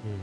Hmm.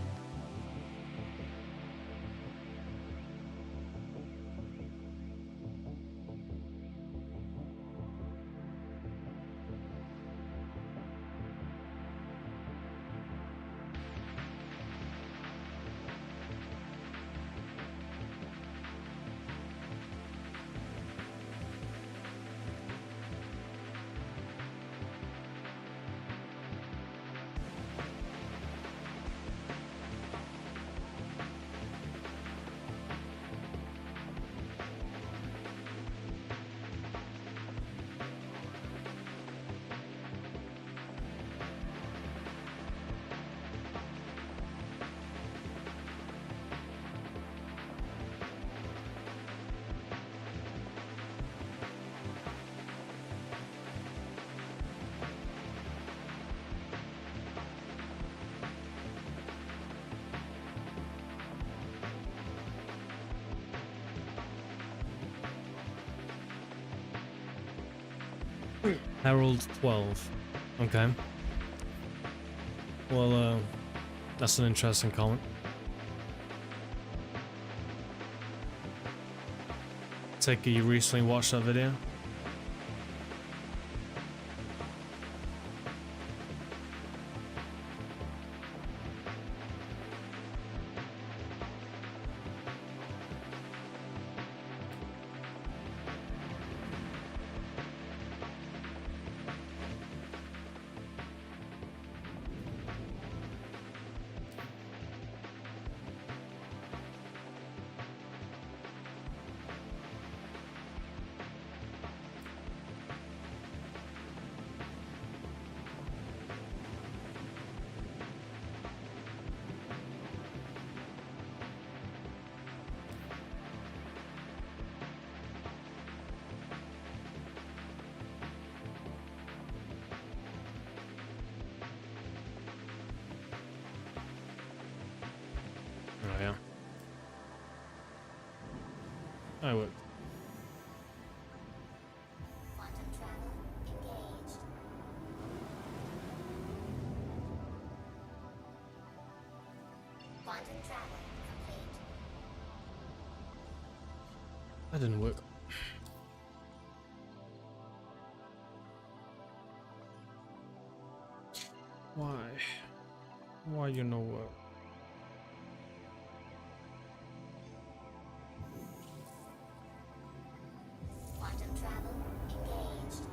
Harold 12. Okay. Well, that's an interesting comment. Take it you recently watched that video? Oh yeah. I would. Quantum travel engaged. Quantum travel complete. That didn't work. Why? Why you know what? Quantum travel engaged.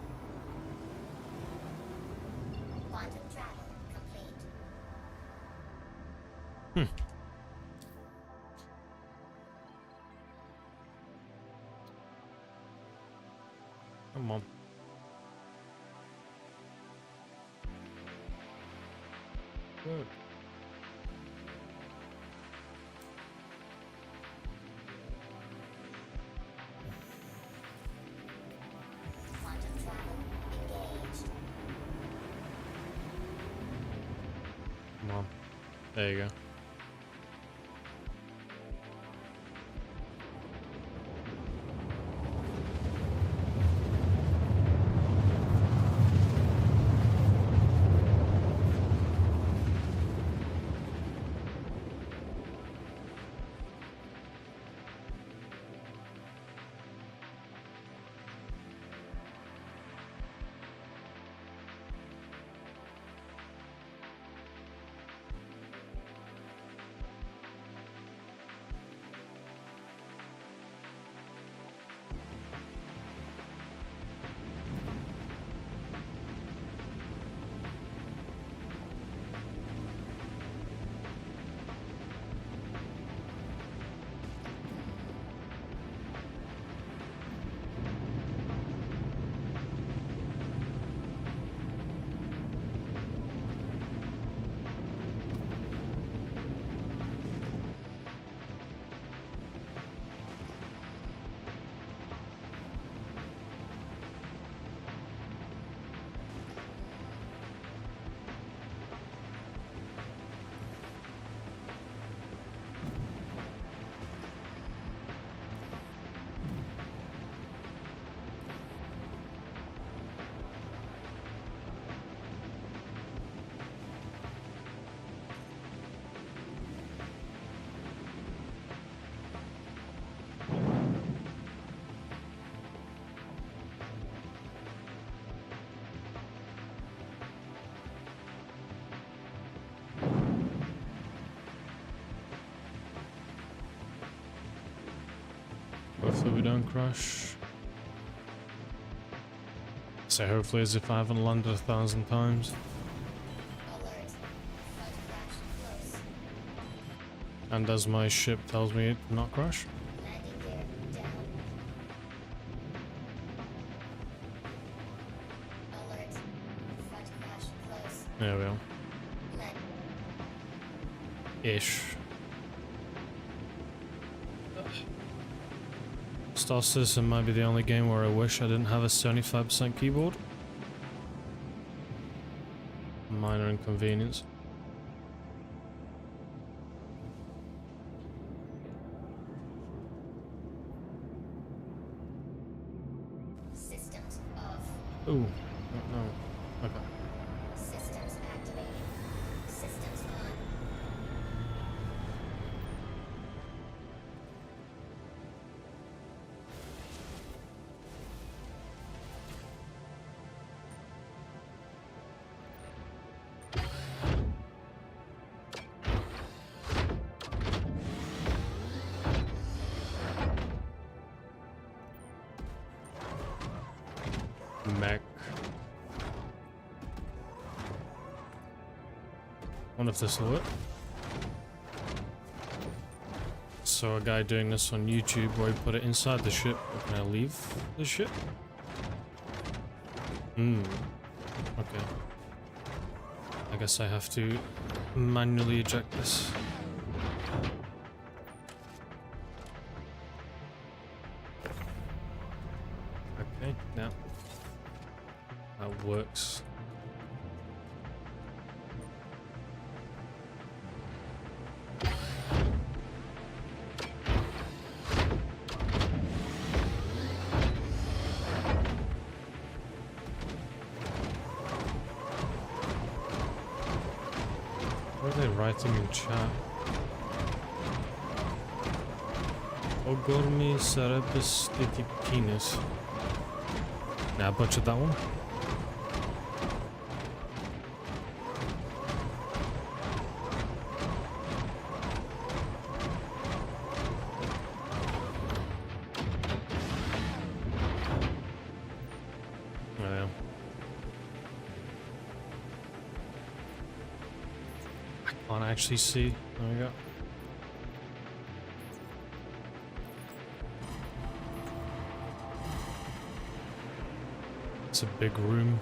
Quantum travel complete. Hmm. Come on. Good. Quantum travel engaged. Come on. There you go. hopefully we don't crash. So hopefully as if I haven't landed 1,000 times. Alert. About to crash. Close. And as my ship tells me it to not crash. Landing gear down. Alert. About to crash. Close. There we are. Land. Ish. Star Citizen might be the only game where I wish I didn't have a 75% keyboard. Minor inconvenience. Systems off. Ooh, no. Okay. Systems activated. Systems on. Mech. Wonder if this will work. So a guy doing this on YouTube where he put it inside the ship. Can I leave the ship? Okay. I guess I have to manually eject this. Okay, now that works. What are they writing in chat? Ogormi cerebus penis. Nah, I butchered that one. Yeah. I can't actually see. There we go. It's a big room.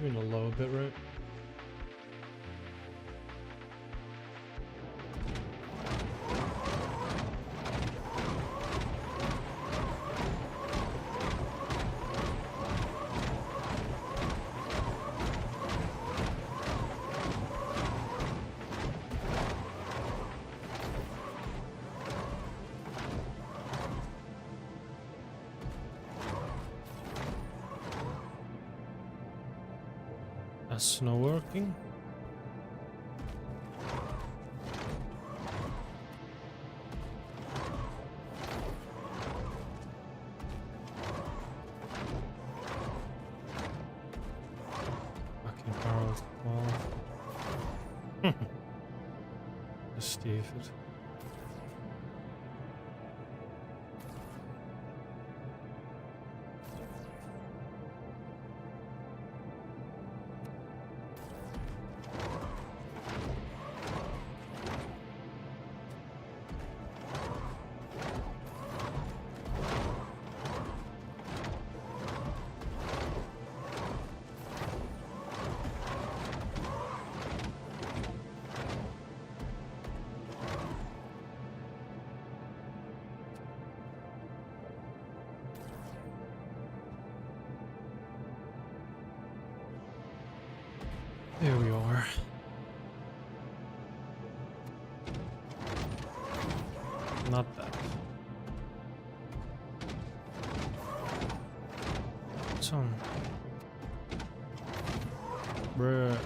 You're in a lower bit rate. That's not working. Fucking barrels. Well. Stupid. There we are. Not that. What's on? Bruh.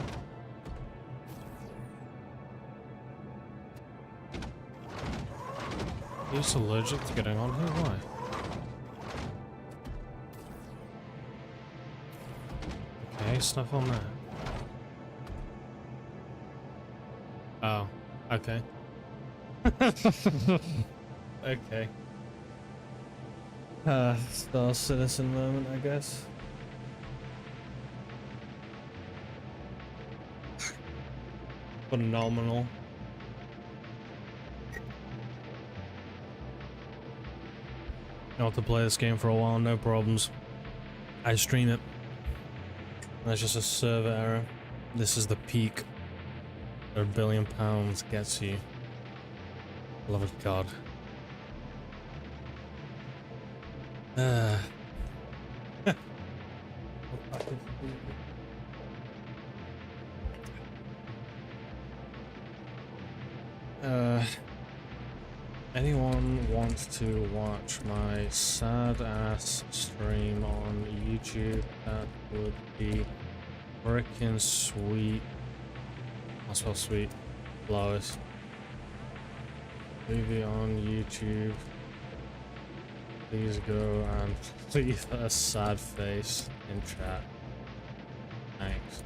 He's allergic to getting on here? Why? Okay, stuff on there. Oh, okay. Okay. Star Citizen moment, I guess. Phenomenal. I'll have to play this game for a while, no problems. I stream it. That's just a server error. This is the peak. £1 billion gets you. Love of God. Anyone wants to watch my sad ass stream on YouTube? That would be frickin' sweet. I'll spell sweet. Lowest. Leave it on YouTube. Please go and leave a sad face in chat. Thanks.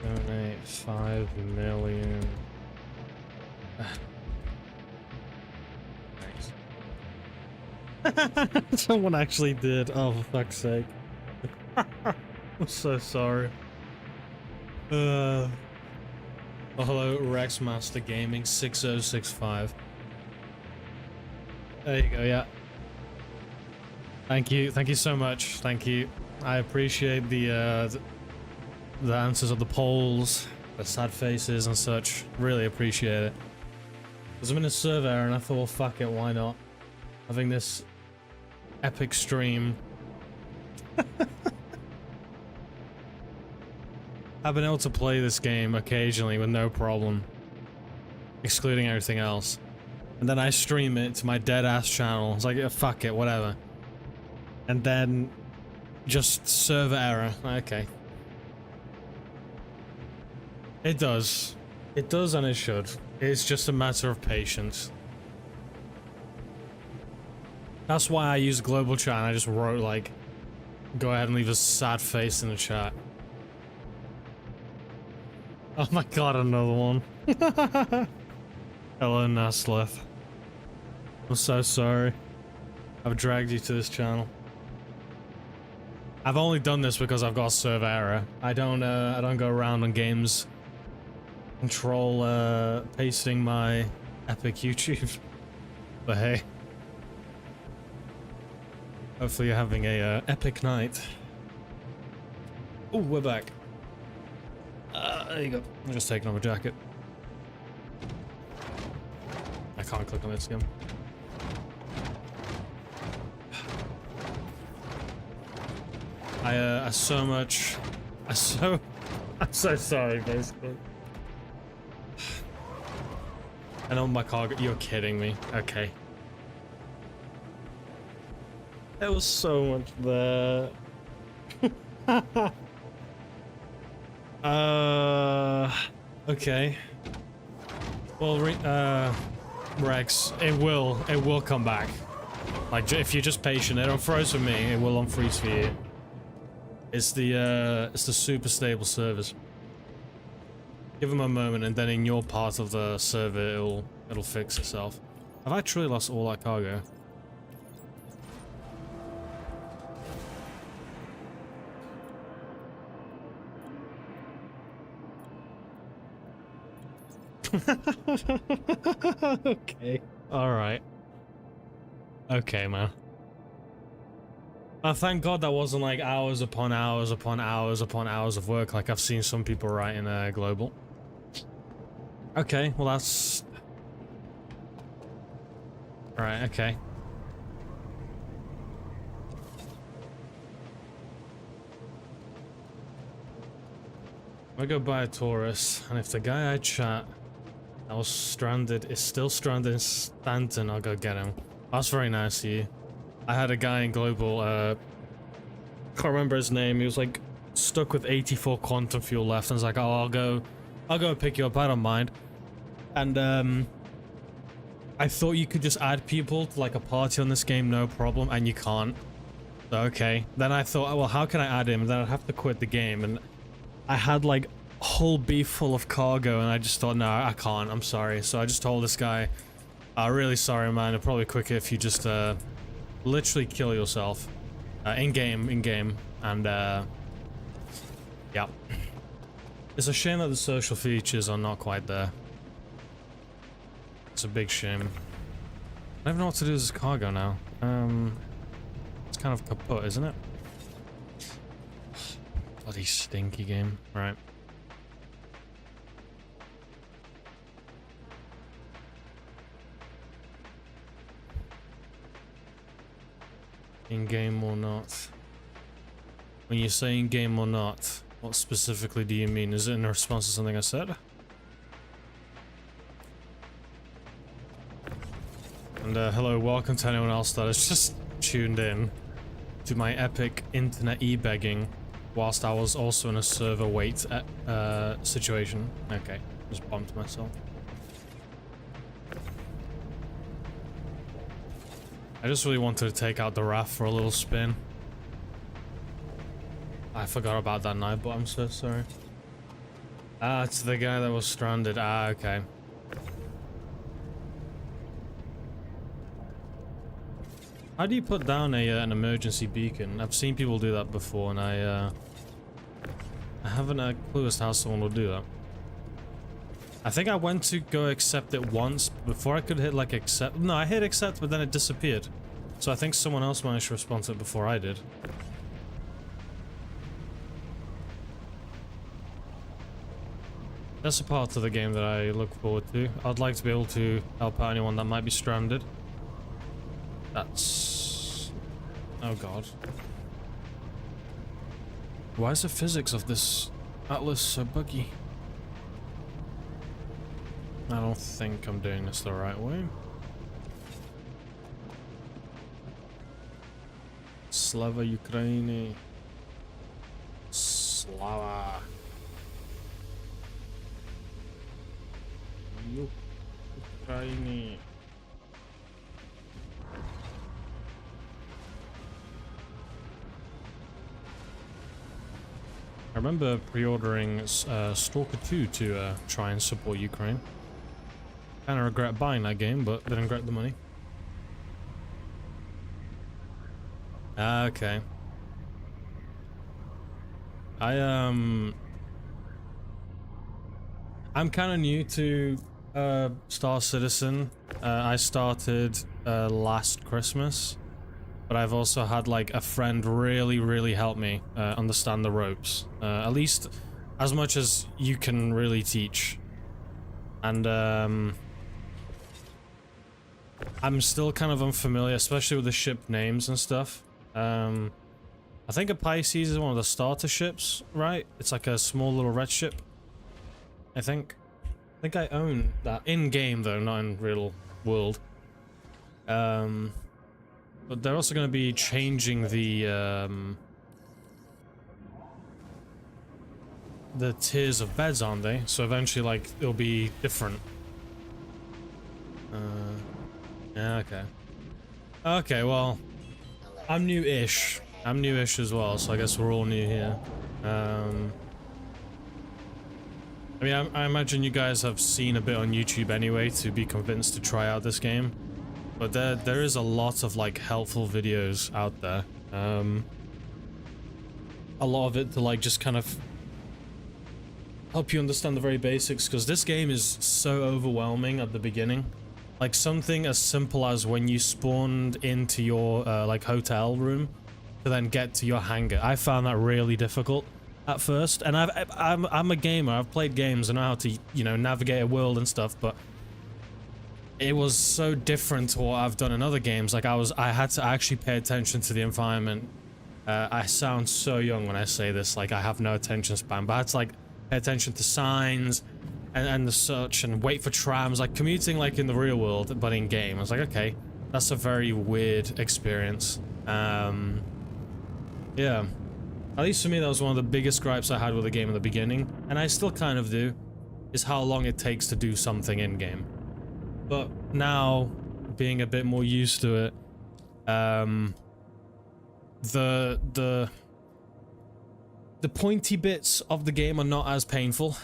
Donate 5 million. Thanks. Someone actually did. Oh, for fuck's sake. I'm so sorry. Oh, hello, Rex Master Gaming 6065. There you go, yeah. Thank you so much. Thank you. I appreciate the answers of the polls, the sad faces and such. Really appreciate it. Because I'm in a server error and I thought, well, fuck it, why not? Having this epic stream. I've been able to play this game occasionally with no problem. Excluding everything else. And then I stream it to my dead ass channel. It's like, yeah, fuck it, whatever. And then just server error. Okay. It does. It does and it should. It's just a matter of patience. That's why I use global chat and I just wrote like, go ahead and leave a sad face in the chat. Oh my god, another one. Hello, Nasleth. I'm so sorry. I've dragged you to this channel. I've only done this because I've got a server error. I don't go around on games control pasting my epic YouTube. But hey. Hopefully you're having a epic night. Oh, we're back. There you go. I'm just taking off a jacket. I can't click on this again. I'm so sorry, basically. I know my cargo. You're kidding me. Okay. There was so much there. Okay. Well, Rex, it will come back. Like, if you're just patient, it unfroze for me, it will unfreeze for you. It's the super stable servers. Give them a moment, and then in your part of the server, it'll fix itself. Have I truly lost all that cargo? Okay. Alright. Okay, man. Thank God that wasn't like hours upon hours upon hours upon hours of work like I've seen some people write in Global. Okay, well that's Right, okay. I go buy a Taurus, and if the guy I chat that was stranded is still stranded in Stanton, I'll go get him. That's very nice of you. I had a guy in Global, can't remember his name, he was like stuck with 84 quantum fuel left, and I was like, oh, I'll go pick you up, I don't mind. And I thought you could just add people to like a party on this game, no problem, and you can't. So, okay. Then I thought, well, how can I add him? And then I'd have to quit the game, and I had like a whole beef full of cargo, and I just thought, no, I can't, I'm sorry. So I just told this guy, really sorry, man, it'd probably quicker if you just literally kill yourself. In-game, and yeah. It's a shame that the social features are not quite there. It's a big shame. I don't know what to do with this cargo now. It's kind of kaput, isn't it? Bloody stinky game. Right. In-game or not? When you say in-game or not, what specifically do you mean? Is it in response to something I said? And hello, welcome to anyone else that has just tuned in to my epic internet e-begging whilst I was also in a server wait situation. Okay, just bumped myself. I just really wanted to take out the raft for a little spin. I forgot about that night, but I'm so sorry. Ah, it's the guy that was stranded. Ah, okay. How do you put down an emergency beacon? I've seen people do that before, and I haven't a clue as to how someone will do that. I think I went to go accept it once before I could hit like accept. No, I hit accept, but then it disappeared. So I think someone else managed to respond to it before I did. That's a part of the game that I look forward to. I'd like to be able to help out anyone that might be stranded. That's... oh god. Why is the physics of this Atlas so buggy? I don't think I'm doing this the right way. Slava Ukraini. Slava. Ukraini. I remember pre-ordering Stalker 2 to try and support Ukraine. Kind of regret buying that game, but didn't regret the money. Okay. I'm kind of new to Star Citizen. I started last Christmas, but I've also had like a friend really help me understand the ropes, at least as much as you can really teach. And I'm still kind of unfamiliar, especially with the ship names and stuff. I think a Pisces is one of the starter ships, right? It's like a small little red ship, I think. I think I own that in-game though, not in real world. But they're also going to be changing the tiers of beds, aren't they? So eventually, like, it'll be different. Yeah, okay. Okay, well, I'm new-ish. I'm new-ish as well, so I guess we're all new here. I mean, I imagine you guys have seen a bit on YouTube anyway to be convinced to try out this game. But there is a lot of, like, helpful videos out there. A lot of it to, like, just kind of help you understand the very basics, because this game is so overwhelming at the beginning. Like, something as simple as when you spawned into your, like, hotel room to then get to your hangar. I found that really difficult at first, and I'm a gamer. I've played games. I know how to, you know, navigate a world and stuff, but it was so different to what I've done in other games. Like I had to actually pay attention to the environment. I sound so young when I say this, like I have no attention span, but I had to like pay attention to signs and the such and wait for trams, like commuting like in the real world, but in game. I was like, okay, that's a very weird experience. Yeah. At least for me, that was one of the biggest gripes I had with the game in the beginning, and I still kind of do, is how long it takes to do something in-game. But now, being a bit more used to it, the pointy bits of the game are not as painful,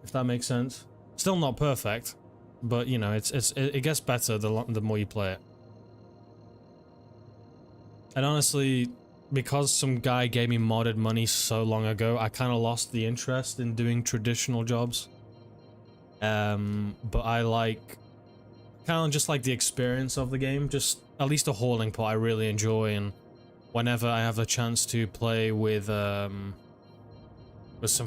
if that makes sense. Still not perfect, but you know, it gets better the more you play it. And honestly, because some guy gave me modded money so long ago, I kind of lost the interest in doing traditional jobs. But I like kind of just like the experience of the game, just at least the hauling part I really enjoy, and whenever I have the chance to play with some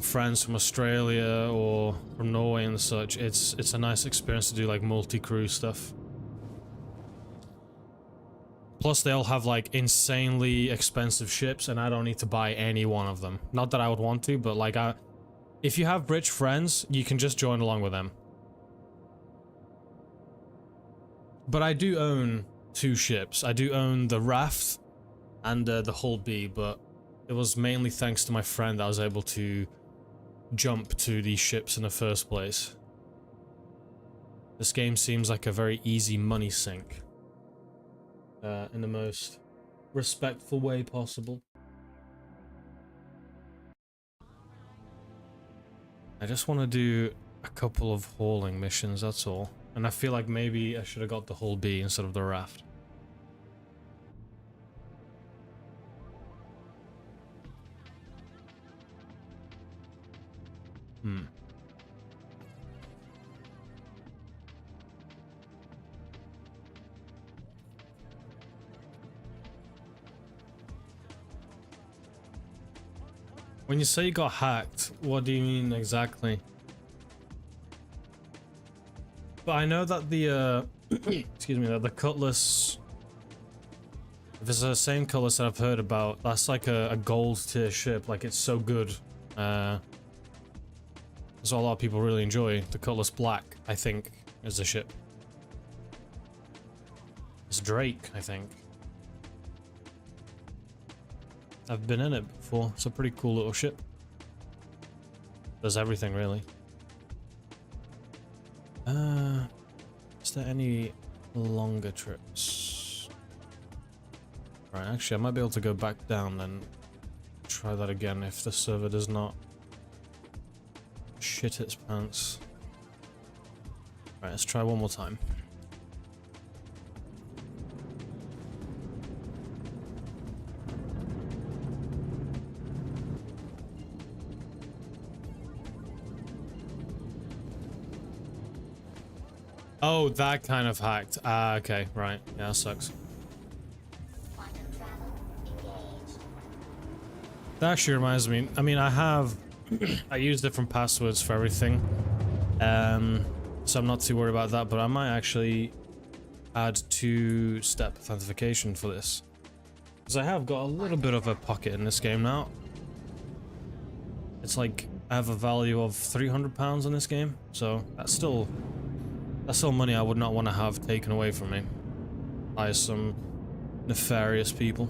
friends from Australia or from Norway and such, it's a nice experience to do like multi-crew stuff. Plus they all have like insanely expensive ships, and I don't need to buy any one of them. Not that I would want to, but like if you have rich friends, you can just join along with them. But I do own 2 ships. I do own the Raft and the Hull B, but it was mainly thanks to my friend that I was able to jump to these ships in the first place. This game seems like a very easy money sink. In the most respectful way possible. I just want to do a couple of hauling missions, that's all. And I feel like maybe I should have got the Hull B instead of the Raft. When you say you got hacked, what do you mean exactly? But I know that the excuse me, that the Cutlass, if it's the same Cutlass that I've heard about, that's like a gold tier ship. Like, it's so good. That's what a lot of people really enjoy. The Cutlass Black, I think, is the ship. It's Drake, I think. I've been in it before. It's a pretty cool little ship. Does everything, really. Is there any longer trips? Right, actually, I might be able to go back down then. Try that again if the server does not shit its pants. Right, let's try one more time. Oh, that kind of hacked. Ah, okay, right. Yeah, that sucks. Quantum travel engaged. That actually reminds me. I mean, I use different passwords for everything. So I'm not too worried about that, but I might actually add 2-step authentication for this. Because I have got a little bit of a pocket in this game now. It's like, I have a value of £300 in this game, so that's still money I would not want to have taken away from me by some nefarious people.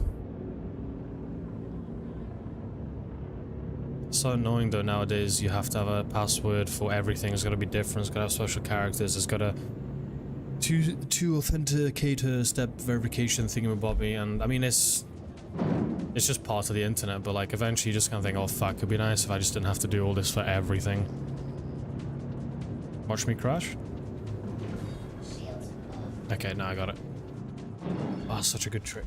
It's so annoying though nowadays. You have to have a password for everything. It's got to be different. It's got to have special characters. It's got a two authenticator step verification thingamabobby. And I mean, it's just part of the internet. But like, eventually, you just kind of think, oh fuck, it'd be nice if I just didn't have to do all this for everything. Watch me crash. Okay, now I got it. Oh, such a good trick.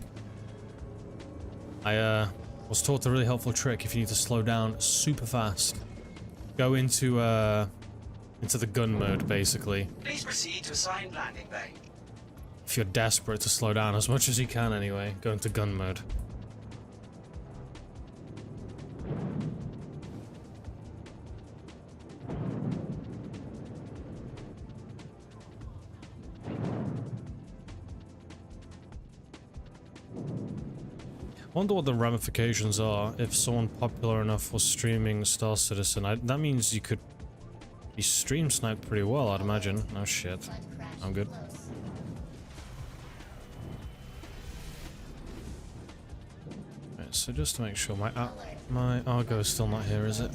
I was taught a really helpful trick if you need to slow down super fast. Go into the gun mode, basically. Please proceed to assigned landing bay. If you're desperate to slow down as much as you can anyway, go into gun mode. wonder what the ramifications are if someone popular enough was streaming Star Citizen. That means you could be stream sniped pretty well, I'd imagine. Oh shit. I'm good. Right, so just to make sure, my Argo is still not here, is it?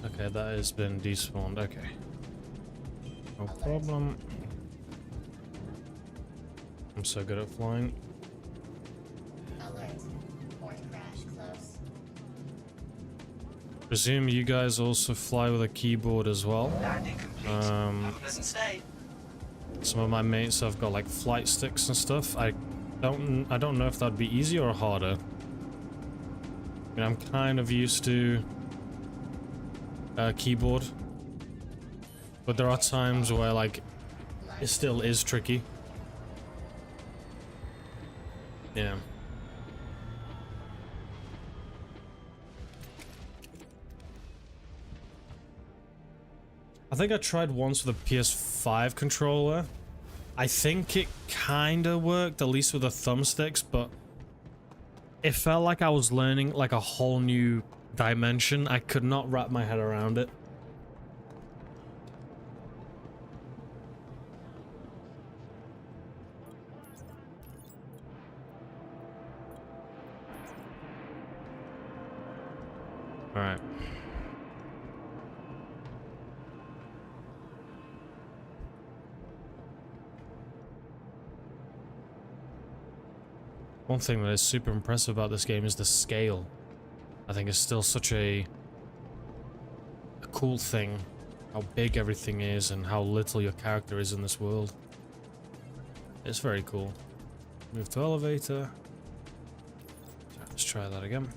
Okay, that has been despawned. Okay. No problem. I'm so good at flying. Alert. Port crash close. Presume you guys also fly with a keyboard as well. Landing complete. Have a pleasant stay. Some of my mates have got like flight sticks and stuff. I don't know if that'd be easier or harder. I mean, I'm kind of used to keyboard, but there are times where like it still is tricky. Yeah. I think I tried once with a PS5 controller. I think it kinda worked, at least with the thumbsticks, but it felt like I was learning like a whole new dimension. I could not wrap my head around it. Alright. One thing that is super impressive about this game is the scale. I think it's still such a cool thing, how big everything is and how little your character is in this world. It's very cool. Move to elevator. Let's try that again.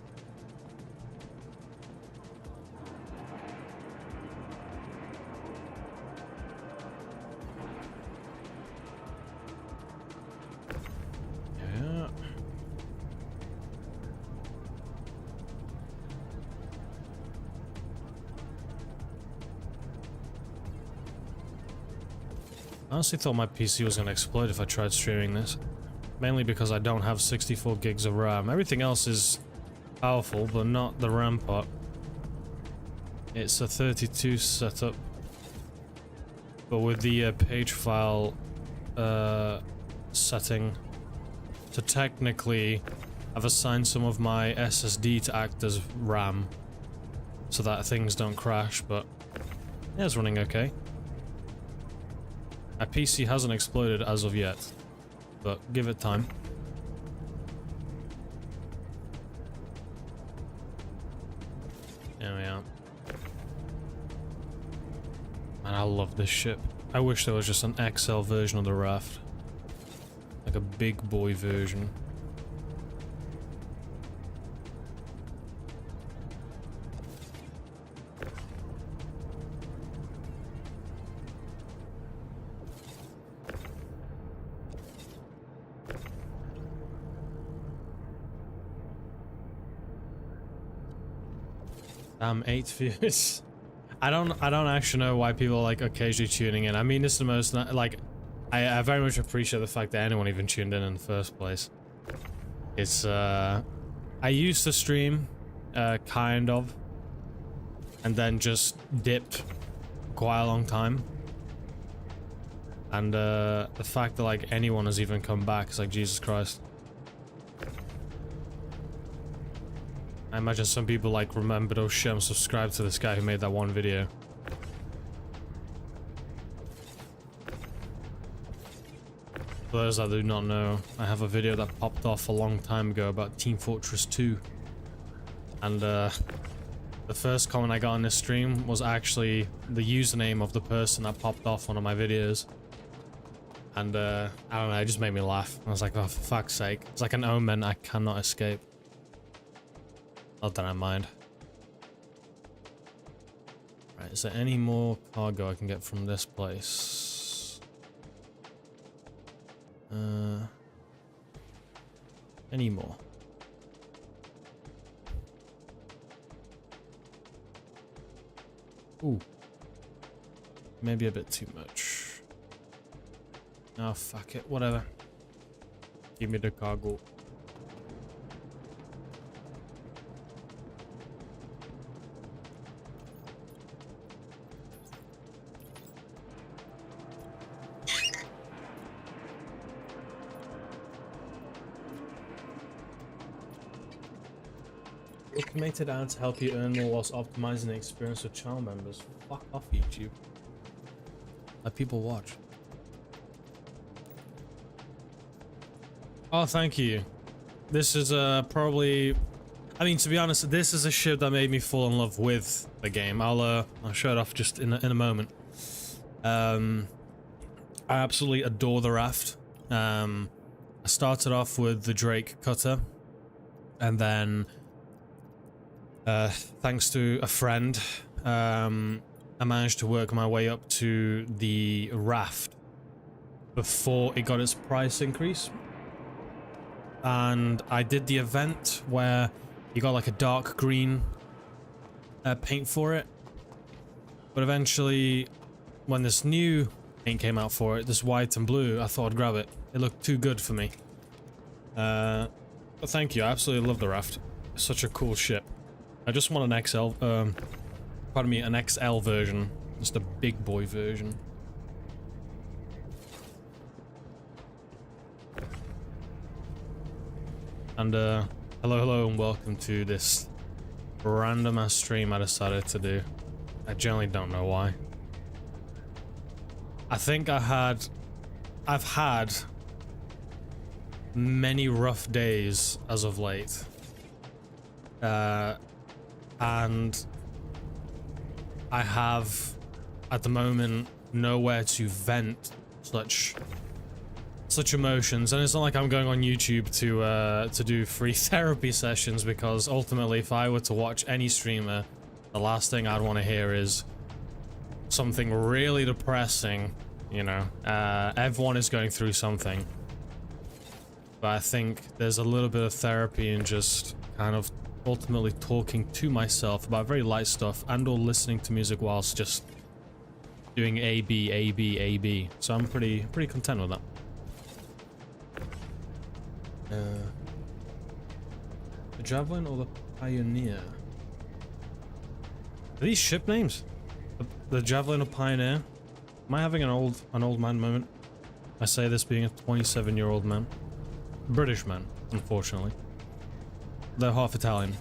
Yeah. I honestly thought my PC was going to explode if I tried streaming this. Mainly because I don't have 64 gigs of RAM. Everything else is powerful, but not the RAM part. It's a 32 setup. But with the page file setting, to technically I've assigned some of my SSD to act as RAM so that things don't crash, but yeah, it's running okay. My PC hasn't exploded as of yet, but give it time. There we are. Man, I love this ship. I wish there was just an XL version of the Raft. Like a big boy version. Damn, 8 views. I don't actually know why people are like occasionally tuning in. I mean, this is the most like I very much appreciate the fact that anyone even tuned in the first place. It's I used to stream kind of, and then just dipped quite a long time. And the fact that like anyone has even come back is like Jesus Christ. I imagine some people like remembered, oh shit, I'm subscribed to this guy who made that one video. For those that do not know, I have a video that popped off a long time ago about Team Fortress 2. And the first comment I got on this stream was actually the username of the person that popped off one of my videos. And I don't know, it just made me laugh. I was like, oh, for fuck's sake. It's like an omen I cannot escape. Not that I mind. Right, is there any more cargo I can get from this place? Any more? Ooh. Maybe a bit too much. Oh, fuck it. Whatever. Give me the cargo. Automated ads help you earn more whilst optimizing the experience of channel members. Fuck off, YouTube. Let people watch. Oh, thank you. This is probably... I mean, to be honest, this is a ship that made me fall in love with the game. I'll show it off just in a moment. I absolutely adore the raft. I started off with the Drake cutter, and then thanks to a friend, I managed to work my way up to the raft before it got its price increase. And I did the event where you got like a dark green paint for it. But eventually, when this new paint came out for it, this white and blue, I thought I'd grab it. It looked too good for me. But thank you, I absolutely love the raft. It's such a cool ship. I just want an XL, pardon me, an XL version. Just a big boy version. And hello and welcome to this random ass stream I decided to do. I generally don't know why. I think I've had many rough days as of late. And I have at the moment nowhere to vent such emotions, and it's not like I'm going on YouTube to do free therapy sessions, because ultimately if I were to watch any streamer, the last thing I'd want to hear is something really depressing, you know. Everyone is going through something, but I think there's a little bit of therapy in just kind of ultimately talking to myself about very light stuff and or listening to music whilst just doing A, B. So I'm pretty content with that. The Javelin or the Pioneer? Are these ship names? The Javelin or Pioneer? Am I having an old man moment? I say this being a 27-year-old man. British man, unfortunately. They're half Italian.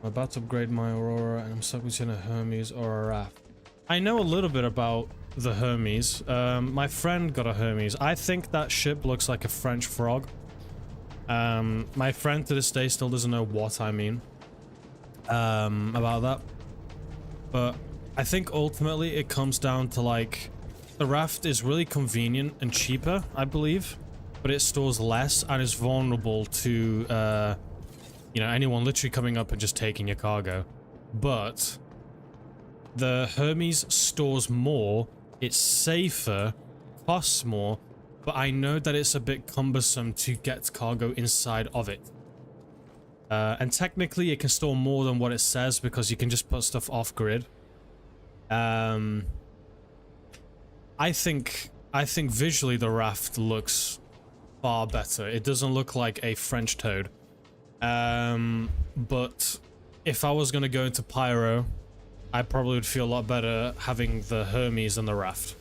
I'm about to upgrade my Aurora and I'm stuck between a Hermes or a Raft. I know a little bit about the Hermes. My friend got a Hermes. I think that ship looks like a French frog. My friend to this day still doesn't know what I mean about that. But I think ultimately it comes down to, like, the Raft is really convenient and cheaper, I believe, but it stores less and is vulnerable to, you know, anyone literally coming up and just taking your cargo. But the Hermes stores more, it's safer, costs more, but I know that it's a bit cumbersome to get cargo inside of it. And technically it can store more than what it says because you can just put stuff off grid. I think visually the Raft looks far better. It doesn't look like a French toad. But if I was gonna go into Pyro, I probably would feel a lot better having the Hermes than the Raft.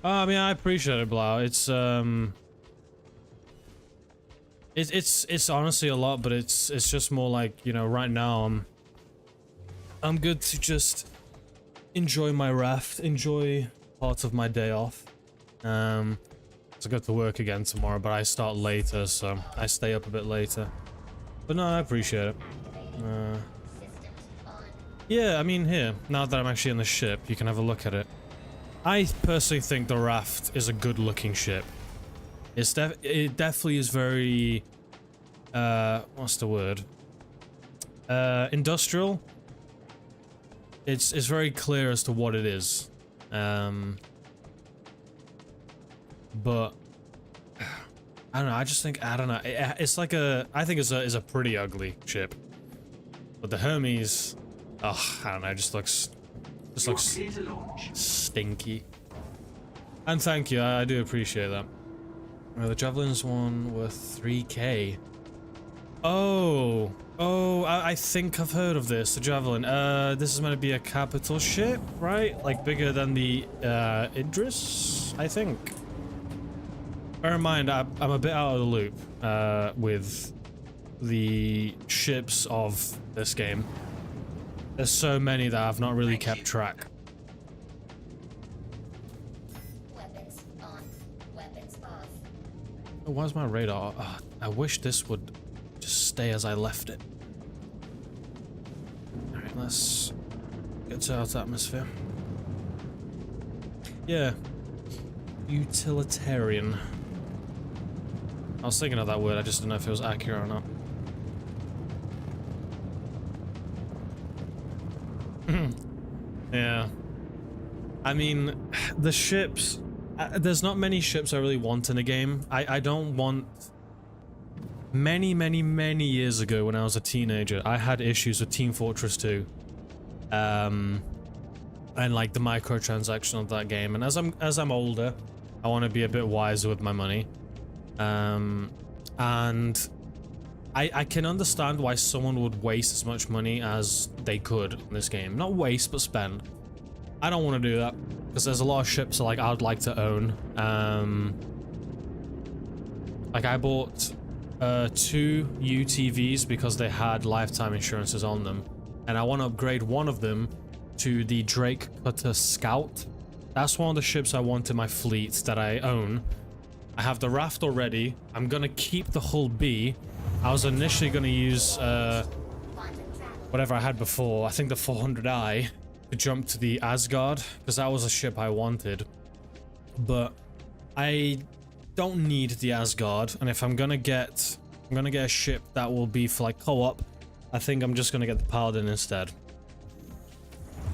I mean, I appreciate it, Blau. It's honestly a lot, but it's just more like, you know, right now I'm good to just enjoy my raft, enjoy parts of my day off. So I go to work again tomorrow, but I start later, so I stay up a bit later. But no, I appreciate it. Yeah, I mean, here, now that I'm actually on the ship, you can have a look at it. I personally think the Raft is a good-looking ship. It definitely is very, what's the word? Industrial. It's very clear as to what it is. But I don't know. I don't know. It's like I think it's a pretty ugly ship. But the Hermes, oh, I don't know. It just looks stinky. And thank you, I do appreciate that. The Javelin's one worth 3k. Oh, I think I've heard of this, the Javelin. This is meant to be a capital ship, right? Like bigger than the Idris, I think. Bear in mind, I'm a bit out of the loop with the ships of this game. There's so many that I've not really kept track. Weapons on. Weapons off. Oh, why's my radar? Oh, I wish this would just stay as I left it. Alright, let's get to Earth's atmosphere. Yeah. Utilitarian. I was thinking of that word, I just didn't know if it was accurate or not. Yeah. I mean, the ships... there's not many ships I really want in a game. I don't want... Many years ago when I was a teenager, I had issues with Team Fortress 2. And like the microtransaction of that game. And as I'm older, I want to be a bit wiser with my money. And I can understand why someone would waste as much money as they could in this game. Not waste, but spend. I don't want to do that because there's a lot of ships that, like, I'd like to own. Like I bought 2 UTVs because they had lifetime insurances on them, and I want to upgrade one of them to the Drake Cutter Scout. That's one of the ships I want in my fleet that I own. I have the Raft already. I'm gonna keep the Hull B. I was initially gonna use whatever I had before, I think the 400i, to jump to the Asgard, because that was a ship I wanted. But I don't need the Asgard, and if I'm gonna get a ship that will be for like co-op, I think I'm just gonna get the Paladin instead.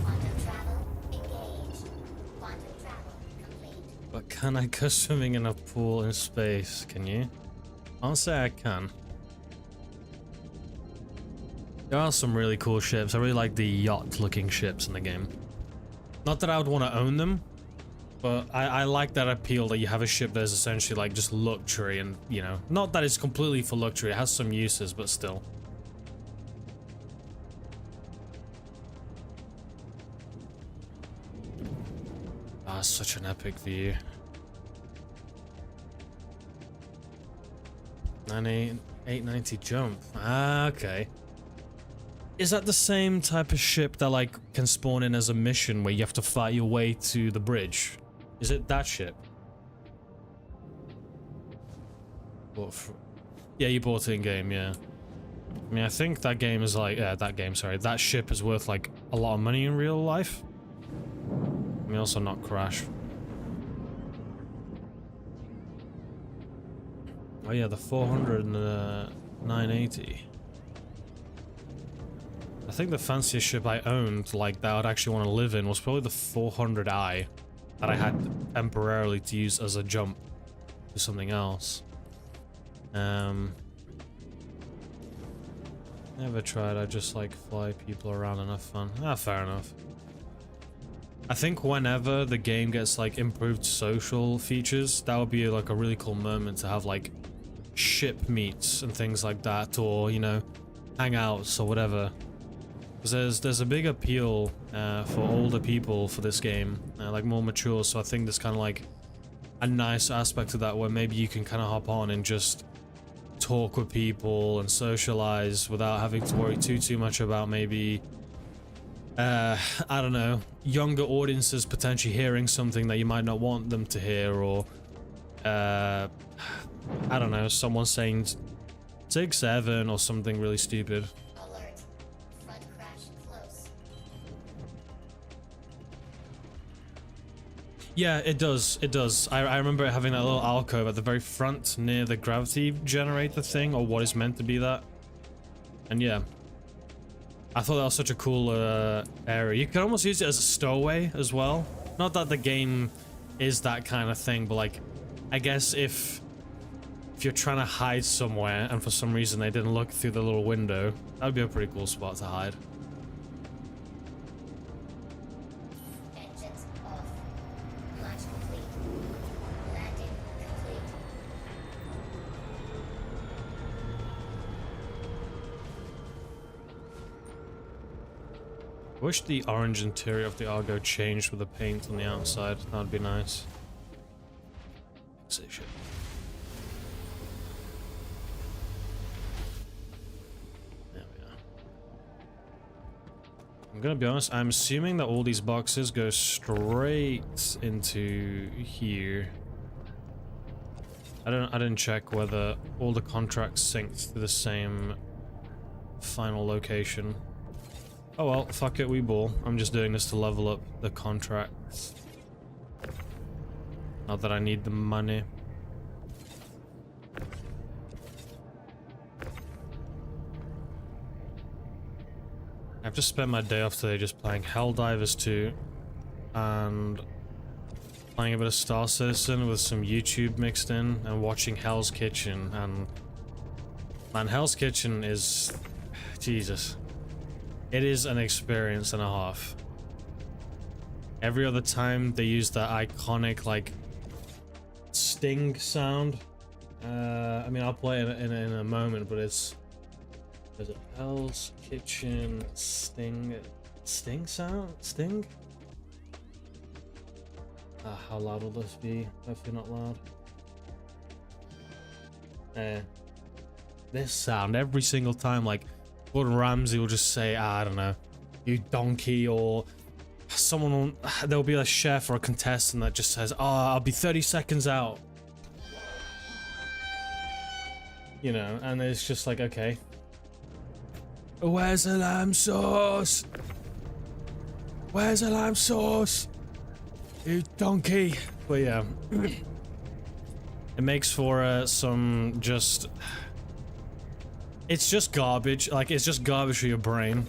Quantum travel engaged. Quantum travel complete. But can I go swimming in a pool in space? Can you? I'll say I can. There are some really cool ships. I really like the yacht-looking ships in the game. Not that I would want to own them, but I like that appeal that you have a ship that is essentially like just luxury, and, you know, not that it's completely for luxury. It has some uses, but still. Ah, such an epic view. 890 jump. Ah, okay. Is that the same type of ship that, like, can spawn in as a mission where you have to fight your way to the bridge? Is it that ship? Yeah, you bought it in game, yeah. I mean, I think that game is like, that ship is worth like a lot of money in real life. I mean, also not crash. Oh yeah, the 400 and 980. I think the fanciest ship I owned, like, that I'd actually want to live in, was probably the 400i that I had temporarily to use as a jump to something else. Never tried. I just like fly people around and have fun. Ah, fair enough. I think whenever the game gets like improved social features, that would be like a really cool moment to have like ship meets and things like that, or, you know, hangouts or whatever. Because there's a big appeal for older people for this game, like more mature. So I think there's kind of like a nice aspect of that where maybe you can kind of hop on and just talk with people and socialize without having to worry too much about maybe I don't know, younger audiences potentially hearing something that you might not want them to hear, or I don't know, someone saying take 7 or something really stupid. Alert. Front crash close. Yeah, it does. It does. I remember it having that little alcove at the very front near the gravity generator thing, or what is meant to be that. And yeah, I thought that was such a cool area. You can almost use it as a stowaway as well. Not that the game is that kind of thing, but like, I guess if you're trying to hide somewhere and for some reason they didn't look through the little window, that would be a pretty cool spot to hide. Engines off. Launch complete. I wish the orange interior of the Argo changed with the paint on the outside. That would be nice. Say shit. There we are. I'm gonna be honest, I'm assuming that all these boxes go straight into here. I didn't check whether all the contracts synced to the same final location. Oh well, fuck it, we ball. I'm just doing this to level up the contracts. Not that I need the money. I've just spent my day off today just playing Helldivers 2 and playing a bit of Star Citizen with some YouTube mixed in and watching Hell's Kitchen. And man, Hell's Kitchen is... Jesus. It is an experience and a half. Every other time they use that iconic, like, sting sound. I mean, I'll play it in a moment, but it's... There's a Hell's Kitchen sting sound? Sting? How loud will this be? Hopefully not loud. This sound every single time, like Gordon Ramsay will just say, I don't know, you donkey, or someone will, there'll be a chef or a contestant that just says, oh, I'll be 30 seconds out. You know, and it's just like, okay. Where's the lamb sauce? Where's the lamb sauce? You donkey. But yeah. It makes for some just... It's just garbage. Like, it's just garbage for your brain.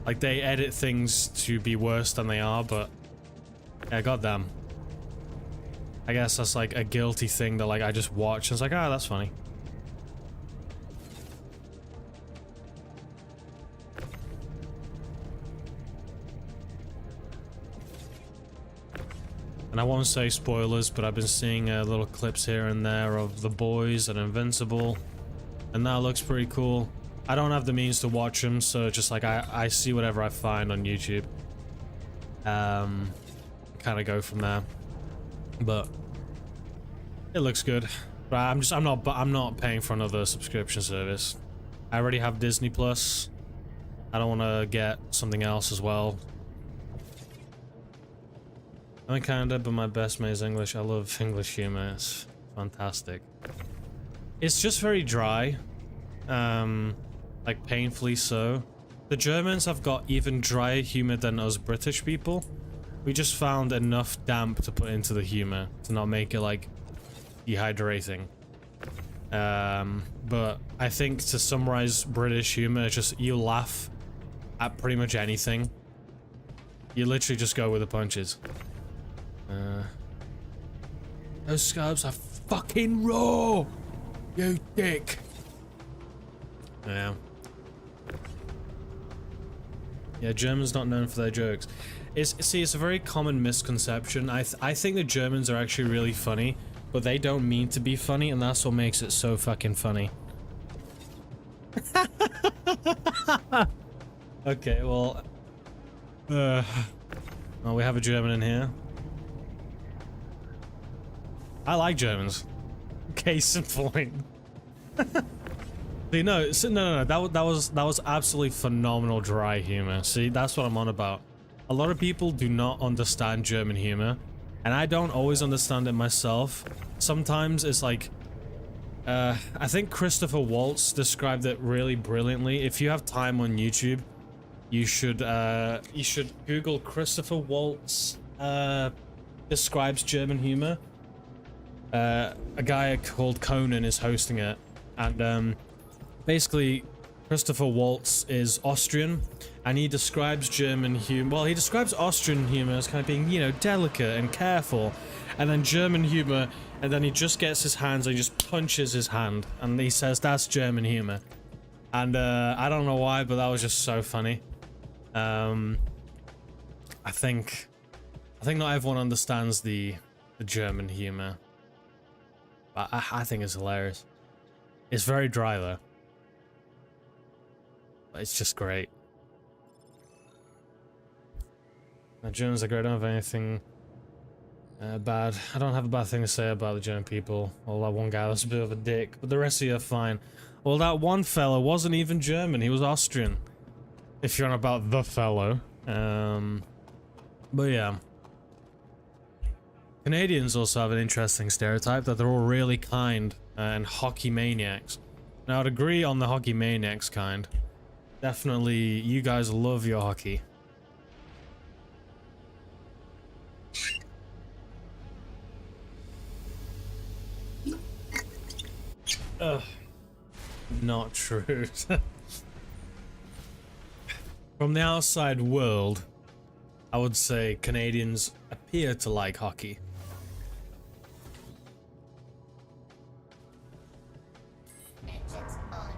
Like, they edit things to be worse than they are, but... Yeah, goddamn. I guess that's like a guilty thing that like I just watch and it's like, ah, that's funny. And I won't say spoilers, but I've been seeing little clips here and there of The Boys and Invincible, and that looks pretty cool. I don't have the means to watch them, so just like I see whatever I find on YouTube. Kind of go from there, but it looks good. But I'm not paying for another subscription service. I already have Disney Plus. I don't want to get something else as well. I'm in Canada, but my best mate is English. I love English humor. It's fantastic. It's just very dry. Like painfully so. The Germans have got even drier humor than us British people. We just found enough damp to put into the humor to not make it like dehydrating. But I think to summarize British humor, it's just you laugh at pretty much anything. You literally just go with the punches. Those scabs are fucking raw, you dick. Yeah. Yeah, Germans not known for their jokes. It's a very common misconception. I think the Germans are actually really funny, but they don't mean to be funny, and that's what makes it so fucking funny. Okay, well, well, we have a German in here. I like Germans. Case in point. See, no, that was absolutely phenomenal dry humor. See, that's what I'm on about. A lot of people do not understand German humor, and I don't always understand it myself. Sometimes it's like, I think Christopher Waltz described it really brilliantly. If you have time on YouTube, you should Google Christopher Waltz describes German humor. A guy called Conan is hosting it, and basically Christopher Waltz is Austrian, and he describes German humor. Well, he describes Austrian humor as kind of being, you know, delicate and careful, and then German humor, and then he just gets his hands and he just punches his hand, and he says that's German humor. And I don't know why, but that was just so funny. I think not everyone understands the German humor. I think it's hilarious. It's very dry though. But it's just great. The Germans are great. I don't have anything bad. I don't have a bad thing to say about the German people. Well, that one guy was a bit of a dick, but the rest of you are fine. Well, that one fellow wasn't even German. He was Austrian. If you're on about the fellow. But yeah. Canadians also have an interesting stereotype that they're all really kind and hockey maniacs. Now, I'd agree on the hockey maniacs kind. Definitely, you guys love your hockey. Ugh. Not true. From the outside world, I would say Canadians appear to like hockey. Engines on.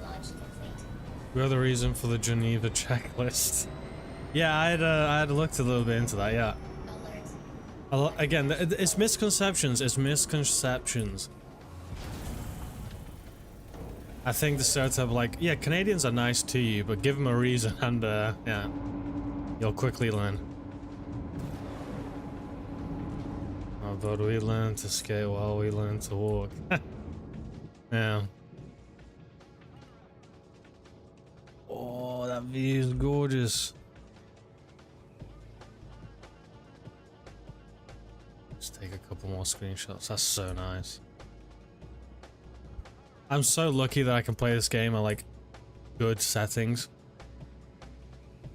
Launch complete. We are the reason for the Geneva checklist. Yeah, I had looked a little bit into that. Yeah. Alert. Again, it's misconceptions. It's misconceptions. I think the stereotype, like, yeah, Canadians are nice to you, but give them a reason, and yeah, you'll quickly learn. Oh, but we learn to skate while we learn to walk. Yeah. Oh, that view is gorgeous. Let's take a couple more screenshots. That's so nice. I'm so lucky that I can play this game at like good settings.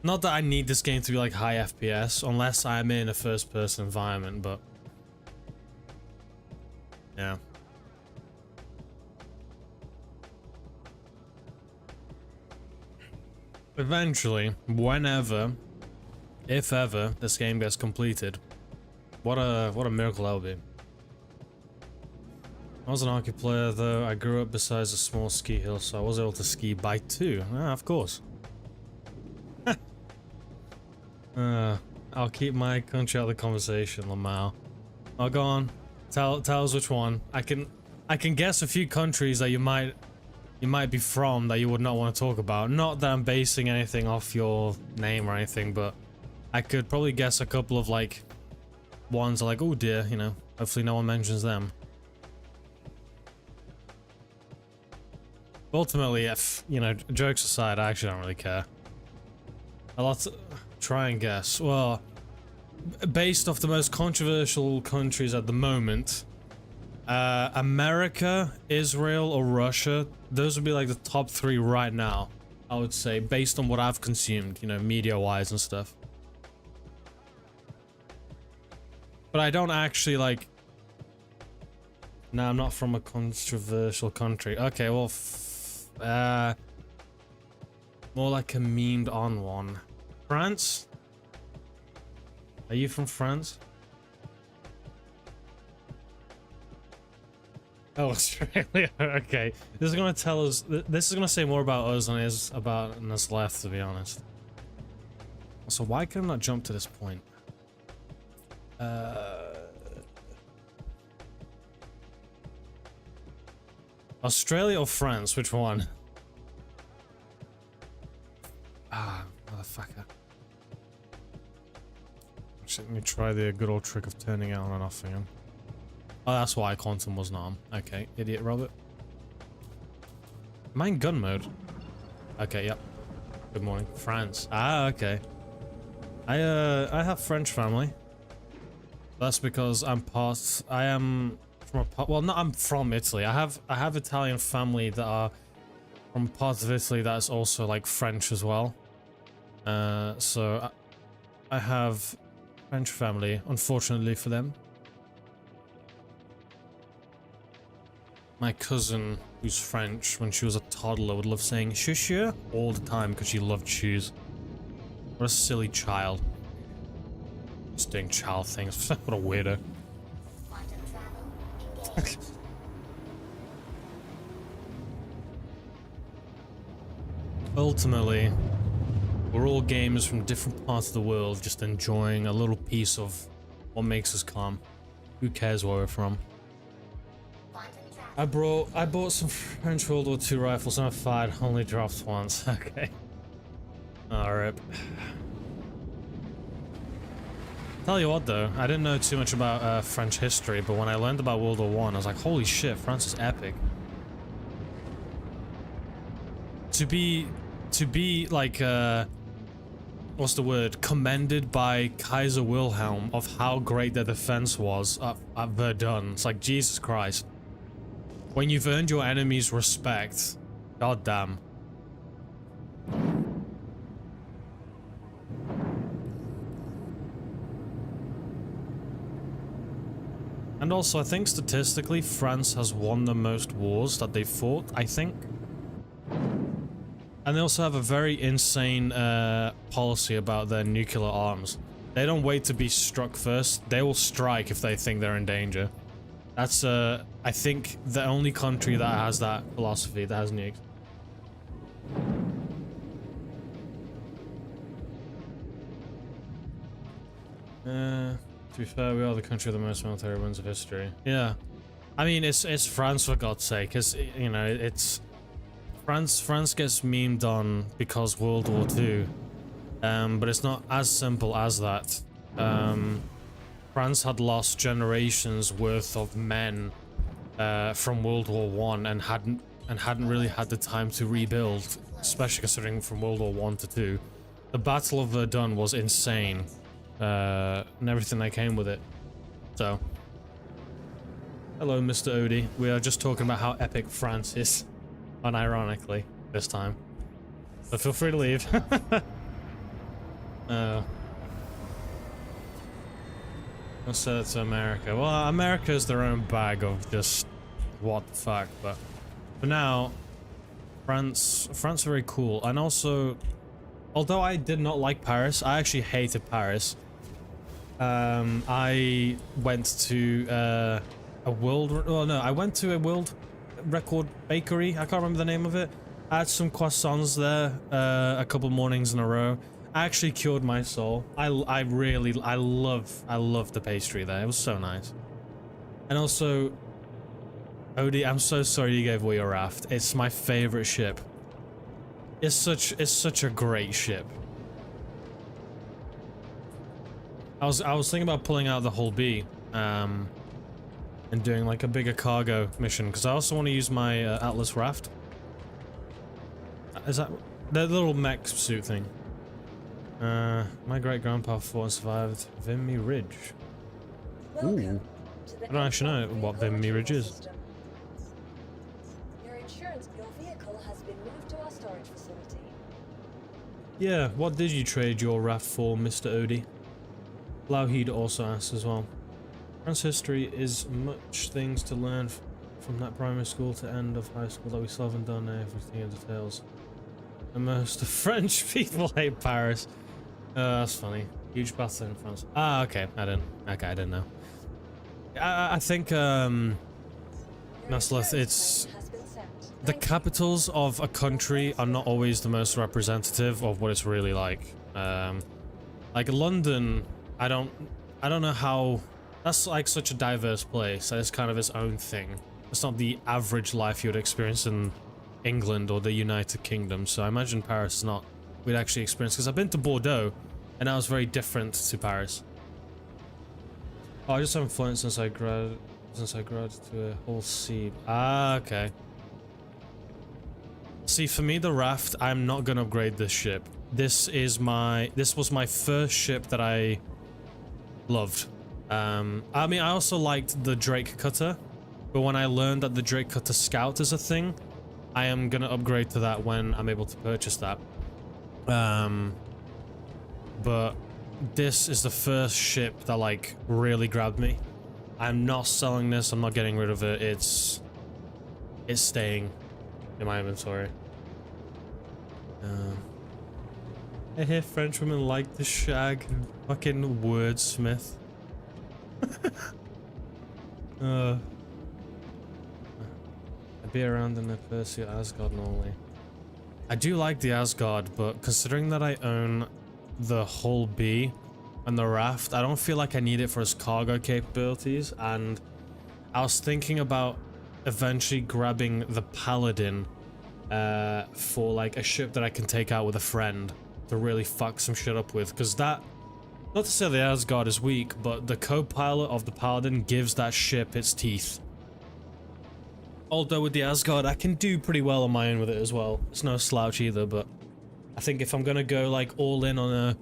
Not that I need this game to be like high FPS unless I'm in a first person environment, but yeah. Eventually, whenever, if ever, this game gets completed, what a miracle that would be. I was an hockey player though. I grew up beside a small ski hill, so I was able to ski by 2. Ah, of course. I'll keep my country out of the conversation, Lamau. Oh, go on. Tell us which one. I can guess a few countries that you might be from that you would not want to talk about. Not that I'm basing anything off your name or anything, but I could probably guess a couple of like ones like, oh dear, you know, hopefully no one mentions them. Ultimately, if, you know, jokes aside, I actually don't really care. A lot to try and guess. Well, based off the most controversial countries at the moment, America, Israel, or Russia, those would be like the top 3 right now, I would say, based on what I've consumed, you know, media-wise and stuff. But I don't actually like... No, I'm not from a controversial country. Okay, well, more like a memed on one. France? Are you from France? Oh, Australia. Okay. This is gonna tell us. This is gonna say more about us than it is about us left, to be honest. So why can I not jump to this point? Australia or France? Which one? Ah, motherfucker. Let me try the good old trick of turning it on and off again. Oh, that's why Quantum wasn't on. Okay, idiot Robert. Am I in gun mode? Okay, yep. Good morning. France. Ah, okay. I have French family. That's because I'm from Italy. I have Italian family that are from parts of Italy that's also like French as well. So I have French family, unfortunately for them. My cousin, who's French, when she was a toddler, would love saying "chouchou" all the time because she loved shoes. What a silly child. Just doing child things. What a weirdo. Quantum travel engaged. Ultimately, we're all gamers from different parts of the world, just enjoying a little piece of what makes us calm. Who cares where we're from? Quantum travel. I bought some French World War II rifles and I fired, only dropped once. Okay. Oh, rip. Tell you what though, I didn't know too much about French history, but when I learned about World War One, I was like, holy shit, France is epic. To be like, what's the word? Commended by Kaiser Wilhelm of how great their defense was at Verdun. It's like, Jesus Christ. When you've earned your enemy's respect, goddamn. And also, I think statistically, France has won the most wars that they've fought, I think. And they also have a very insane policy about their nuclear arms. They don't wait to be struck first. They will strike if they think they're in danger. That's, I think, the only country that has that philosophy, that has nukes. To be fair, we are the country with the most military wins of history. Yeah. I mean, it's France, for God's sake, because, you know, it's... France gets memed on because World War II, but it's not as simple as that. France had lost generations worth of men from World War One and hadn't really had the time to rebuild, especially considering from World War One to Two. The Battle of Verdun was insane, and everything that came with it. So, hello, Mr. Odie. We are just talking about how epic France is. Unironically, this time. But feel free to leave. I'll sell it to America. Well, America's their own bag of just what the fuck, but for now, France very cool. And also, although I did not like Paris, I actually hated Paris. I went to I went to a world record bakery. I can't remember the name of it. I had some croissants there a couple mornings in a row. I actually cured my soul. I love the pastry there. It was so nice. And also, Odie, I'm so sorry you gave away your raft. It's my favorite ship. It's such a great ship. I was thinking about pulling out the whole B, and doing like a bigger cargo mission, because I also want to use my Atlas raft. Is that the little mech suit thing? My great grandpa fought and survived Vimy Ridge. Ooh, I don't actually know what Vimy Ridge is. Your vehicle has been moved to our storage facility. Yeah, what did you trade your raft for, Mr. Odie? Lauheed also asks as well. France history is much things to learn from that primary school to end of high school that we still haven't done everything in details. And most French people hate Paris. That's funny. Huge battle in France. Ah, okay. I didn't know. I think, Nasleth, it's... The capitals of a country are not always the most representative of what it's really like. Like London, I don't know how... That's like such a diverse place. It's kind of its own thing. It's not the average life you would experience in England or the United Kingdom. So I imagine Paris is not we'd actually experience, because I've been to Bordeaux and that was very different to Paris. Oh, I just haven't flown since I graduated to a whole sea. Ah, okay. See, for me, the raft, I'm not gonna upgrade this ship. This was my first ship that I loved. I mean, I also liked the Drake Cutter, but when I learned that the Drake Cutter Scout is a thing, I am gonna upgrade to that when I'm able to purchase that. But this is the first ship that, like, really grabbed me. I'm not selling this, I'm not getting rid of it, it's staying in my inventory. I hear French women like the shag. Fucking wordsmith. I'd be around in the Percy Asgard normally. I do like the Asgard, but considering that I own the Hull B and the Raft, I don't feel like I need it for its cargo capabilities, and I was thinking about eventually grabbing the Paladin for like a ship that I can take out with a friend. to really fuck some shit up with, because that, not to say the Asgard is weak, but the co-pilot of the Paladin gives that ship its teeth. Although with the Asgard, I can do pretty well on my own with it as well. It's no slouch either, but I think if I'm gonna go like all in on a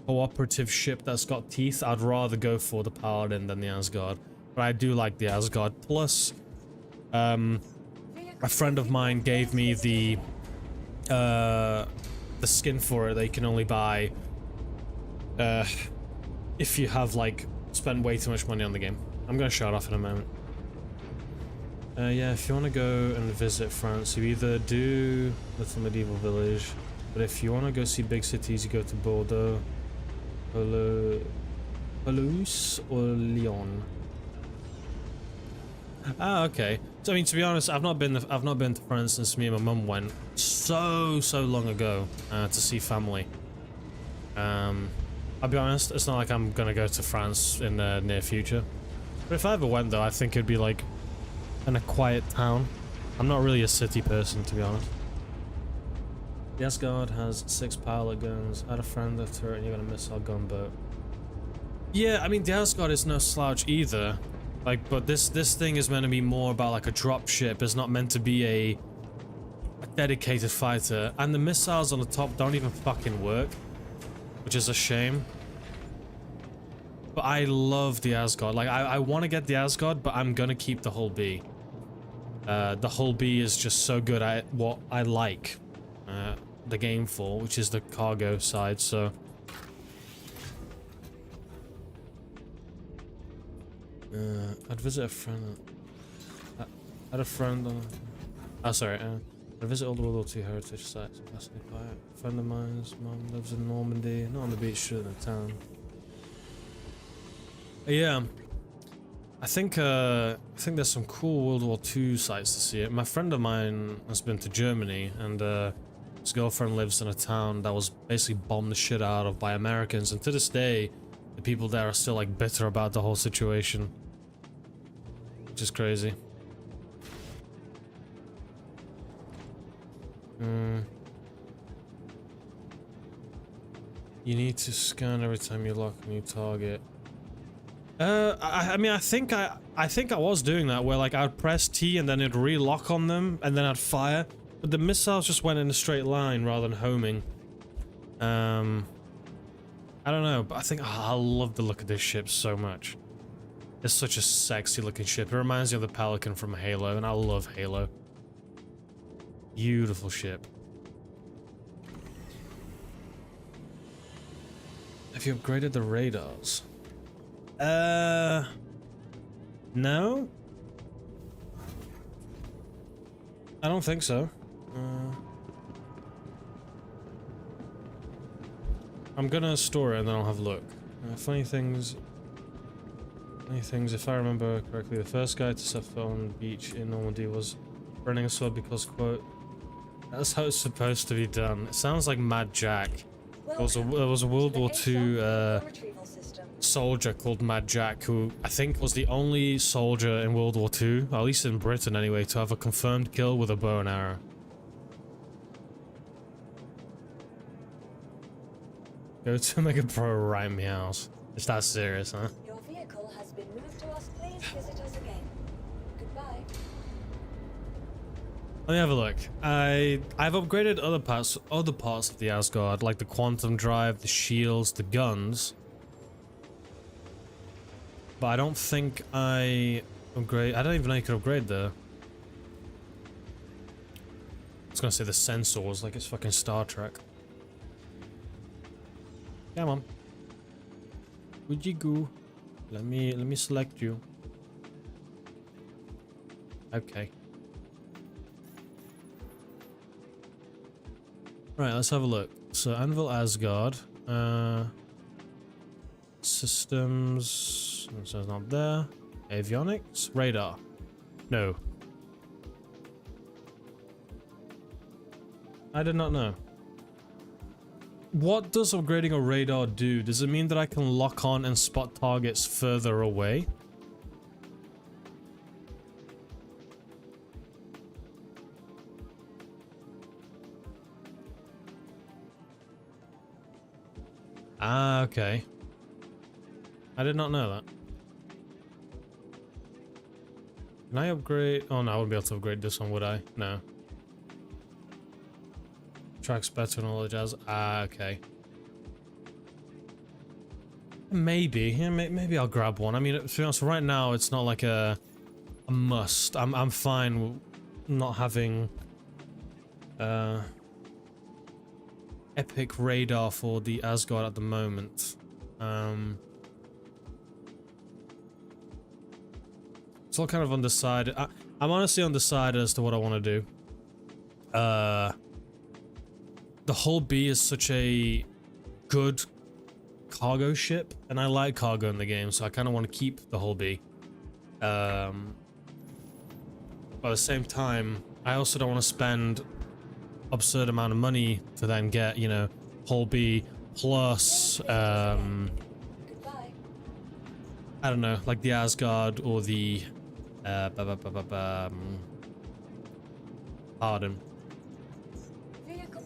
cooperative ship that's got teeth, I'd rather go for the Paladin than the Asgard. But I do like the Asgard. Plus, a friend of mine gave me the skin for it. They can only buy if you have like spent way too much money on the game. I'm gonna shut off in a moment. Yeah, if you want to go and visit France, you either do Little Medieval Village, but if you want to go see big cities, you go to Bordeaux, Toulouse, or Lyon. Ah, okay. So I mean, to be honest, I've not been to France since me and my mum went so long ago to see family. I'll be honest, it's not like I'm gonna go to France in the near future. But if I ever went though, I think it'd be like in a quiet town. I'm not really a city person, to be honest. The Asgard has 6 pilot guns. Add a friend to the turret and you're gonna miss our gunboat. Yeah, I mean the Asgard is no slouch either. Like, but this thing is meant to be more about like a drop ship. It's not meant to be a dedicated fighter. And the missiles on the top don't even fucking work, which is a shame. But I love the Asgard. Like, I want to get the Asgard, but I'm gonna keep the Hull B. The Hull B is just so good at what I like the game for, which is the cargo side, so... I'd visit a friend... I had a friend on... Oh, sorry. I'd visit all the World War II heritage sites. Fascinated by it. A friend of mine's mum lives in Normandy. Not on the beach, in the town. Yeah. I think there's some cool World War II sites to see. My friend of mine has been to Germany, and his girlfriend lives in a town that was basically bombed the shit out of by Americans, and to this day, the people there are still like bitter about the whole situation. Which is crazy. You need to scan every time you lock a new target. I mean, I think I was doing that, where like I'd press T and then it'd re-lock on them, and then I'd fire. But the missiles just went in a straight line rather than homing. I don't know, but I think I love the look of this ship so much. It's such a sexy looking ship. It reminds me of the Pelican from Halo, and I love Halo. Beautiful ship. Have you upgraded the radars? No? I don't think so. I'm gonna store it and then I'll have a look. Funny things, if I remember correctly, the first guy to set foot on the beach in Normandy was burning a sword because, quote, that's how it's supposed to be done. It sounds like Mad Jack. There was a World War II soldier called Mad Jack, who I think was the only soldier in World War II, at least in Britain anyway, to have a confirmed kill with a bow and arrow. Go to Mega Pro right meows. It's that serious, huh? Your vehicle has been moved to us. Please visit us again. Goodbye. Let me have a look. I've upgraded other parts of the Asgard, like the quantum drive, the shields, the guns. But I don't think I upgrade. I don't even know you could upgrade the. I was gonna say the sensors, like it's fucking Star Trek. Come on. Would you go? Let me select you. Okay. Right, let's have a look. So Anvil Asgard. Systems. So it's not there. Avionics. Radar. No. I did not know. What does upgrading a radar do? Does it mean that I can lock on and spot targets further away? Ah, okay. I did not know that. Can I upgrade? Oh no, I wouldn't be able to upgrade this one, would I? No. Tracks better and all the jazz. Ah, okay. Maybe, yeah, maybe I'll grab one. I mean, to be honest, right now it's not like a must. I'm fine not having epic radar for the Asgard at the moment. It's all kind of undecided. I'm honestly undecided as to what I want to do. The Hull B is such a good cargo ship, and I like cargo in the game, so I kind of want to keep the Hull B. But at the same time, I also don't want to spend absurd amount of money to then get, you know, Hull B plus Goodbye. I don't know, like the Asgard or the Harden.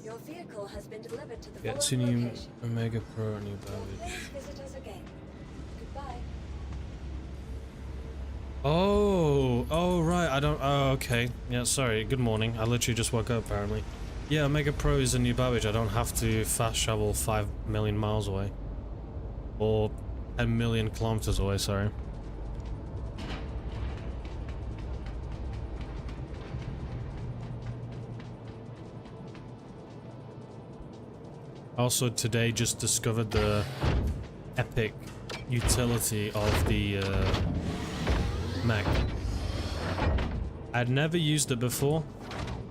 Your vehicle has been delivered to the Get to following new location. Omega Pro new baggage. Please visit us again. Goodbye. Oh, right. I don't. Oh, okay. Yeah, sorry. Good morning. I literally just woke up, apparently. Yeah, Omega Pro is a new baggage. I don't have to fast travel 5 million miles away. Or 10 million kilometers away, sorry. Also, today just discovered the epic utility of the mech. I'd never used it before,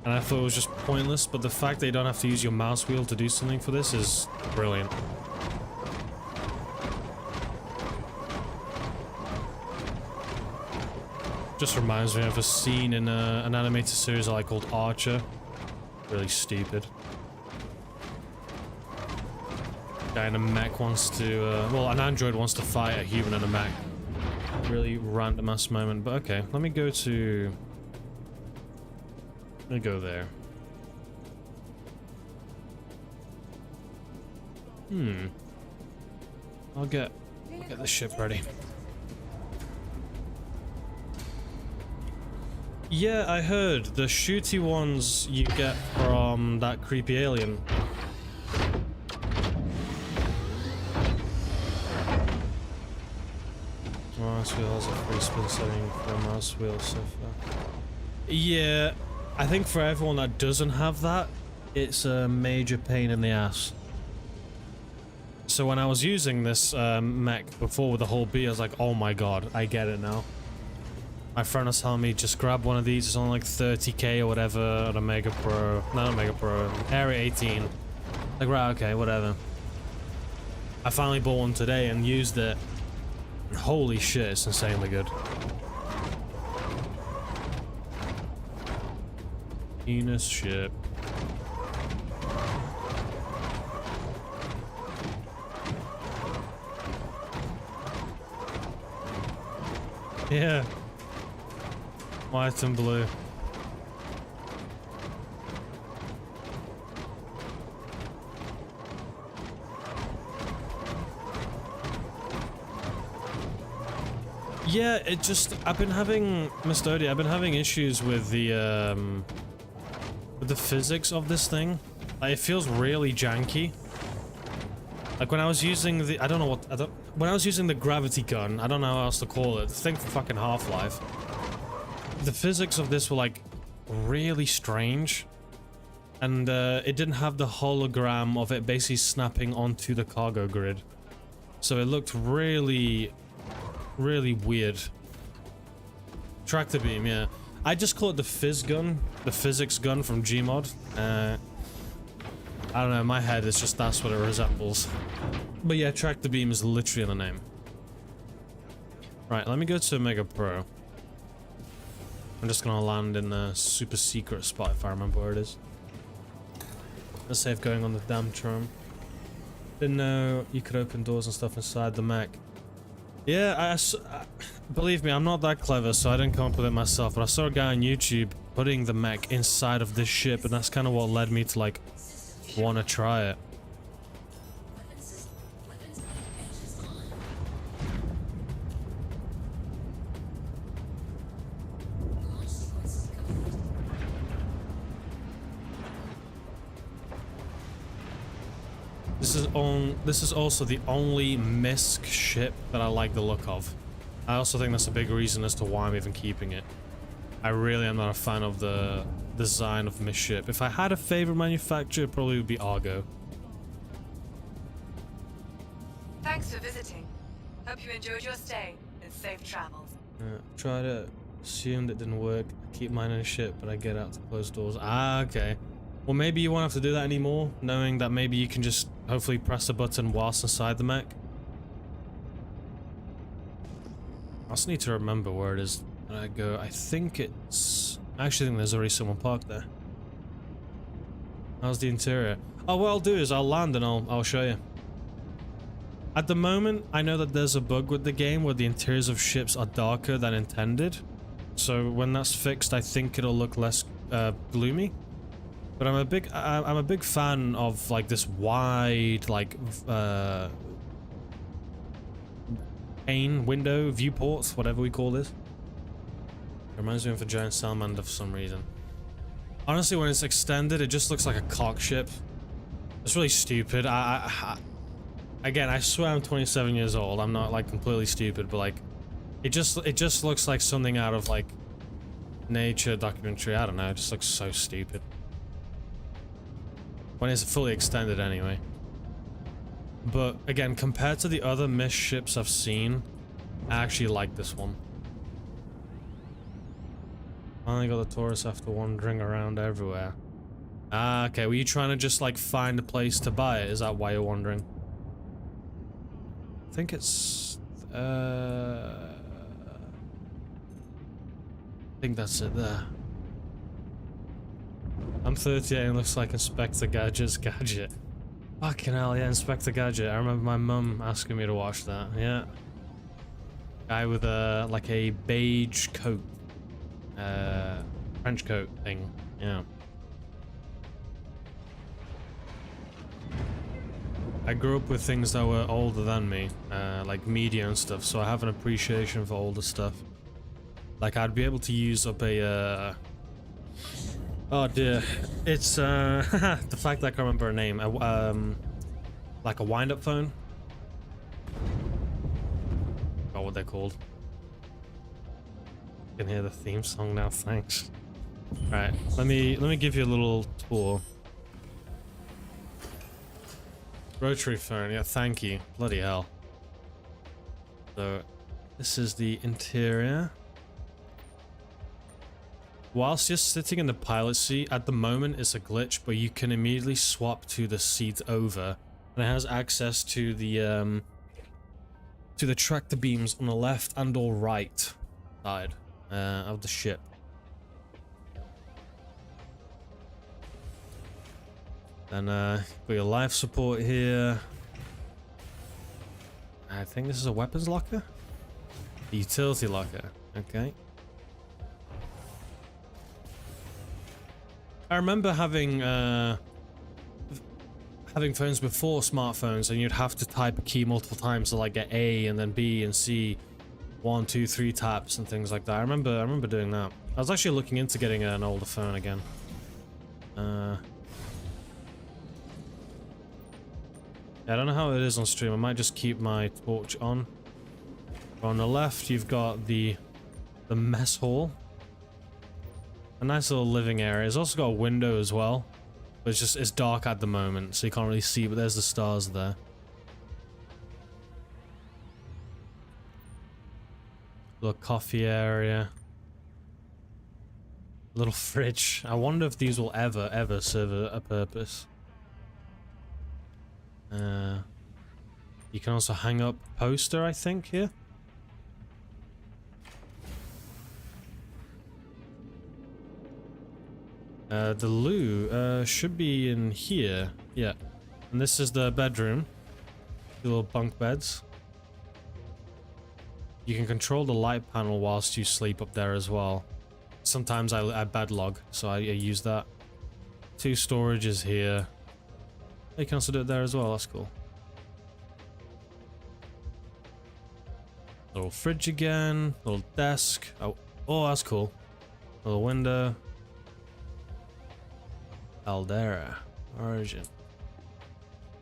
and I thought it was just pointless, but the fact that you don't have to use your mouse wheel to do something for this is brilliant. Just reminds me of a scene in an animated series I like called Archer. Really stupid. Guy in a mech wants to, well, an android wants to fight a human in a mech. Really random ass moment, but okay. Let me go to... Let me go there. I'll get the ship ready. Yeah, I heard the shooty ones you get from that creepy alien. Mouse wheel has a free spin setting for a mouse wheel so far. Yeah, I think for everyone that doesn't have that, it's a major pain in the ass. So when I was using this mech before with the whole B, I was like, oh my god, I get it now. My friend was telling me, just grab one of these, it's only like 30k or whatever on a Mega Pro. Not a Mega Pro, Area 18. Like, right, okay, whatever. I finally bought one today and used it. Holy shit, it's insanely good. Penis ship. Yeah. White and blue. Yeah, it just, I've been having, Mr. Odie, I've been having issues with the physics of this thing. Like, it feels really janky. Like when I was using the, I don't know what, when I was using the gravity gun, I don't know how else to call it, the thing for fucking Half-Life. The physics of this were like really strange. And it didn't have the hologram of it basically snapping onto the cargo grid. So it looked really weird. Tractor beam, yeah. I just call it the fizz gun, the physics gun from Gmod. I don't know, in my head it's just that's what it resembles. But yeah, tractor beam is literally in the name. Right, let me go to Mega Pro. I'm just gonna land in the super secret spot if I remember where it is. Let's save going on the damn tram. Didn't know you could open doors and stuff inside the mech. Yeah, believe me, I'm not that clever, so I didn't come up with it myself, but I saw a guy on YouTube putting the mech inside of this ship, and that's kind of what led me to, like, want to try it. This is also the only MISC ship that I like the look of. I also think that's a big reason as to why I'm even keeping it. I really am not a fan of the design of MISC ship. If I had a favorite manufacturer, it probably would be Argo. Thanks for visiting. Hope you enjoyed your stay and safe travels. Try to assume that didn't work. I keep mine in a ship, but I get out to close doors. Ah, okay. Well, maybe you won't have to do that anymore, knowing that maybe you can just hopefully press a button whilst inside the mech. I also need to remember where it is when I go. I think it's... I actually think there's already someone parked there. How's the interior? Oh, what I'll do is I'll land and I'll show you. At the moment, I know that there's a bug with the game where the interiors of ships are darker than intended. So when that's fixed, I think it'll look less gloomy. But I'm a big fan of like this wide like pane window viewport, whatever we call this. It reminds me of a giant salamander for some reason. Honestly, when it's extended, it just looks like a cock ship. It's really stupid. Again, I swear I'm 27 years old. I'm not like completely stupid, but like, it just looks like something out of like nature documentary. I don't know. It just looks so stupid. When it's fully extended anyway. But again, compared to the other MISC ships I've seen, I actually like this one. Finally got the tourists after wandering around everywhere. Ah, okay. Were you trying to just like find a place to buy it? Is that why you're wandering? I think it's... I think that's it there. I'm 38 and looks like Inspector Gadget's Gadget. Fucking hell, yeah, Inspector Gadget. I remember my mum asking me to watch that, yeah. Guy with a, like a beige coat. French coat thing, yeah. I grew up with things that were older than me, like media and stuff, so I have an appreciation for older stuff. Like, I'd be able to use up a, oh dear. It's, the fact that I can't remember a name. Like a wind-up phone? Forgot what they're called. You can hear the theme song now, thanks. Alright, let me give you a little tour. Rotary phone, yeah, thank you. Bloody hell. So, this is the interior. Whilst you're sitting in the pilot seat, at the moment it's a glitch, but you can immediately swap to the seat over. And it has access to the tractor beams on the left and or right side of the ship. And got your life support here. I think this is a weapons locker? The utility locker, okay. I remember having phones before smartphones, and you'd have to type a key multiple times to like get A and then B and C, 1, 2, 3 taps and things like that. I remember doing that. I was actually looking into getting an older phone again. Yeah, I don't know how it is on stream. I might just keep my torch on. On the left, you've got the mess hall. A nice little living area. It's also got a window as well. But it's dark at the moment, so you can't really see, but there's the stars there. Little coffee area. Little fridge. I wonder if these will ever serve a purpose. You can also hang up a poster, I think, here. The loo should be in here. Yeah. And this is the bedroom. The little bunk beds. You can control the light panel whilst you sleep up there as well. Sometimes I bed log, so I use that. 2 storages here. You can also do it there as well, that's cool. Little fridge again, little desk. Oh, that's cool. Little window. Caldera. Origin.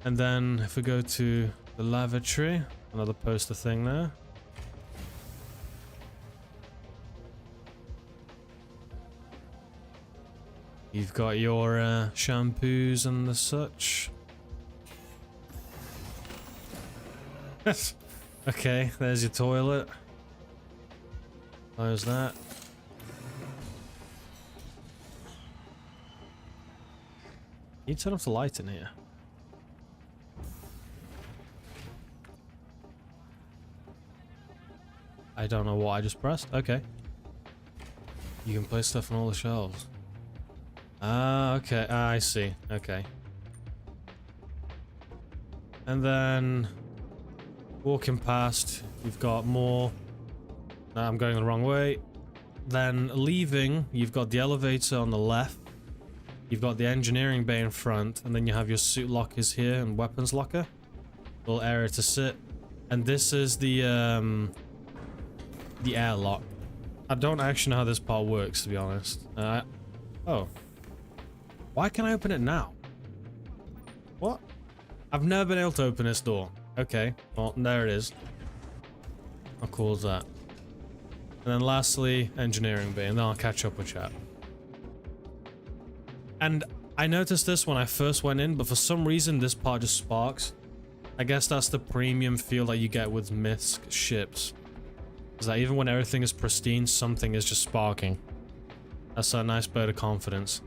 And then if we go to the lavatory, another poster thing there. You've got your shampoos and the such. Okay, there's your toilet. Close that. Can you turn off the light in here? I don't know what I just pressed. Okay. You can place stuff on all the shelves. Ah, okay. Ah, I see. Okay. And then walking past, you've got more. No, I'm going the wrong way. Then leaving, you've got the elevator on the left. You've got the engineering bay in front, and then you have your suit lockers here and weapons locker. Little area to sit. And this is the airlock. I don't actually know how this part works, to be honest. Oh. Why can't I open it now? What? I've never been able to open this door. Okay, well, there it is. How cool is that? And then lastly, engineering bay, and then I'll catch up with chat. And I noticed this when I first went in, but for some reason this part just sparks. I guess that's the premium feel that you get with Myth's ships. Is that even when everything is pristine, something is just sparking. That's a nice vote of confidence.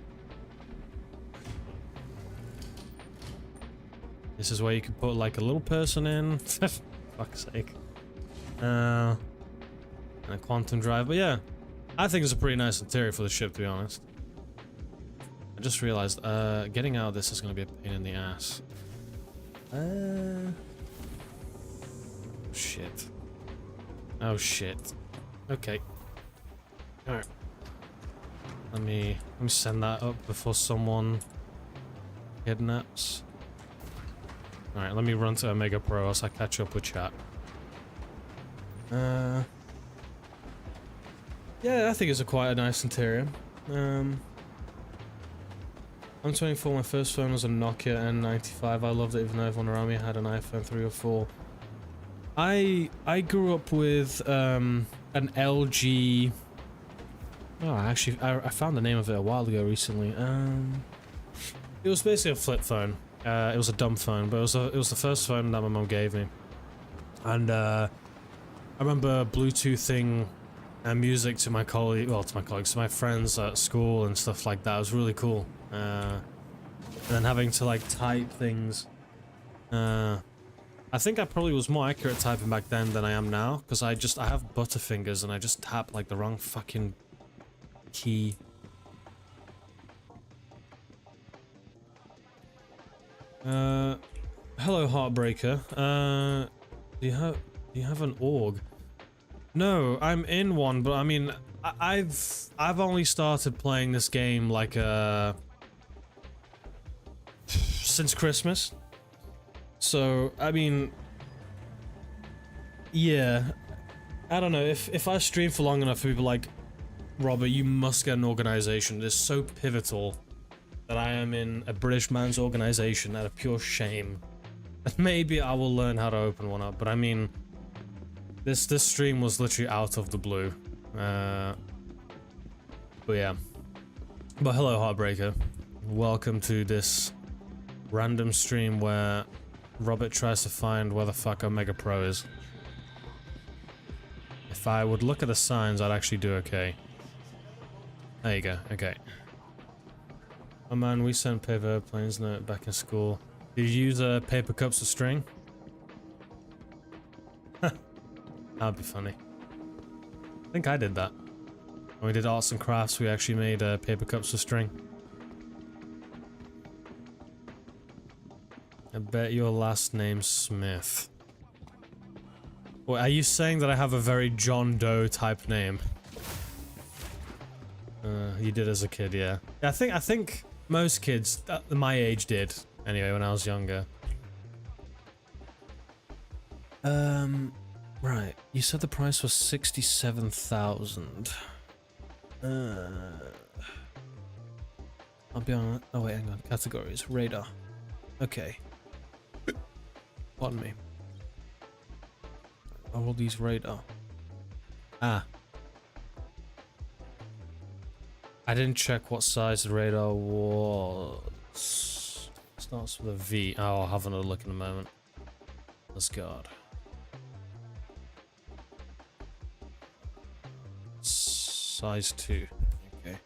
This is where you can put like a little person in. Fuck's sake. And a quantum drive. But yeah, I think it's a pretty nice interior for the ship, to be honest. I just realized getting out of this is going to be a pain in the ass. Shit. Oh shit. Okay. Alright. Let me send that up before someone kidnaps. Alright, let me run to Omega Pro as I catch up with chat. Yeah, I think it's quite a nice interior. I'm 24, my first phone was a Nokia N95. I loved it even though everyone around me had an iPhone 3 or 4. I grew up with an LG. Oh, actually, I found the name of it a while ago recently. It was basically a flip phone. It was a dumb phone, but it was the first phone that my mom gave me. And I remember Bluetoothing music to my colleagues, to my friends at school and stuff like that. It was really cool. And then having to like type things. I think I probably was more accurate typing back then than I am now, because I have butterfingers and I just tap like the wrong fucking key. Hello, Heartbreaker. Do you have an org? No, I'm in one, but I mean, I've only started playing this game like since Christmas. So, I mean, yeah, I don't know, if I stream for long enough, people like, Robert, you must get an organization. It is so pivotal that I am in a British man's organization out of pure shame. And maybe I will learn how to open one up, but I mean, this stream was literally out of the blue. But yeah. But hello, Heartbreaker. Welcome to this random stream where Robert tries to find where the fuck Omega Pro is. If I would look at the signs, I'd actually do okay. There you go, okay. Oh man, we sent paper airplanes back in school. Did you use paper cups of string? That'd be funny. I think I did that. When we did arts and crafts, we actually made paper cups of string. I bet your last name's Smith. Wait, are you saying that I have a very John Doe type name? You did as a kid, yeah. I think most kids at my age did. Anyway, when I was younger. Right. You said the price was 67,000. I'll be on. Oh wait, hang on. Categories. Radar. Okay. Pardon me. Are all these radar? Ah. I didn't check what size the radar was. Starts with a V. Oh, I'll have another look in a moment. Let's go. Size 2. Okay.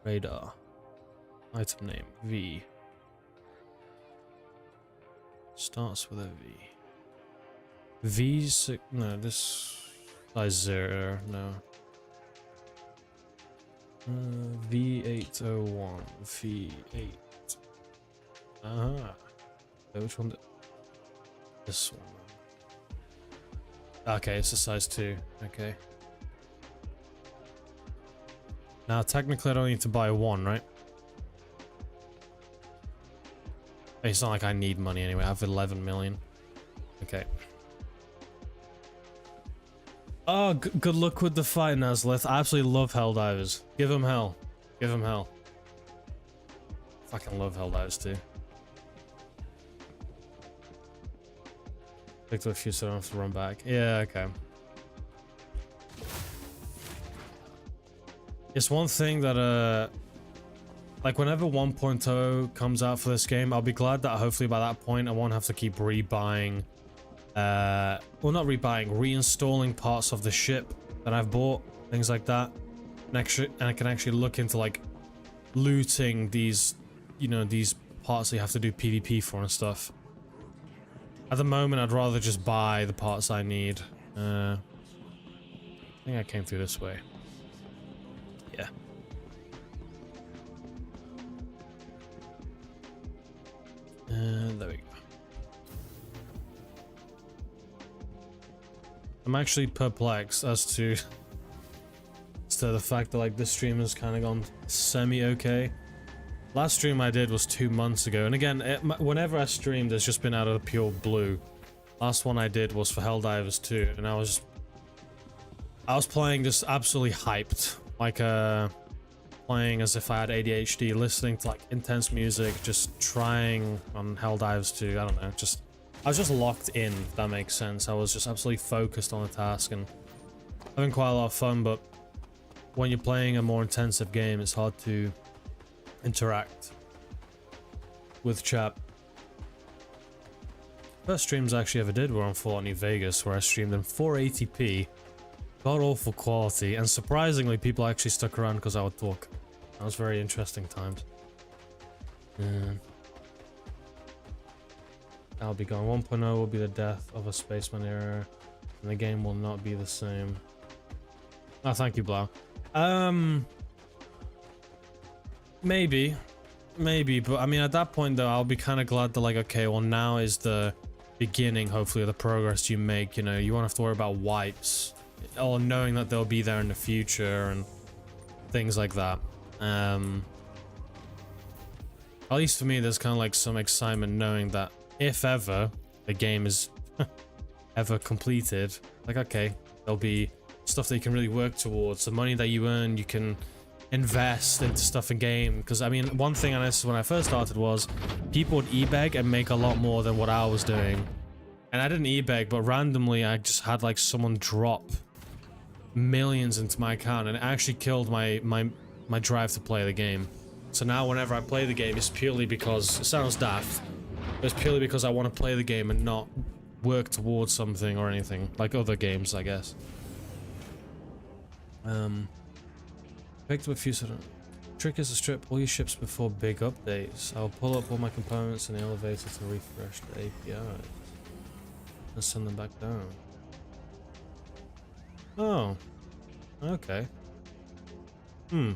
Radar. Item name V. Starts with a V. V6. No, this size 0. No. V801. V8. Which one? This one. Okay, it's a size 2. Okay. Now, technically, I don't need to buy one, right? It's not like I need money anyway. I have 11 million. Okay. Oh, good luck with the fight, Nazlith. I absolutely love Helldivers. Give him hell. Give him hell. Fucking love Helldivers too. Picked up a few so I don't have to run back. Yeah, okay. It's one thing that, like whenever 1.0 comes out for this game, I'll be glad that hopefully by that point I won't have to keep rebuying, well not rebuying, reinstalling parts of the ship that I've bought, things like that. And I can actually look into like looting these, you know, these parts that you have to do PvP for and stuff. At the moment, I'd rather just buy the parts I need. I think I came through this way. Yeah. There we go. I'm actually perplexed as to the fact that like this stream has kind of gone semi-okay. Last stream I did was 2 months ago, and again, whenever I streamed, it's just been out of the pure blue. Last one I did was for Helldivers 2, and I was playing just absolutely hyped, like playing as if I had ADHD, listening to like intense music, just trying on Helldivers 2. I don't know, I was just locked in, if that makes sense. I was just absolutely focused on the task and having quite a lot of fun, but when you're playing a more intensive game, it's hard to interact with chat. First streams I actually ever did were on Fallout New Vegas, where I streamed in 480p, god awful quality, and surprisingly people actually stuck around because I would talk. That was very interesting times. I'll be gone. 1.0 will be the death of a spaceman era, and the game will not be the same. Oh, thank you, Blau. Maybe, but I mean, at that point though, I'll be kind of glad that like, okay, well now is the beginning, hopefully, of the progress you make. You know, you won't have to worry about wipes, or knowing that they'll be there in the future and things like that. At least for me, there's kind of like some excitement knowing that if ever the game is ever completed, like, okay, there'll be stuff that you can really work towards. The money that you earn, you can invest into stuff in game. Because I mean, one thing I noticed when I first started was people would e-beg and make a lot more than what I was doing, and I didn't e-beg, but randomly I just had like someone drop millions into my account, and it actually killed my drive to play the game. So now whenever I play the game, it's purely because, it sounds daft, but it's purely because I want to play the game and not work towards something or anything like other games, I guess. Picked up a few sort of... Trick is to strip all your ships before big updates. I'll pull up all my components in the elevator to refresh the API and send them back down. Oh. Okay. I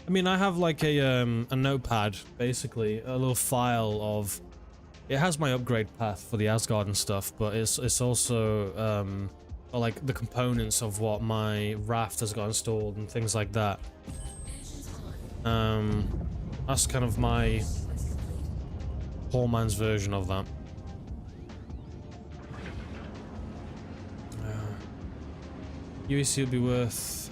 mean, I have like a notepad, basically, a little file of... It has my upgrade path for the Asgard and stuff, but it's also like the components of what my raft has got installed and things like that. That's kind of my poor man's version of that. UEC will be worth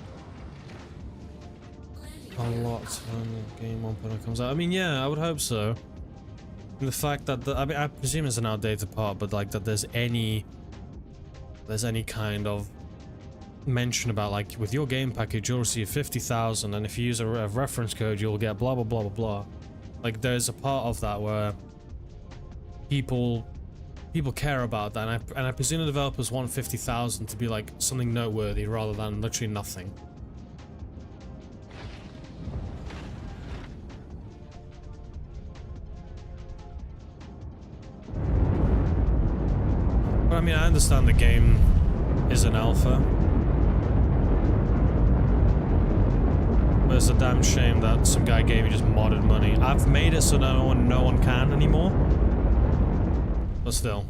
a lot when the game 1.0 comes out. I mean, yeah, I would hope so. And the fact that I mean, I presume it's an outdated part, but like that there's any kind of mention about like with your game package you'll receive 50,000, and if you use a reference code you'll get blah blah blah blah blah. Like there's a part of that where people care about that, and I presume the developers want 50,000 to be like something noteworthy rather than literally nothing. But I mean, I understand the game is an alpha. But it's a damn shame that some guy gave me just modded money. I've made it so no one can anymore. But still.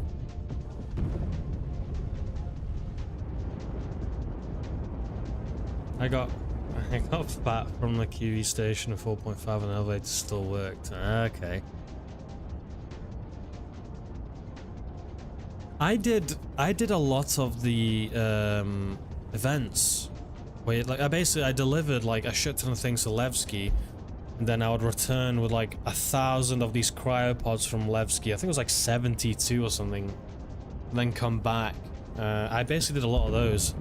I got fat from the QE station at 4.5 and the elevator still worked. Okay. I did a lot of the events where like I delivered like a shit ton of things to Levski, and then I would return with like 1,000 of these cryopods from Levski. I think it was like 72 or something, and then come back. I basically did a lot of those,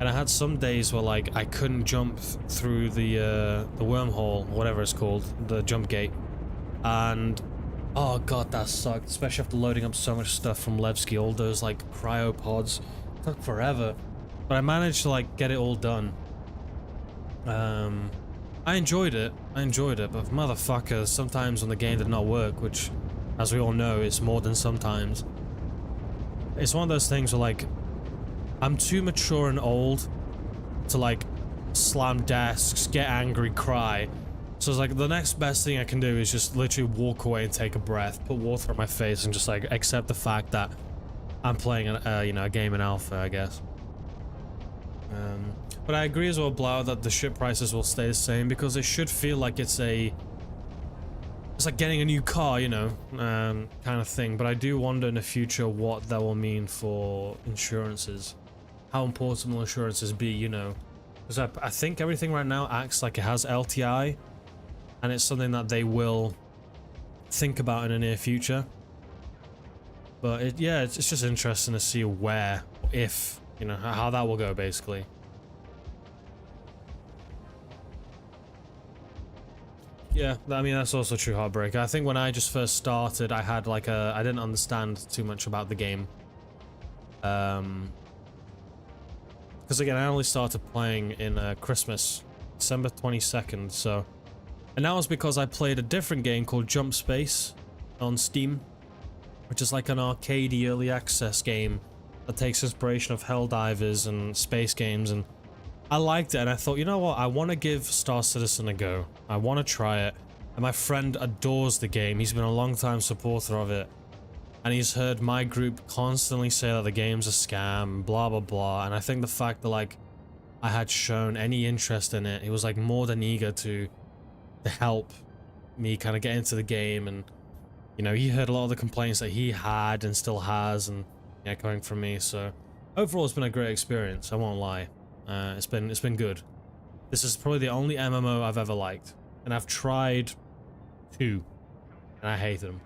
and I had some days where like I couldn't jump through the wormhole, whatever it's called, the jump gate, and oh god, that sucked, especially after loading up so much stuff from Levski, all those like cryopods. It took forever, but I managed to like get it all done. I enjoyed it, but motherfucker, sometimes when the game did not work, which, as we all know, is more than sometimes, it's one of those things where like, I'm too mature and old to like slam desks, get angry, cry. So it's like the next best thing I can do is just literally walk away and take a breath, put water on my face, and just like accept the fact that I'm playing a game in alpha, I guess. But I agree as well, Blau, that the ship prices will stay the same because it should feel like it's like getting a new car, you know, kind of thing. But I do wonder in the future what that will mean for insurances. How important will insurances be, you know? Because I think everything right now acts like it has LTI, and it's something that they will think about in the near future. But yeah, it's just interesting to see where, if, you know, how that will go, basically. Yeah, I mean, that's also true, Heartbreaker. I think when I just first started, I had like I didn't understand too much about the game. Because again, I only started playing in Christmas, December 22nd, so... And that was because I played a different game called Jump Space on Steam, which is like an arcadey early access game that takes inspiration of Helldivers and space games, and I liked it, and I thought, you know what, I want to give Star Citizen a go. I want to try it, and my friend adores the game. He's been a long-time supporter of it, and he's heard my group constantly say that the game's a scam, blah blah blah, and I think the fact that like I had shown any interest in it, he was like more than eager to help me kind of get into the game, and you know, he heard a lot of the complaints that he had and still has, and yeah, coming from me. So overall, it's been a great experience. I won't lie. It's been good. This is probably the only MMO I've ever liked, and I've tried 2, and I hated them.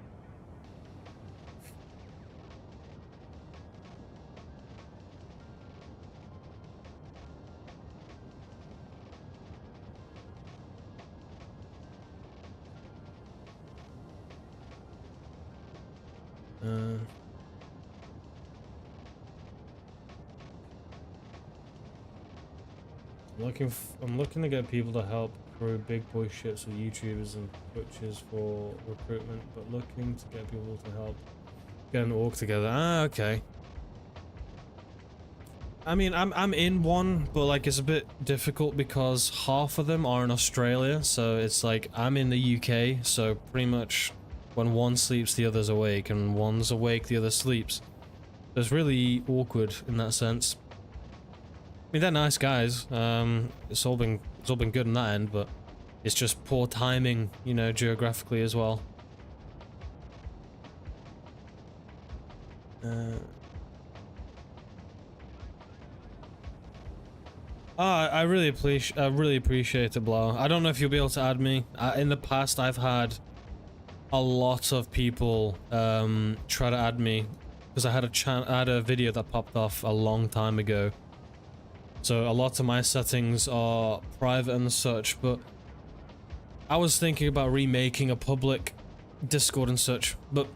I'm looking to get people to help crew big boy ships with YouTubers and Twitches for recruitment, but looking to get people to help get an org together. Ah, okay. I mean, I'm in one, but like it's a bit difficult because half of them are in Australia, so it's like I'm in the UK, so pretty much when one sleeps, the other's awake, and one's awake, the other sleeps. So it's really awkward in that sense. I mean, they're nice guys. It's all been good in that end, but it's just poor timing, you know, geographically as well. I really appreciate it, Blau. I don't know if you'll be able to add me. In the past, I've had a lot of people try to add me because I had a video that popped off a long time ago. So a lot of my settings are private and such, but I was thinking about remaking a public Discord and such. But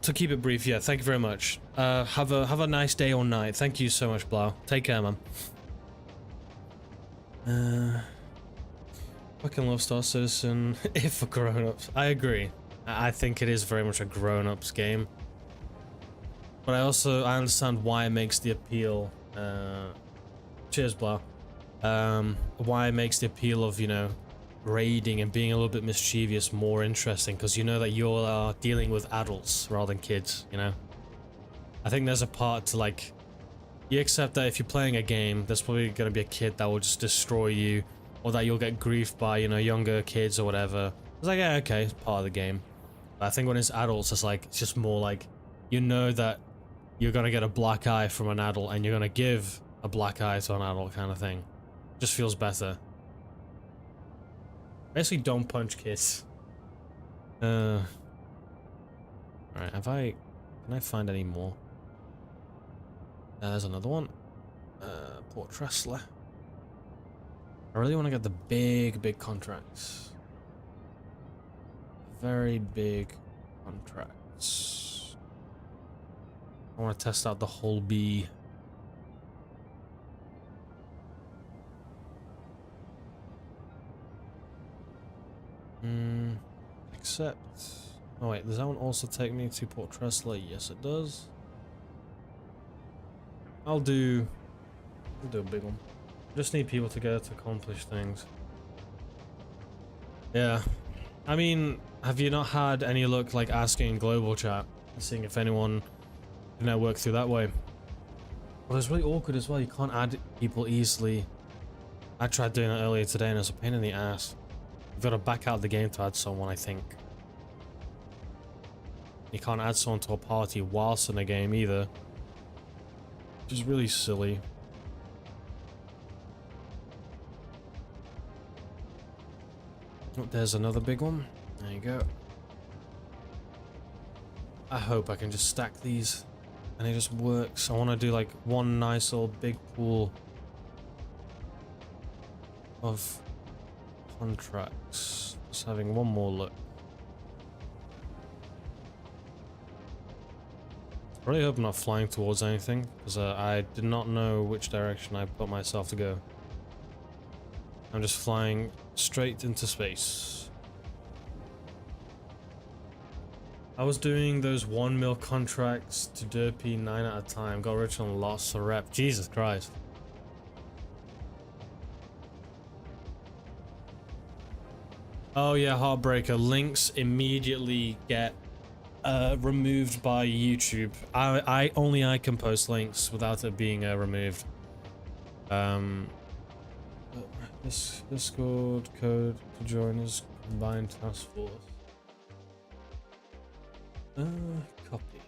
to keep it brief, yeah, thank you very much. Have a nice day or night. Thank you so much, Blau. Take care, man. Fucking love Star Citizen if for grown-ups. I agree. I think it is very much a grown-ups game. But I understand why it makes the appeal. Cheers, Blah. Why it makes the appeal of, you know, raiding and being a little bit mischievous more interesting, because you know that you are dealing with adults rather than kids, you know? I think there's a part to, like, you accept that if you're playing a game, there's probably going to be a kid that will just destroy you, or that you'll get griefed by, you know, younger kids or whatever. It's like, yeah, okay, it's part of the game. But I think when it's adults, it's like, it's just more like, you know that you're going to get a black eye from an adult, and you're going to give a black eye to an adult kind of thing. Just feels better. Basically, don't punch kids. Alright, can I find any more? There's another one. Port Tressler. I really want to get the big contracts. Very big contracts. I want to test out the whole bee. Except... Oh wait, does that one also take me to Port Tressler? Yes, it does. I'll do a big one. Just need people together to accomplish things. Yeah. I mean, have you not had any luck, like, asking in global chat, seeing if anyone can network through that way? Well, it's really awkward as well. You can't add people easily. I tried doing that earlier today, and it's a pain in the ass. You've got to back out of the game to add someone, I think. You can't add someone to a party whilst in a game either. Which is really silly. Oh, there's another big one. There you go. I hope I can just stack these and it just works. I want to do like one nice old big pool of contracts. Just having one more look. Really hope I'm not flying towards anything, because I did not know which direction I put myself to go. I'm just flying straight into space. I was doing those 1 mil contracts to Derpy 9 at a time, got rich on loss of rep. Jesus Christ. Oh yeah, Heartbreaker. Links immediately get removed by YouTube. Only I can post links without it being removed. This Discord code to join is combined task force. Copy.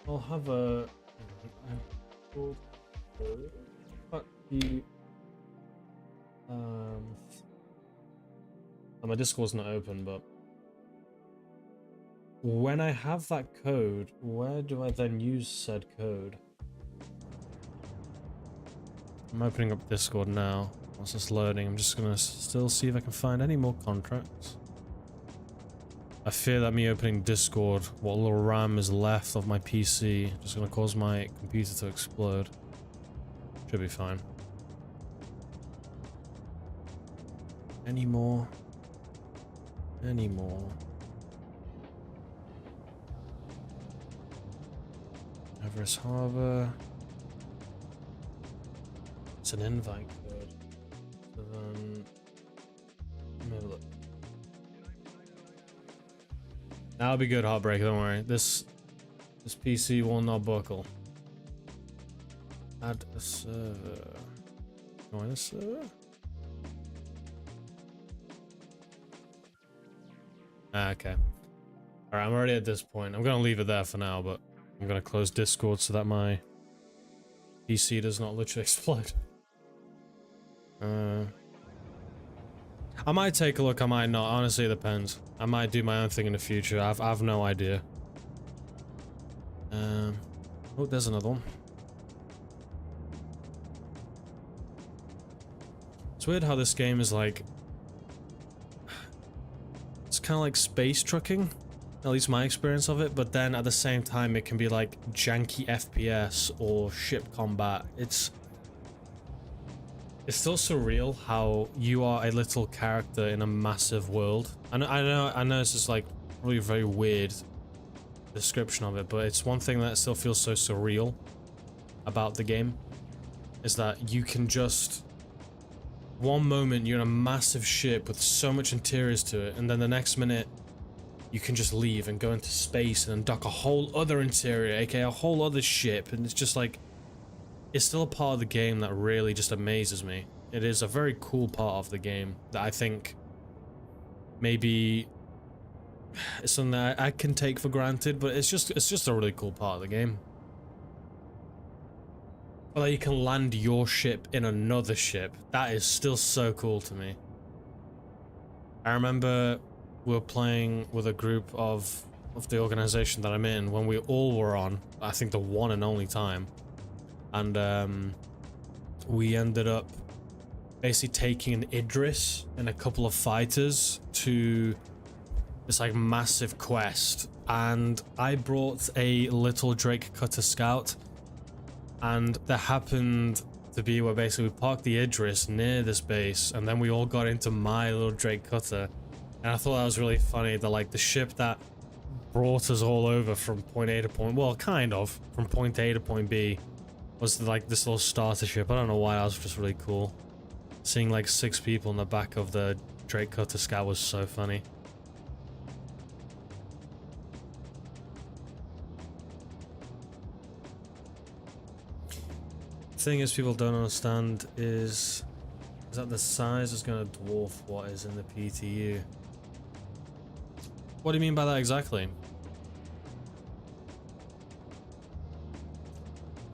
I'll have a fuck you. My Discord's not open, but when I have that code, where do I then use said code? I'm opening up Discord now. Once it's loading, I'm just gonna still see if I can find any more contracts. I fear that me opening Discord, what little RAM is left of my PC, just gonna cause my computer to explode. Should be fine. Any more? Any more? Everest Harbor. It's an invite code. So then, let me have a look. That'll be good, Heartbreak. Don't worry. This PC will not buckle. Add a server. Join a server. Okay. Alright, I'm already at this point. I'm gonna leave it there for now, but I'm gonna close Discord so that my PC does not literally explode. I might take a look, I might not. Honestly, it depends. I might do my own thing in the future. I've no idea. Oh, there's another one. It's weird how this game is like... It's kind of like space trucking. At least my experience of it. But then at the same time, it can be like janky FPS or ship combat. It's still surreal how you are a little character in a massive world. I know this is like really a very weird description of it, but it's one thing that still feels so surreal about the game is that you can just one moment you're in a massive ship with so much interiors to it, and then the next minute you can just leave and go into space and dock a whole other interior, aka a whole other ship, and it's just like it's still a part of the game that really just amazes me. It is a very cool part of the game that I think maybe it's something that I can take for granted, but it's just a really cool part of the game. But like you can land your ship in another ship. That is still so cool to me. I remember we were playing with a group of the organization that I'm in when we all were on, I think the one and only time. And we ended up basically taking an Idris and a couple of fighters to this like massive quest, and I brought a little Drake Cutter Scout, and there happened to be where basically we parked the Idris near this base, and then we all got into my little Drake Cutter, and I thought that was really funny that like the ship that brought us all over from point A to point, well kind of from point A to point B, was like this little starter ship. I don't know why, that was just really cool. Seeing like 6 people in the back of the Drake Cutter Scout was so funny. The thing is people don't understand is that the size is going to dwarf what is in the PTU. What do you mean by that exactly?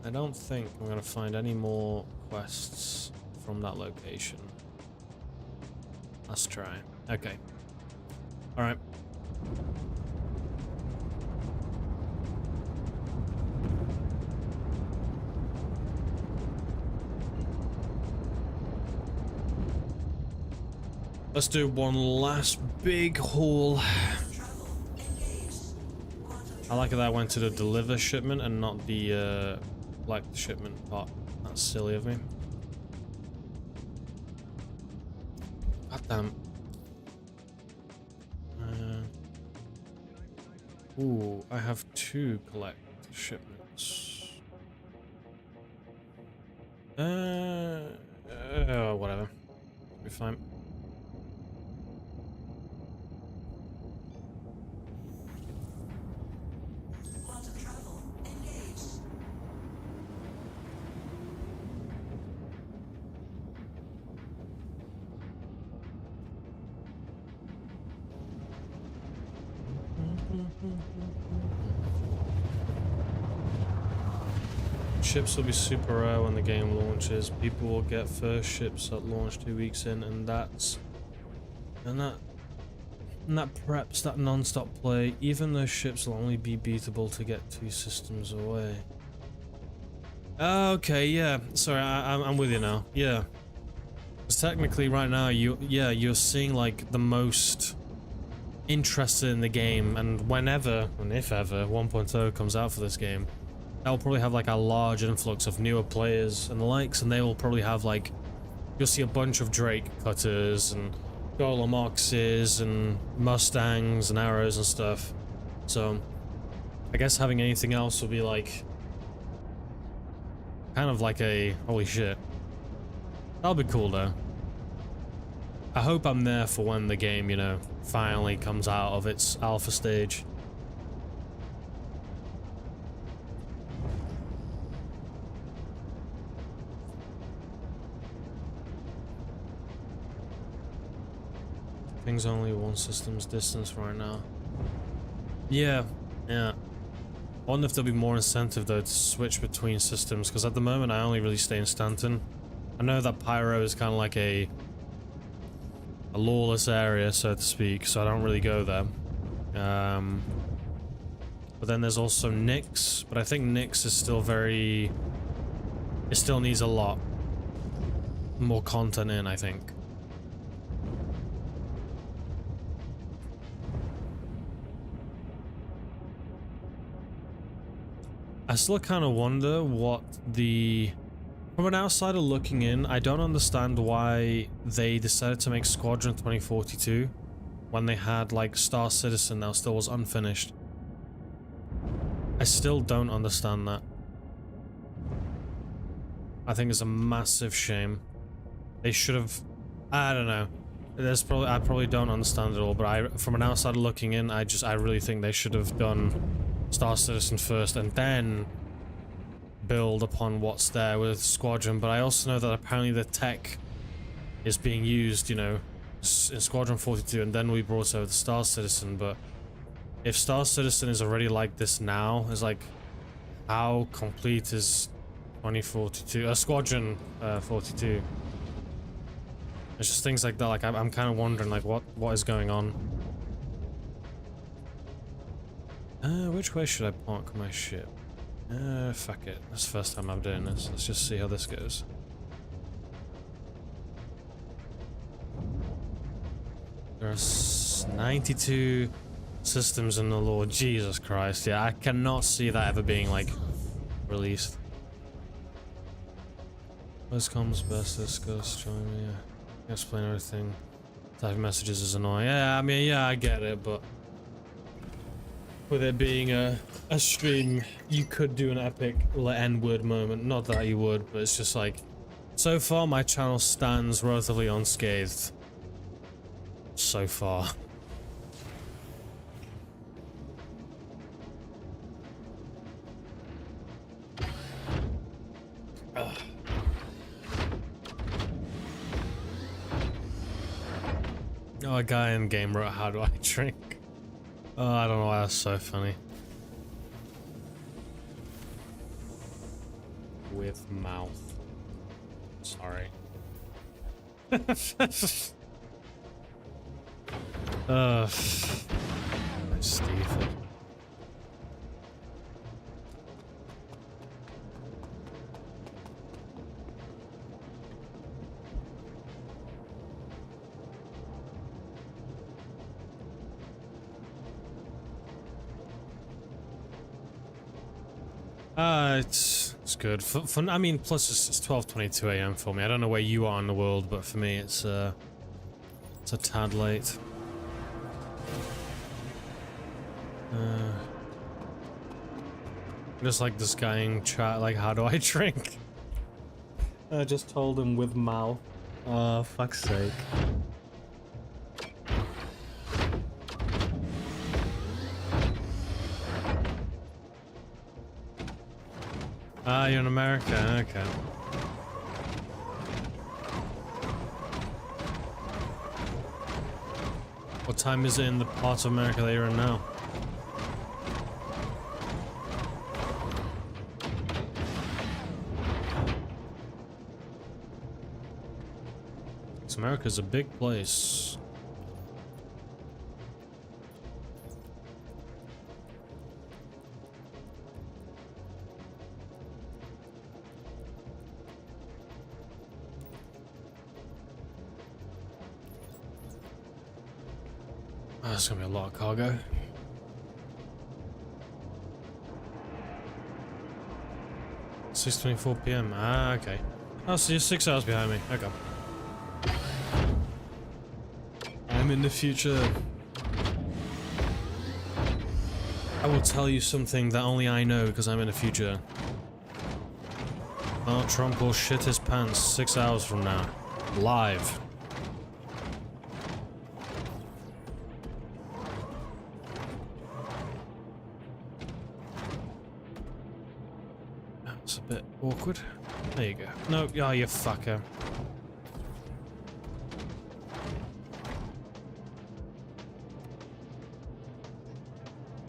I don't think I'm going to find any more quests from that location. Let's try. Okay. Alright. Let's do one last big haul. I like that I went to the deliver shipment and not the like shipment part. That's silly of me. God damn. Ooh, I have 2 collect shipments. Whatever. Be fine. Ships will be super rare when the game launches. People will get first ships at launch 2 weeks in, and that preps that non-stop play. Even those ships will only be beatable to get 2 systems away. Okay, yeah. Sorry, I'm with you now. Yeah. Because technically, right now, you're seeing like the most interested in the game, and whenever and if ever 1.0 comes out for this game, that'll probably have like a large influx of newer players and the likes, and they will probably have like, you'll see a bunch of Drake Cutters and Golem Oxes and Mustangs and Arrows and stuff. So I guess having anything else will be like kind of like a holy shit. That'll be cool though. I hope I'm there for when the game, you know, finally comes out of its alpha stage. Thing's only 1 system's distance right now. Yeah, yeah. I wonder if there'll be more incentive though to switch between systems, because at the moment I only really stay in Stanton. I know that Pyro is kind of like a lawless area, so to speak, so I don't really go there. But then there's also Nyx, but I think Nyx is still very... It still needs a lot more content in, I think. I still kind of wonder what the... From an outsider looking in, I don't understand why they decided to make Squadron 2042 when they had, like, Star Citizen that still was unfinished. I still don't understand that. I think it's a massive shame. They should have... I don't know. I probably don't understand it all, but from an outsider looking in, I really think they should have done Star Citizen first and then build upon what's there with Squadron. But I also know that apparently the tech is being used, you know, in Squadron 42, and then we brought over the Star Citizen. But if Star Citizen is already like this now, it's like, how complete is 2042? Squadron 42. It's just things like that. Like I'm kind of wondering, like, what is going on. Which way should I park my ship? Fuck it. That's the first time I'm doing this. Let's just see how this goes. There's 92 systems in the lore. Jesus Christ. Yeah, I cannot see that ever being, like, released. Worst comes best, discuss, join me. Yeah. Explain everything. Typing messages is annoying. Yeah, I mean, yeah, I get it, but with it being a stream, you could do an epic N-word moment. Not that you would, but it's just like, so far my channel stands relatively unscathed. So far. Ugh. Oh, a guy in game wrote, "How do I drink?" Oh, I don't know why that's so funny. With mouth. Sorry. Steve. It's good. I mean, plus it's 12:22 AM for me. I don't know where you are in the world, but for me it's a tad late. Just like this guy in chat, like, how do I drink? I just told him with mouth. Oh, fuck's sake. Ah, you're in America, okay. What time is it in the part of America that you're in now? America's a big place. Oh, there's gonna be a lot of cargo. (6:24 PM). Ah, okay. Oh, so you're 6 hours behind me. Okay. I'm in the future. I will tell you something that only I know because I'm in the future. Donald Trump will shit his pants 6 hours from now. Live. That's a bit awkward. There you go. No, oh, you fucker.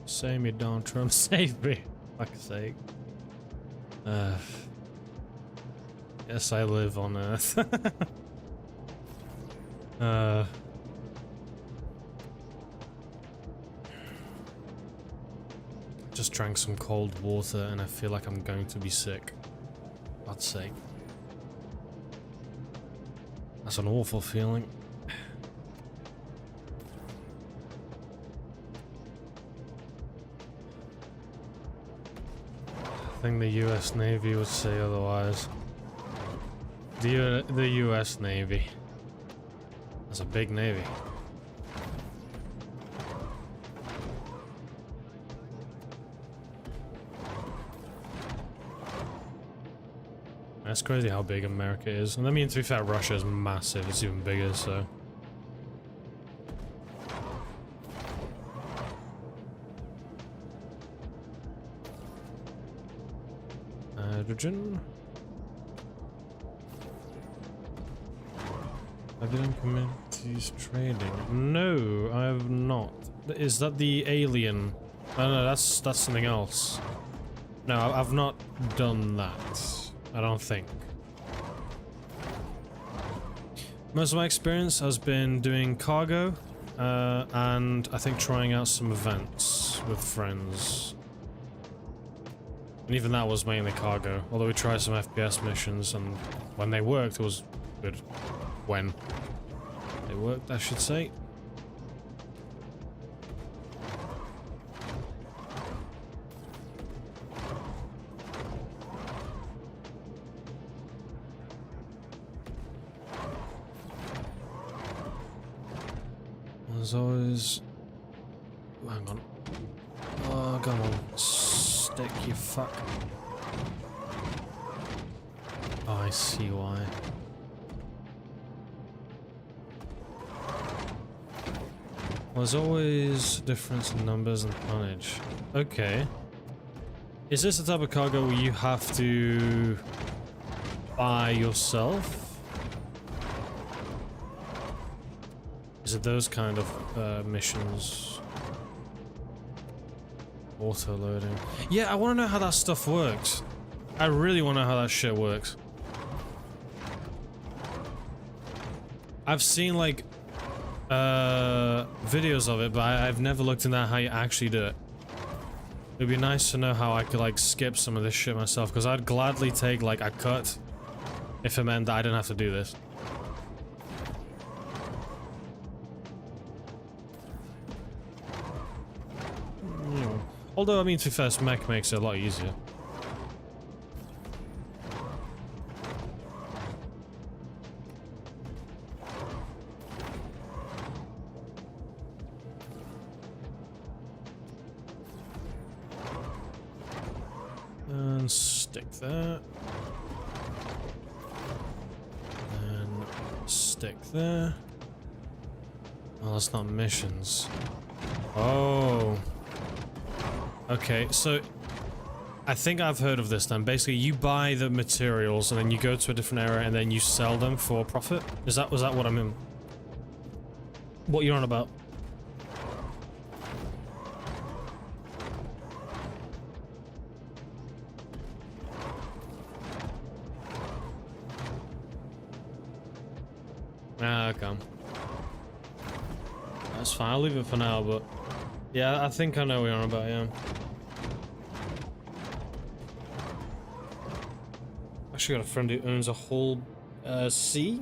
Save me, Donald Trump. Save me. Fuck's sake. Yes, I live on Earth. Just drank some cold water and I feel like I'm going to be sick. God's sake. That's an awful feeling. I think the US Navy would say otherwise. The US Navy. That's a big navy. That's crazy how big America is. And I mean, to be fair, Russia is massive. It's even bigger, so... Hydrogen. Hydrogen communities trading. No, I have not. Is that the alien? Oh no, that's something else. No, I've not done that. I don't think. Most of my experience has been doing cargo, and I think trying out some events with friends. And even that was mainly cargo, although we tried some FPS missions, and when they worked, it was good. When they worked, I should say. There's always... Oh, hang on. Oh, come on. Stick, you fuck. Oh, I see why. There's always a difference in numbers and tonnage. Okay. Is this the type of cargo where you have to buy yourself? Is it those kind of missions? Auto loading. Yeah, I want to know how that stuff works. I really want to know how that shit works. I've seen like videos of it, but I've never looked into how you actually do it. It'd be nice to know how I could like skip some of this shit myself, because I'd gladly take like a cut if it meant that I didn't have to do this. Although, I mean, to be fair, mech makes it a lot easier. And stick that. And stick there. Oh, that's not missions. Oh. Okay, so I think I've heard of this then. Basically, you buy the materials and then you go to a different area and then you sell them for profit. Was that what I'm in? What you're on about? Ah, okay. That's fine. I'll leave it for now, but yeah, I think I know what you're on about, yeah. Actually got a friend who owns a whole sea.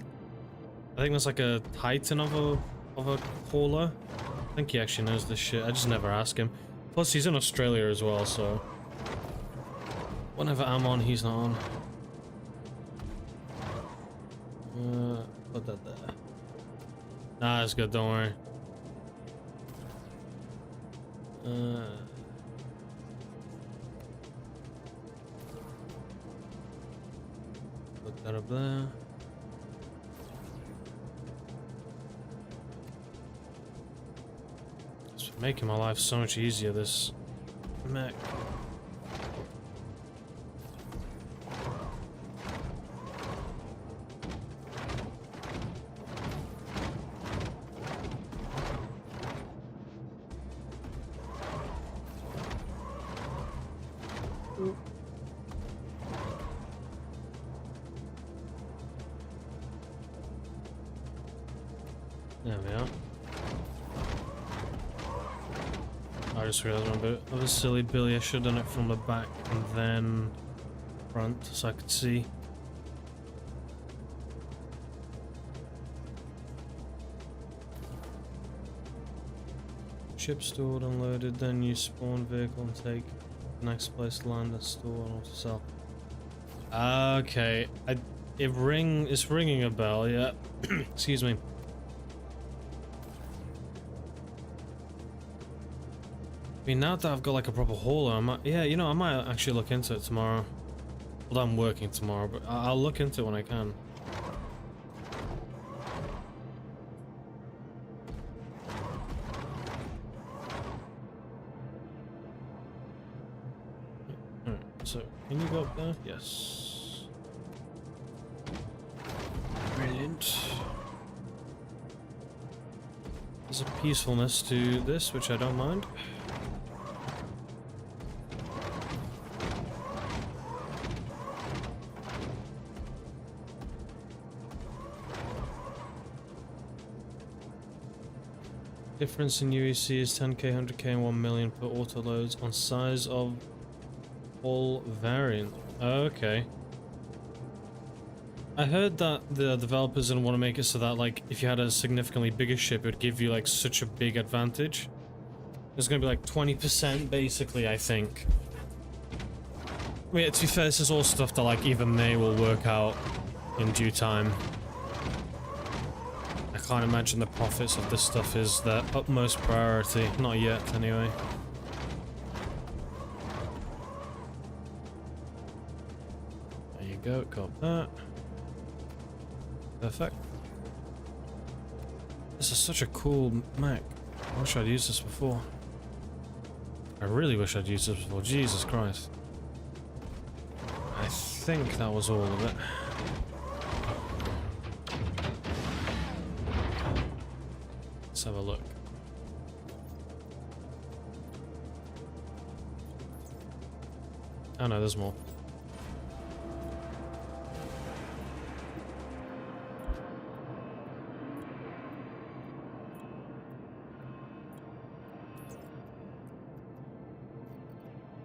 I think that's like a titan of a hauler. I think he actually knows this shit. I just never ask him. Plus he's in Australia as well, so whenever I'm on, he's not on. Put that there. Nah, it's good, don't worry. Put that up there. It's making my life so much easier, this mech. There we are. I just realized I'm a bit of a silly Billy. I should have done it from the back and then front so I could see. Ship stored, unloaded, then you spawn vehicle and take the next place to land and store and also sell. Okay, it's ringing a bell, yeah. Excuse me. I mean, now that I've got like a proper hauler, I might, yeah, you know, I might actually look into it tomorrow. Well, I'm working tomorrow, but I'll look into it when I can. Alright, so, can you go up there? Yes. Brilliant. There's a peacefulness to this, which I don't mind. Difference in UEC is 10k, 100k, and 1 million per auto loads on size of all variant. Okay. I heard that the developers didn't want to make it so that, like, if you had a significantly bigger ship, it would give you, like, such a big advantage. There's gonna be, like, 20% basically, I think. I mean, to be fair, this is all stuff that, like, even they will work out in due time. I can't imagine the profits of this stuff is their utmost priority. Not yet, anyway. There you go, got that. Perfect. This is such a cool mech. I wish I'd used this before. I really wish I'd used this before. Jesus Christ. I think that was all of it. Let's have a look. Oh no, there's more.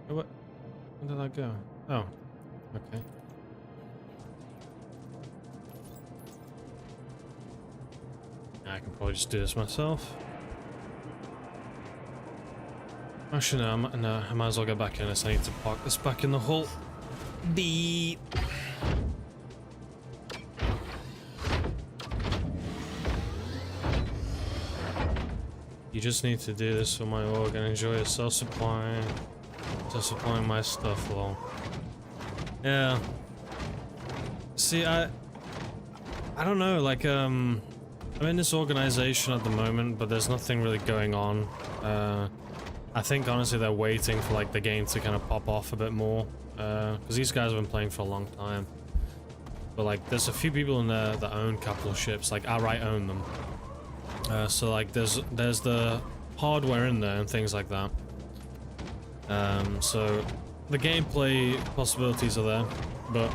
Oh, what? Where did that go? Oh, okay. I can probably just do this myself. Actually, no, I might as well get back in this. I need to park this back in the hull. Beep. You just need to do this for my org and enjoy it. Self-supplying my stuff along. Yeah. See, I don't know, like, I'm in this organization at the moment, but there's nothing really going on. I think honestly they're waiting for like the game to kind of pop off a bit more, because these guys have been playing for a long time. But like, there's a few people in there that own capital ships, like outright own them. So like, there's the hardware in there and things like that. So the gameplay possibilities are there, but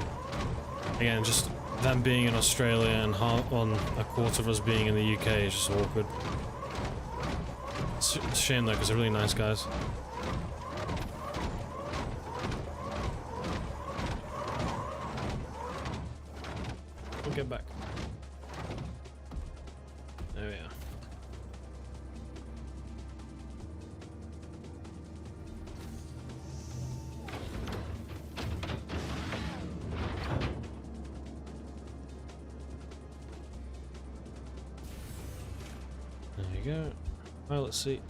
again, just them being in Australia and a quarter of us being in the UK is just awkward. It's a shame though, because they're really nice guys. We'll get back. There we are. There you go. Well, let's see.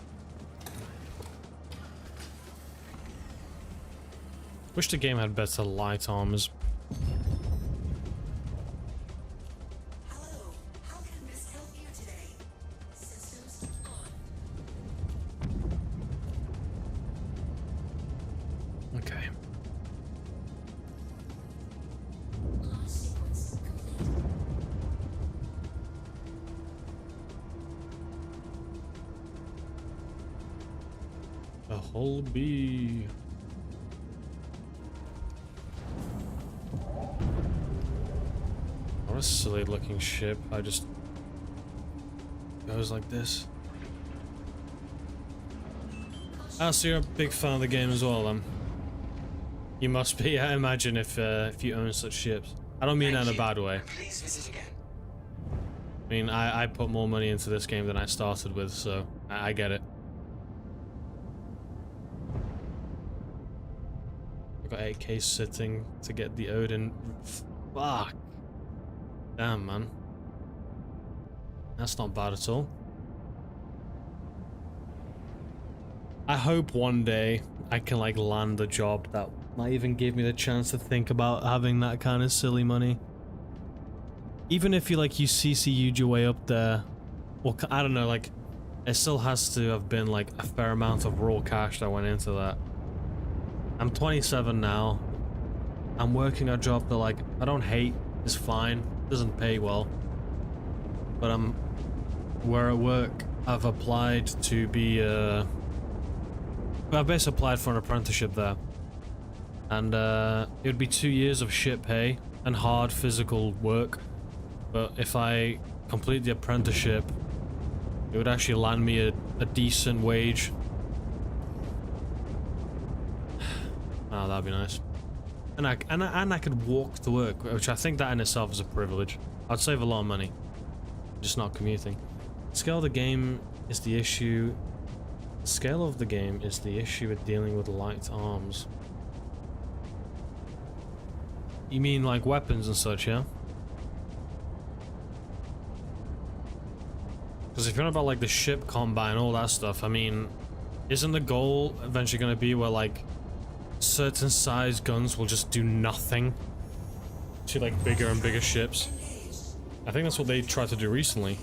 Wish the game had better light armors. Hello, how can Miss help you today? Systems on. Okay. Launch sequence complete. A whole bee. What a silly looking ship. I just goes like this. Ah, so you're a big fan of the game as well, then? You must be. I imagine if you own such ships. I don't mean that in a bad way. Please visit again. I mean, I put more money into this game than I started with, so I get it. I got 8K sitting to get the Odin. Fuck. Damn, man. That's not bad at all. I hope one day I can like land a job that might even give me the chance to think about having that kind of silly money. Even if you like you CCU'd your way up there, or I don't know, like it still has to have been like a fair amount of raw cash that went into that. I'm 27 now. I'm working a job that like I don't hate, is fine, doesn't pay well, but where at work I've applied to be well, I've basically applied for an apprenticeship there, and it would be 2 years of shit pay and hard physical work, but if I complete the apprenticeship it would actually land me a decent wage. Oh, that'd be nice. And I could walk to work, which I think that in itself is a privilege. I'd save a lot of money, just not commuting. Scale of the game is the issue. The scale of the game is the issue with dealing with light arms. You mean like weapons and such, yeah? Because if you're on about like the ship combat and all that stuff, I mean, isn't the goal eventually going to be where like certain size guns will just do nothing to like bigger and bigger ships? I think that's what they tried to do recently.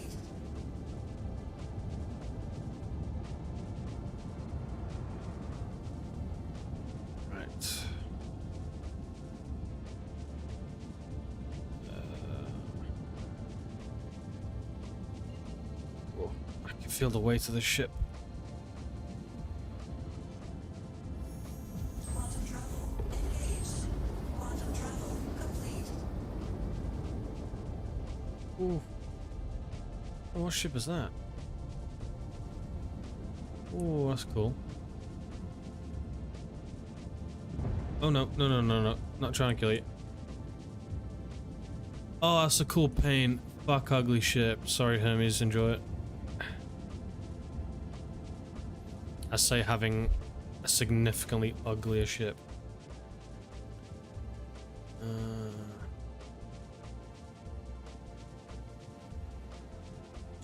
Right. Oh, I can feel the weight of the ship. Ooh. Oh, what ship is that? Oh, that's cool. Oh no, no. Not trying to kill you. Oh, that's a cool paint. Fuck ugly ship. Sorry, Hermes, enjoy it. I say having a significantly uglier ship.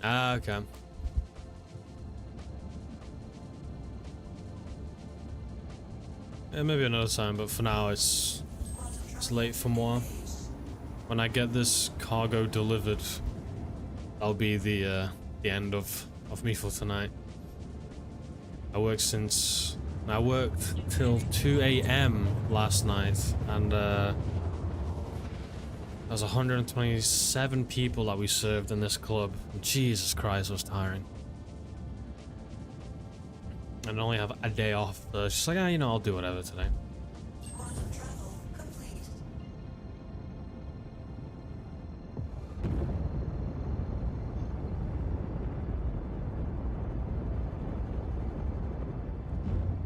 Okay. Yeah, maybe another time, but for now it's late for moi. When I get this cargo delivered, that'll be the end of me for tonight. I worked till 2 AM last night, and there was 127 people that we served in this club. Jesus Christ, it was tiring. And I only have a day off, so it's just like, you know, I'll do whatever today.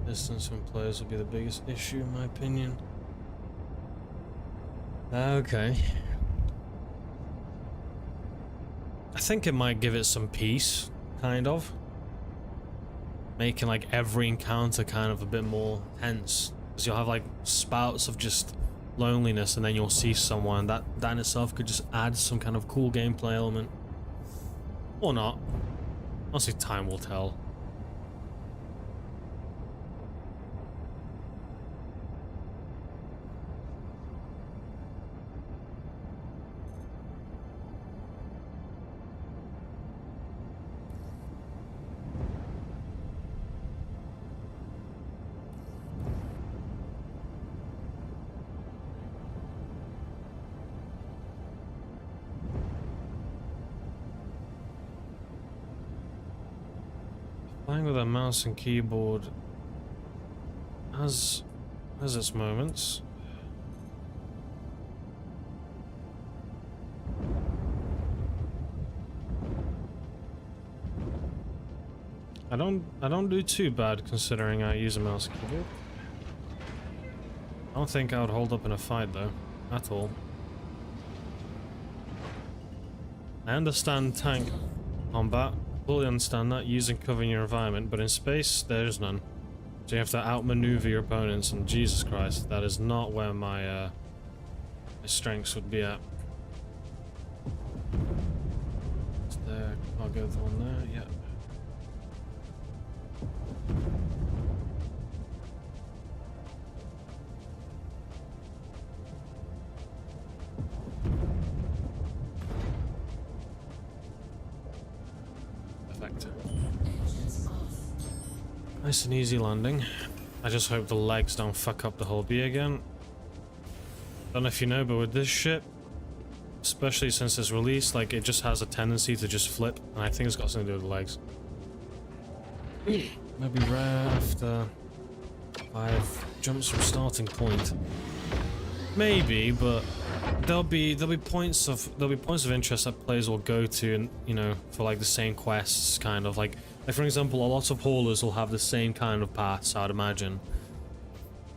Distance from players will be the biggest issue, in my opinion. Okay. I think it might give it some peace, kind of. Making like every encounter kind of a bit more tense. Because you'll have like spouts of just loneliness, and then you'll see someone. That in itself could just add some kind of cool gameplay element. Or not. Honestly, time will tell. Playing with a mouse and keyboard has its moments. I don't do too bad considering I use a mouse and keyboard. I don't think I would hold up in a fight though, at all. I understand tank combat, fully understand that, using cover in your environment, but in space, there's none. So you have to outmaneuver your opponents, and Jesus Christ, that is not where my strengths would be at. Is there cargo on there? Yeah. Perfect. Nice and easy landing. I just hope the legs don't fuck up the whole B again. Don't know if you know, but with this ship, especially since it's released, like it just has a tendency to just flip, and I think it's got something to do with the legs. Maybe raft 5 jumps from starting point. Maybe, but there'll be points of interest that players will go to, and you know, for like the same quests, kind of like for example, a lot of haulers will have the same kind of paths, I'd imagine.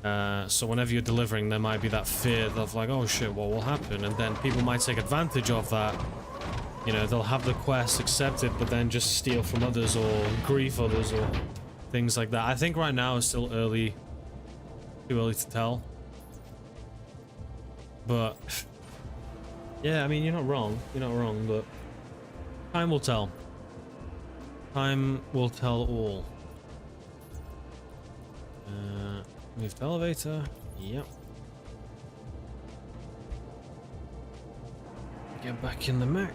So whenever you're delivering, there might be that fear of like, oh shit, what will happen? And then people might take advantage of that. You know, they'll have the quest accepted, but then just steal from others or grief others or things like that. I think right now it's still too early to tell. But yeah, I mean, you're not wrong, but time will tell. Time will tell all. Move the elevator. Yep. Get back in the mech.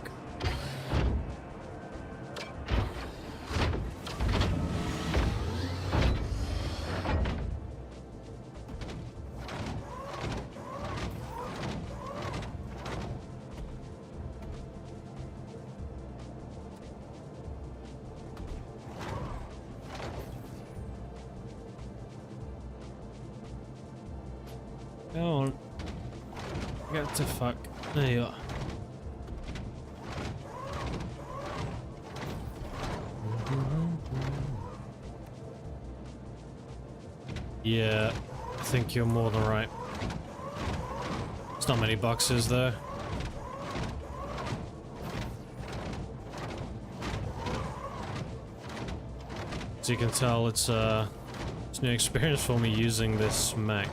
Come on. Get to fuck. There you are. Yeah, I think you're more than right. There's not many boxes there. As you can tell, it's a new experience for me using this mech.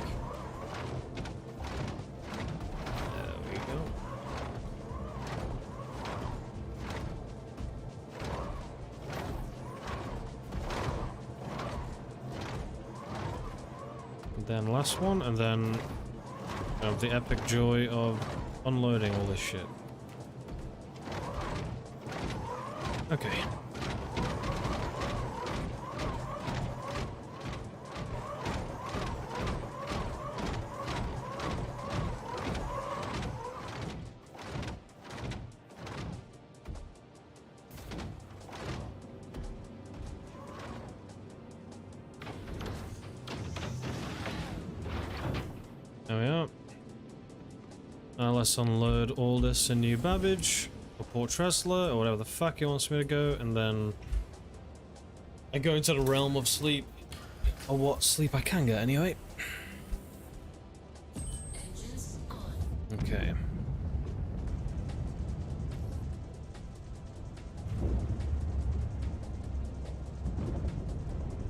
Then last one, and then the epic joy of unloading all this shit. Okay. There we are. Now let's unload all this in New Babbage, or Port Tressler, or whatever the fuck he wants me to go, and then I go into the realm of sleep, or what sleep I can get anyway. Okay.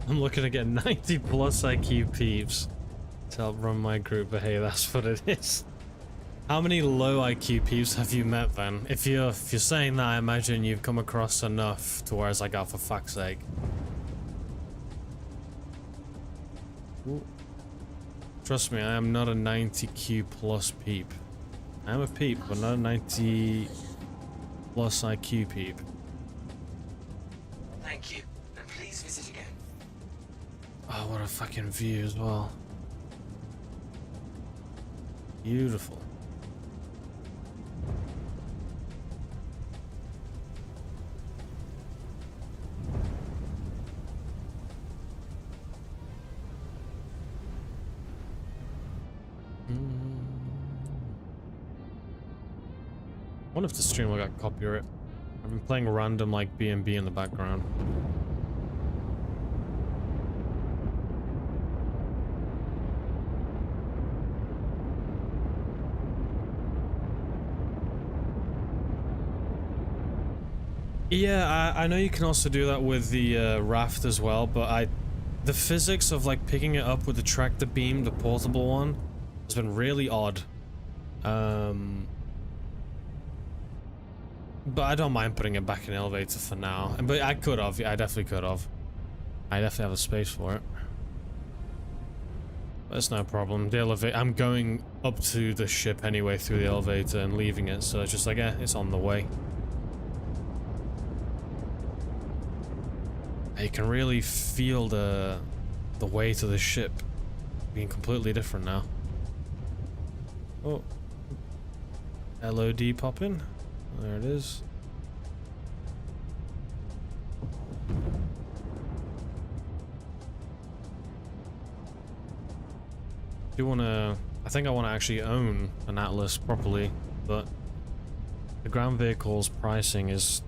I'm looking to get 90 plus IQ peeps to help run my group, but hey, that's what it is. How many low IQ peeps have you met then? If you're saying that, I imagine you've come across enough to where it's like, oh, for fuck's sake. Ooh. Trust me, I am not a 90Q plus peep. I am a peep, but not a 90 plus IQ peep. Thank you, and please visit again. Oh, what a fucking view as well. Beautiful. I wonder if the stream will get copyright. I've been playing random like B&B in the background. Yeah, I know you can also do that with the raft as well, but the physics of like picking it up with the tractor beam, the portable one, has been really odd. But I don't mind putting it back in the elevator for now. But I could have, yeah, I definitely could have. I definitely have the space for it. That's no problem. The elevator, I'm going up to the ship anyway through the elevator and leaving it, so it's just like, it's on the way. You can really feel the weight of the ship being completely different now. Oh. LOD popping. There it is. Do want to... I think I want to actually own an Atlas properly, but the ground vehicle's pricing is...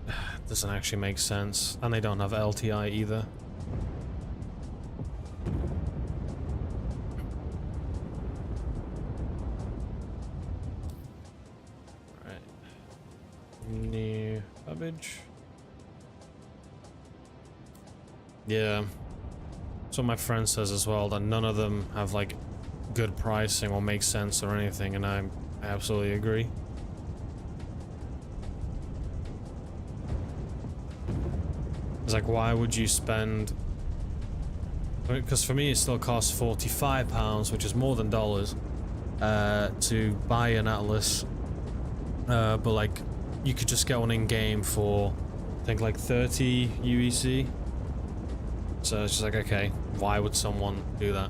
doesn't actually make sense, and they don't have LTI either. Alright. New babbage. Yeah. So my friend says as well that none of them have like good pricing or make sense or anything, and I absolutely agree. It's like, why would you spend... Because for me it still costs £45, which is more than dollars, to buy an Atlas, but like you could just get one in game for I think like 30 UEC. So it's just like, okay, why would someone do that?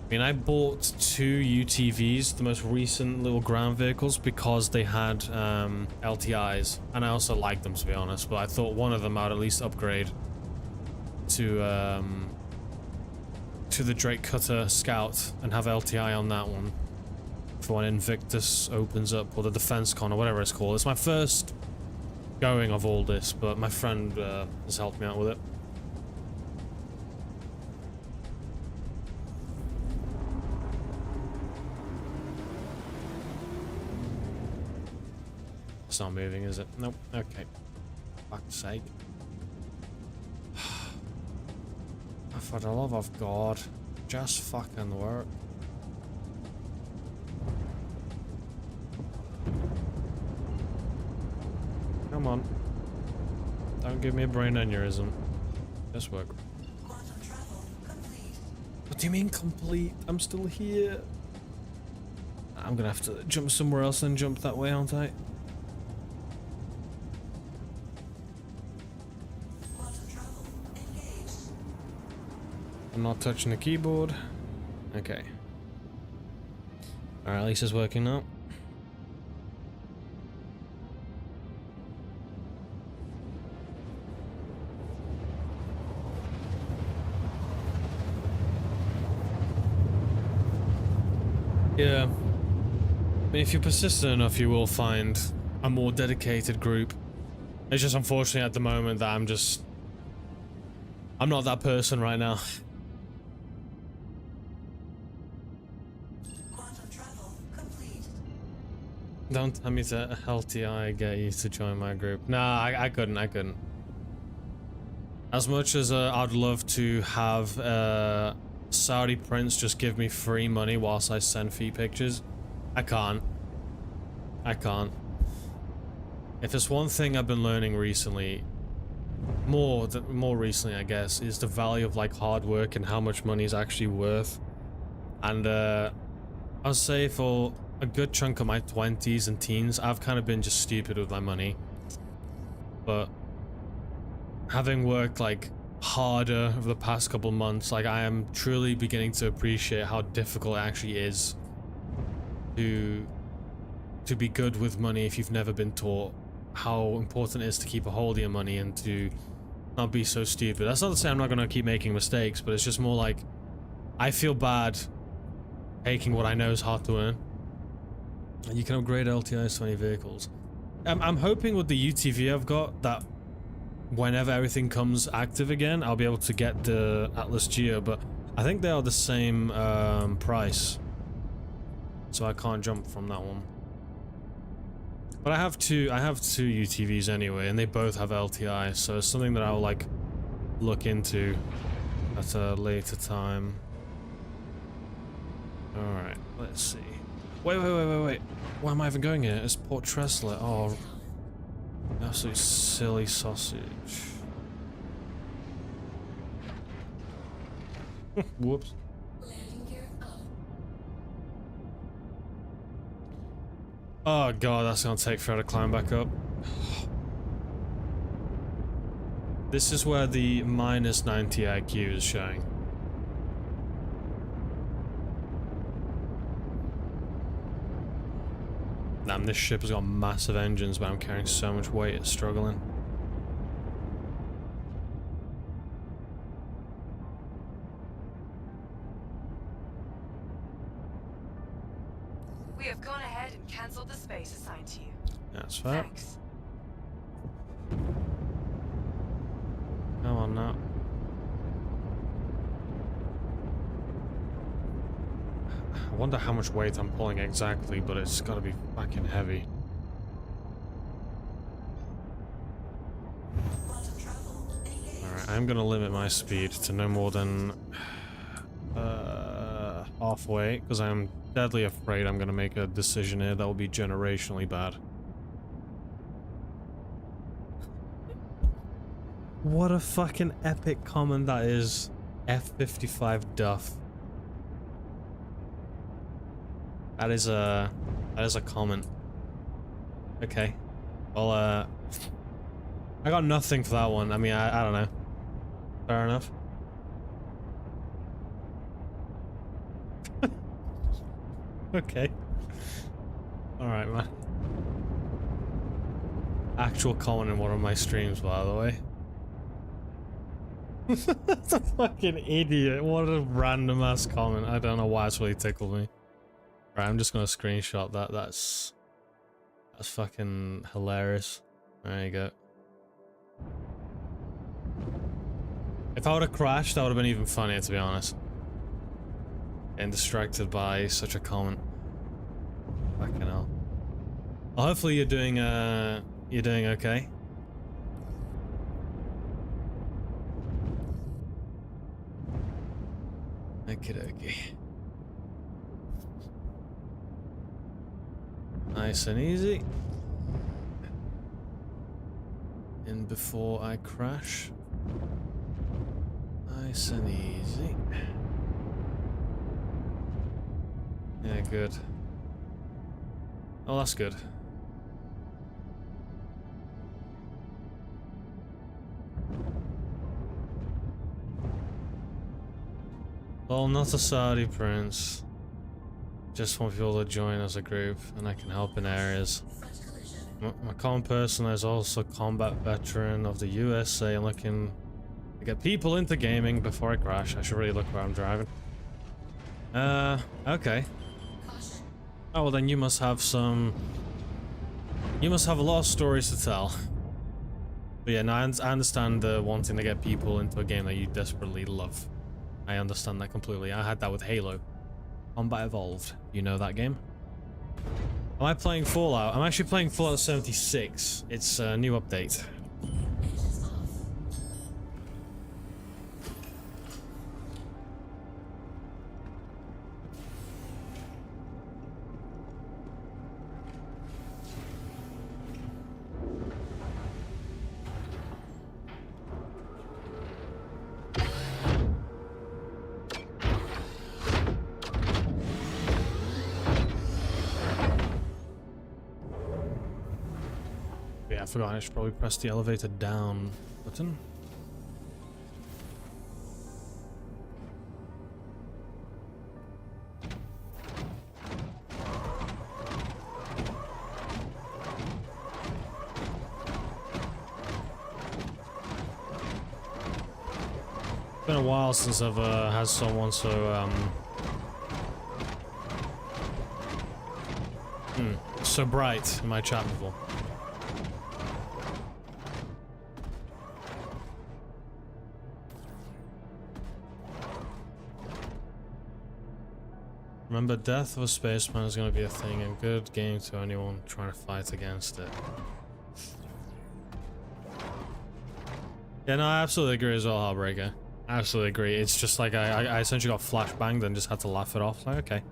I mean, I bought 2 UTVs, the most recent little ground vehicles, because they had LTIs, and I also liked them, to be honest, but I thought one of them I'd at least upgrade to the Drake Cutter Scout and have LTI on that one for when Invictus opens up, or the Defense Con, or whatever it's called. It's my first going of all this, but my friend has helped me out with it. It's not moving, is it? Nope. Okay. Fuck's sake. For the love of God, just fucking work. Come on. Don't give me a brain aneurysm. Just work. Quantum travel complete. What do you mean complete? I'm still here. I'm gonna have to jump somewhere else and jump that way, aren't I? I'm not touching the keyboard. Okay. Alright, at least it's working now. Yeah. I mean, if you're persistent enough, you will find a more dedicated group. It's just unfortunate at the moment that I'm not that person right now. Don't tell me to LTI get you to join my group. Nah, I couldn't. As much as I'd love to have Saudi Prince just give me free money whilst I send feet pictures, I can't. If there's one thing I've been learning recently, more recently I guess, is the value of like hard work and how much money is actually worth. And I'll say for a good chunk of my 20s and teens, I've kind of been just stupid with my money. But having worked like harder over the past couple months, like I am truly beginning to appreciate how difficult it actually is to be good with money if you've never been taught. How important it is to keep a hold of your money and to not be so stupid. That's not to say I'm not going to keep making mistakes, but it's just more like I feel bad taking what I know is hard to earn. And you can upgrade LTIs to any vehicles. I'm hoping with the UTV I've got that whenever everything comes active again, I'll be able to get the Atlas Geo, but I think they are the same price. So I can't jump from that one. But I have two UTVs anyway, and they both have LTI, so it's something that I'll like look into at a later time. Alright, let's see. Wait. Why am I even going here? It's Port Tressler. Oh, absolute silly sausage. Whoops. Landing gear up. Oh god, that's gonna take forever to climb back up. This is where the minus 90 IQ is showing. Damn, this ship has got massive engines, but I'm carrying so much weight, it's struggling. We have gone ahead and cancelled the space assigned to you. That's fair. Thanks. Come on now. I wonder how much weight I'm pulling exactly, but it's gotta be fucking heavy. Alright, I'm gonna limit my speed to no more than halfway, because I'm deadly afraid I'm gonna make a decision here that will be generationally bad. What a fucking epic comment that is. F-55 Duff. That is a comment. Okay. Well, I got nothing for that one. I mean, I don't know. Fair enough. Okay. Alright, man. Actual comment in one of my streams, by the way. That's a fucking idiot. What a random ass comment. I don't know why it's really tickled me. Right, I'm just gonna screenshot that. That's fucking hilarious. There you go. If I would have crashed, that would have been even funnier, to be honest. Getting distracted by such a comment. Fucking hell. Well, hopefully you're doing okay. Okie dokie. Nice and easy. And before I crash. Nice and easy. Yeah, good. Oh, that's good. Well, not a Saudi prince. Just want people to join as a group, and I can help in areas. My common person is also a combat veteran of the USA, and looking to get people into gaming before I crash. I should really look where I'm driving. Okay. Oh, well then you must have some... You must have a lot of stories to tell. But yeah, no, I understand wanting to get people into a game that you desperately love. I understand that completely. I had that with Halo. Combat Evolved. You know that game? Am I playing Fallout? I'm actually playing Fallout 76. It's a new update. I forgot I should probably press the elevator down button. It's been a while since I've had someone so so bright in my chat before. Remember, death of a spaceman is going to be a thing, and good game to anyone trying to fight against it. Yeah, no, I absolutely agree as well, Heartbreaker. Absolutely agree. It's just like I essentially got flashbanged and just had to laugh it off. It's like, okay.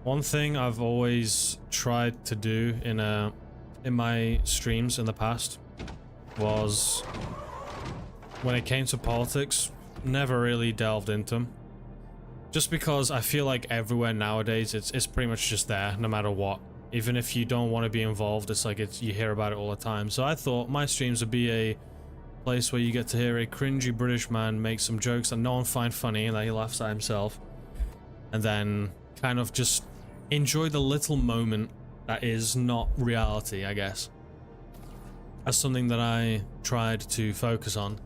One thing I've always tried to do in my streams in the past was, when it came to politics, never really delved into them. Just because I feel like everywhere nowadays it's pretty much just there, no matter what. Even if you don't want to be involved, it's like you hear about it all the time. So I thought my streams would be a place where you get to hear a cringy British man make some jokes that no one finds funny and that he laughs at himself. And then kind of just enjoy the little moment that is not reality, I guess. That's something that I tried to focus on.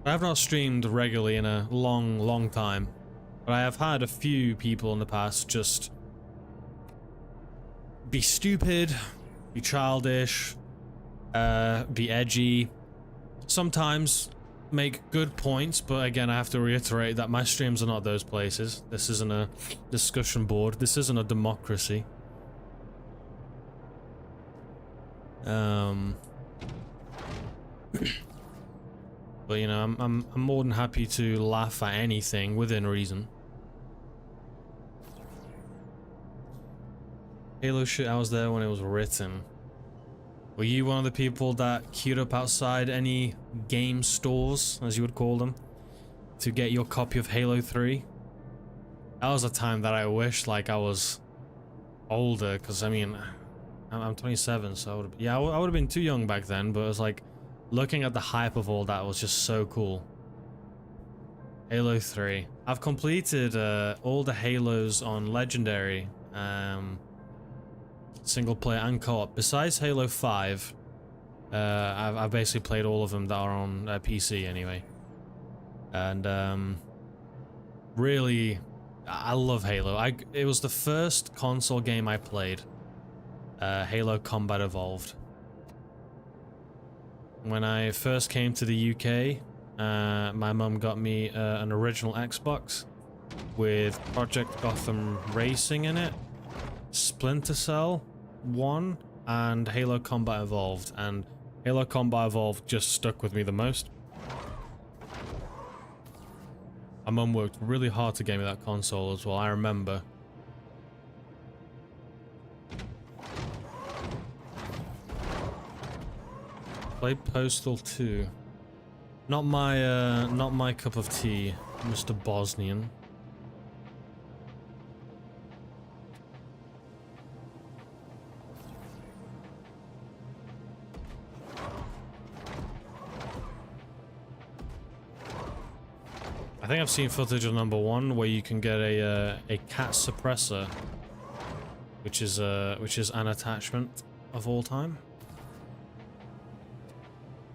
I have not streamed regularly in a long time, but I have had a few people in the past just be stupid, be childish, be edgy, sometimes make good points, but again, I have to reiterate that my streams are not those places. This isn't a discussion board. This isn't a democracy. But you know, I'm more than happy to laugh at anything within reason. Halo shit, I was there when it was written. Were you one of the people that queued up outside any game stores, as you would call them, to get your copy of Halo 3? That was a time that I wish like I was older, because I mean, I'm 27, so I would have been too young back then, but it was like, looking at the hype of all that was just so cool. Halo 3. I've completed all the Halos on Legendary, single player and co-op. Besides Halo 5, I've basically played all of them that are on PC anyway. And really, I love Halo. It was the first console game I played. Halo Combat Evolved. When I first came to the UK, my mum got me an original Xbox with Project Gotham Racing in it, Splinter Cell 1, and Halo Combat Evolved, and Halo Combat Evolved just stuck with me the most. My mum worked really hard to get me that console as well, I remember. Played Postal 2. Not my cup of tea, Mr. Bosnian. I think I've seen footage of number 1 where you can get a cat suppressor, which is an attachment of all time.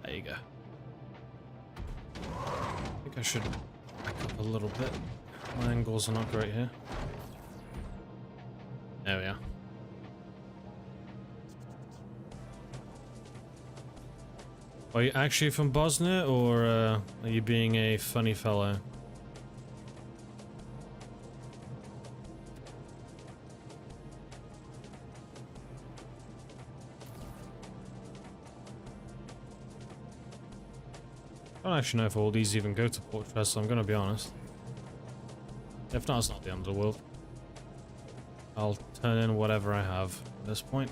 There you go. I think I should back up a little bit. My angles are not great here. There we are. Are you actually from Bosnia, or are you being a funny fellow? I don't actually know if all these even go to Port Tress, I'm gonna be honest. If not, it's not the end of the world. I'll turn in whatever I have at this point.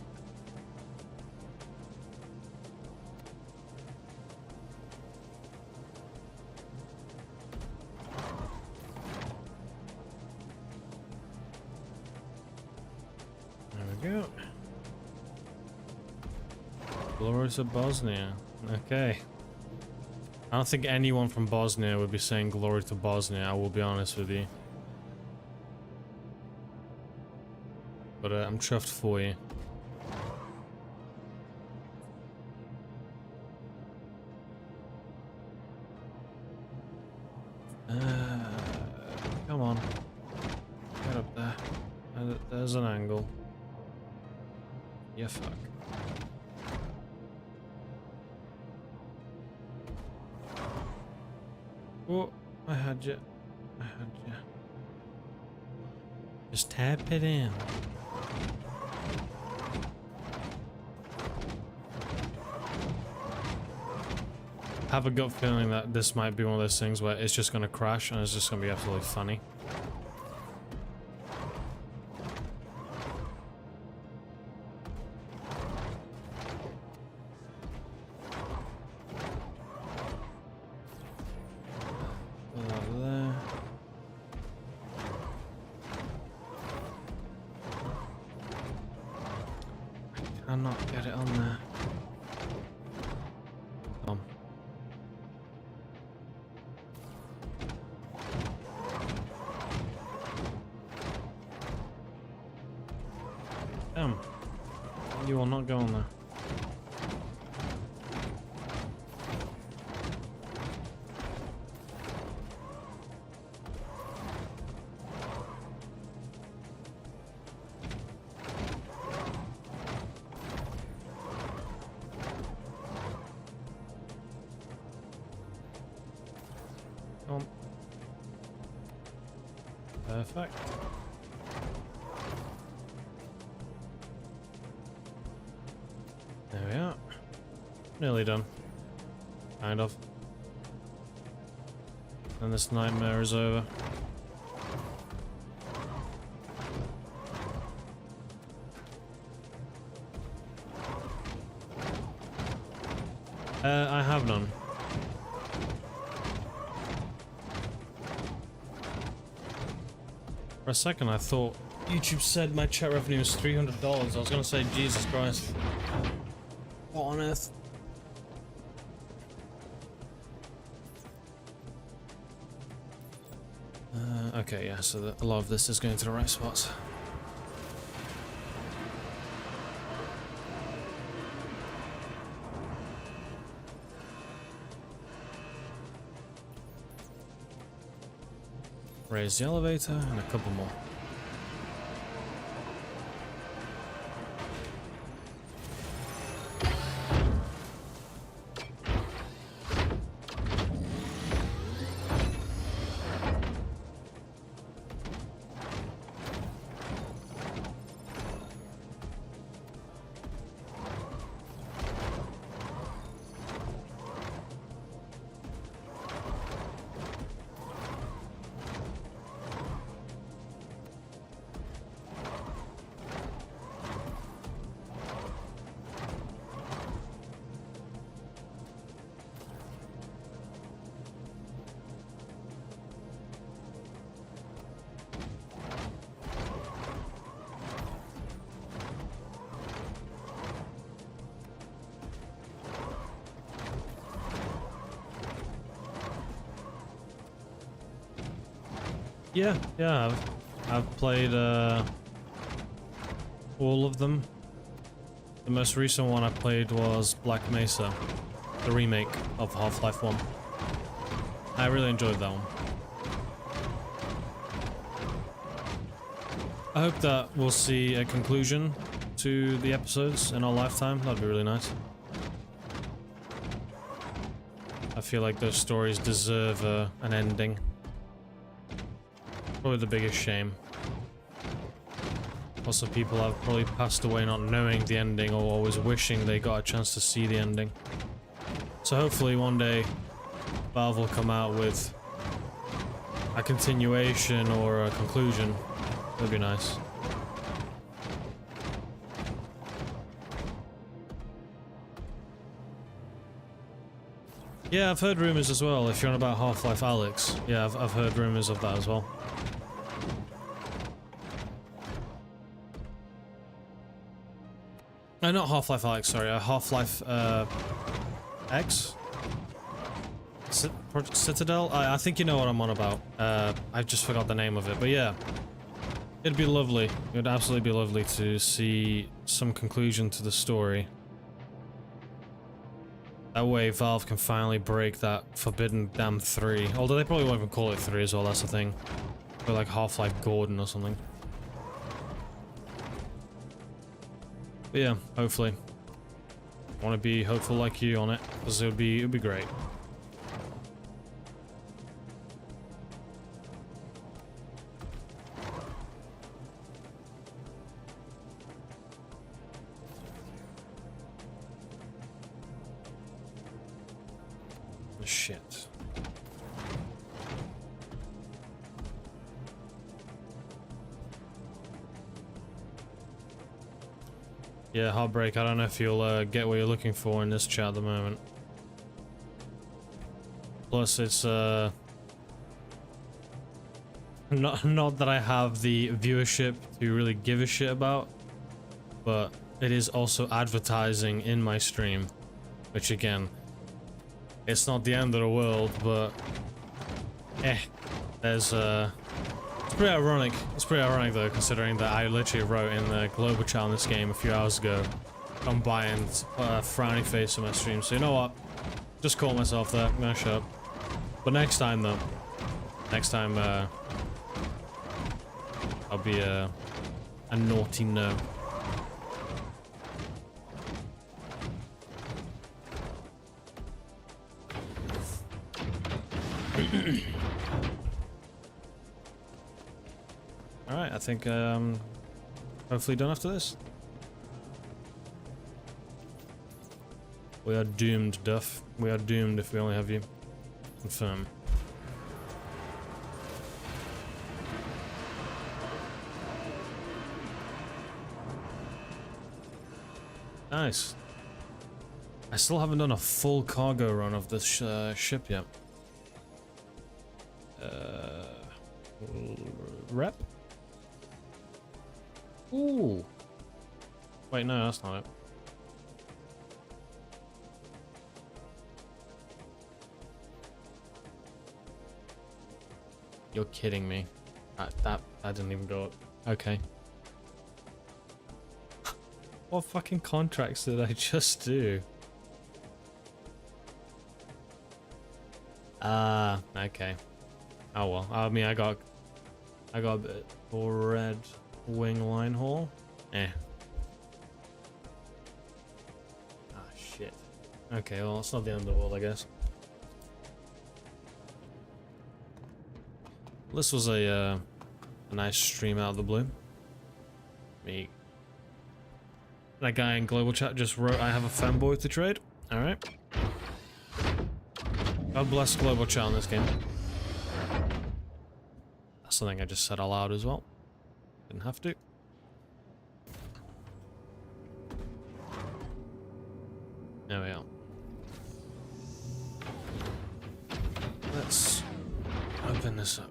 There we go. Glory to Bosnia. Okay. I don't think anyone from Bosnia would be saying glory to Bosnia, I will be honest with you. But I'm chuffed for you. Come on. Get up there. There's an angle. Yeah, fuck. Oh, I had you. I had you. Just tap it in. I have a gut feeling that this might be one of those things where it's just going to crash and it's just going to be absolutely funny. There. I cannot get it on there. Damn. You will not go on there. Perfect. There we are. Nearly done. Kind of. And this nightmare is over. I have none. For a second I thought YouTube said my chat revenue was $300. I was gonna say, Jesus Christ. What on earth? Okay, yeah, so a lot of this is going to the right spots. Raise the elevator and a couple more. Yeah, I've played all of them. The most recent one I played was Black Mesa, the remake of Half-Life 1. I really enjoyed that one. I hope that we'll see a conclusion to the episodes in our lifetime. That'd be really nice. I feel like those stories deserve an ending. Probably the biggest shame. Lots of people have probably passed away not knowing the ending or always wishing they got a chance to see the ending. So hopefully one day Valve will come out with a continuation or a conclusion. That'd be nice. Yeah, I've heard rumors as well. If you're on about Half-Life Alyx, yeah, I've heard rumors of that as well. No, not Half-Life Alyx, sorry. Half-Life X? Citadel? I think you know what I'm on about. I just forgot the name of it, but yeah. It'd be lovely. It would absolutely be lovely to see some conclusion to the story. That way Valve can finally break that forbidden damn 3. Although they probably won't even call it 3 as well, that's the thing. Or like Half-Life Gordon or something. But yeah, hopefully. I want to be hopeful like you on it, because it'd be great. Shit. Yeah, Heartbreak, I don't know if you'll get what you're looking for in this chat at the moment. Plus, it's not that I have the viewership to really give a shit about, but it is also advertising in my stream, which again, it's not the end of the world, but there's it's pretty ironic. It's pretty ironic though, considering that I literally wrote in the global chat on this game a few hours ago, I'm buying frowny face on my stream. So you know what? Just caught myself there. I'm gonna shut up. But next time though, next time I'll be a naughty no. Alright, I think hopefully done after this. We are doomed, Duff. We are doomed if we only have you. Confirm. Nice. I still haven't done a full cargo run of this ship yet. Rep? Ooh. Wait, no, that's not it. You're kidding me. That didn't even go up. Okay. What fucking contracts did I just do? Okay. Oh well. I mean, I got a bit for red wing line haul. Ah, shit. Okay, well, it's not the end of the world, I guess. This was a nice stream out of the blue. Me. That guy in global chat just wrote, I have a fanboy to trade. Alright. God bless global chat on this game. That's something I just said aloud as well. Didn't have to. There we are. Let's open this up.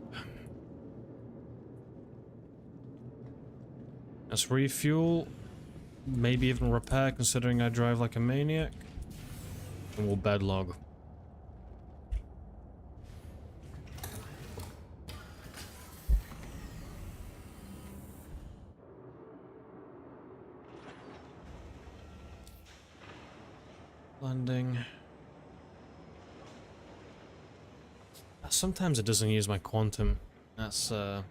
Let's refuel. Maybe even repair, considering I drive like a maniac. And we'll bed log. Landing. Sometimes it doesn't use my quantum. That's a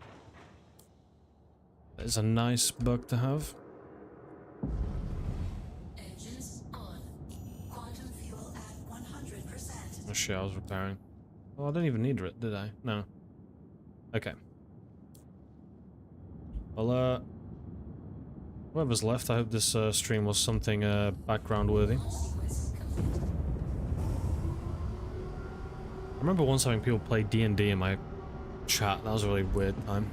nice bug to have. Engines on. Quantum fuel at 100%. Oh shit, I was repairing. Oh, I didn't even need it, did I? No. Okay. Well, whoever's left, I hope this stream was something background worthy. I remember once having people play D&D in my chat. That was a really weird time.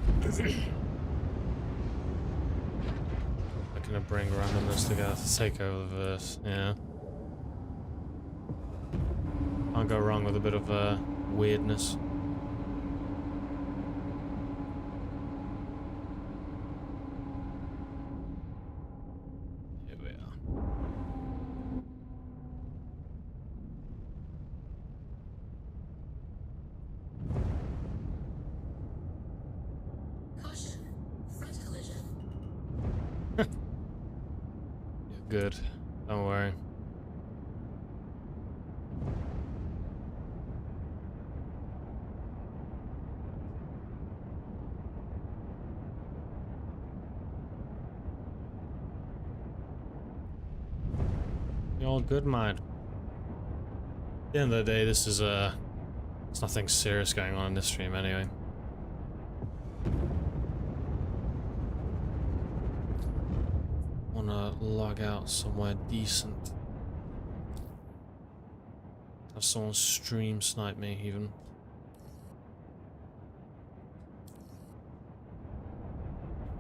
I'm gonna bring randomness together to take over the verse. Yeah. Can't go wrong with a bit of weirdness. Here we are. Caution. Front collision. You're good. Don't worry. You're all good, mate. At the end of the day, this is there's nothing serious going on in this stream anyway. Wanna log out somewhere decent. have someone stream snipe me even.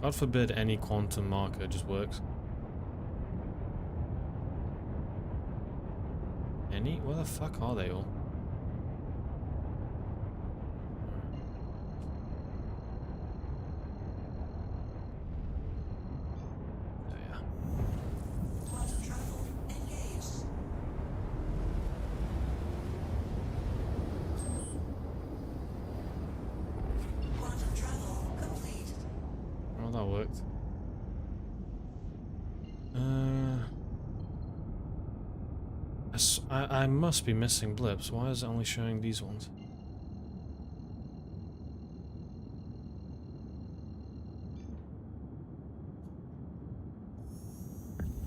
God forbid any quantum marker just works. Any? Where the fuck are they all? Oh yeah. Quantum travel engaged. Quantum travel complete. Oh, that worked. I must be missing blips. Why is it only showing these ones?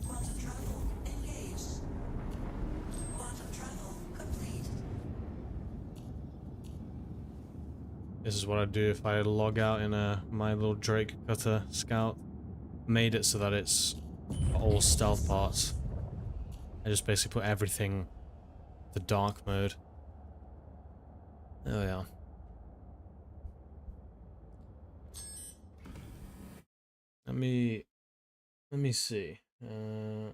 Quantum travel engaged. Quantum travel complete. This is what I'd do if I log out in my little Drake Cutter Scout. Made it so that it's all stealth parts. I just basically put everything to dark mode. Oh yeah. Let me see. That.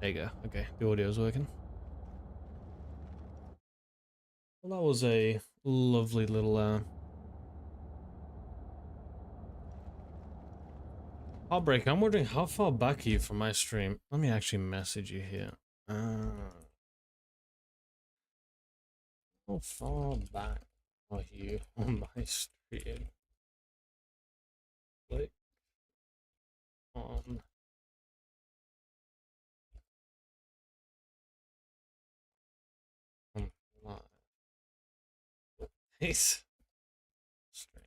There you go. Okay, the audio's working. Well, that was a lovely little Heartbreak, I'm wondering how far back are you from my stream? Let me actually message you here. How far back are you on my stream? Click on live. Nice stream.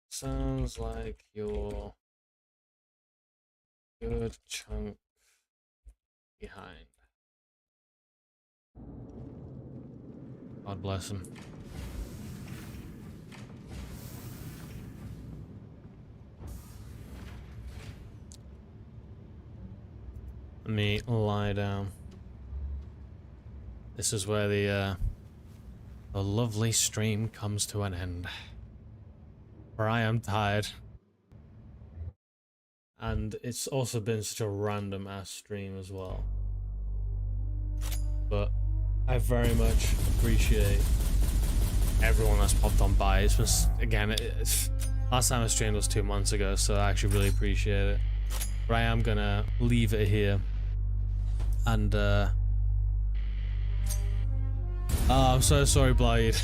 Sounds like you're good chunk behind. God bless him. Let me lie down. This is where the lovely stream comes to an end. For I am tired. And it's also been such a random ass stream as well. But I very much appreciate everyone that's popped on by. It's just, again, last time I streamed was 2 months ago, so I actually really appreciate it. But I am gonna leave it here. And oh, I'm so sorry, Blade.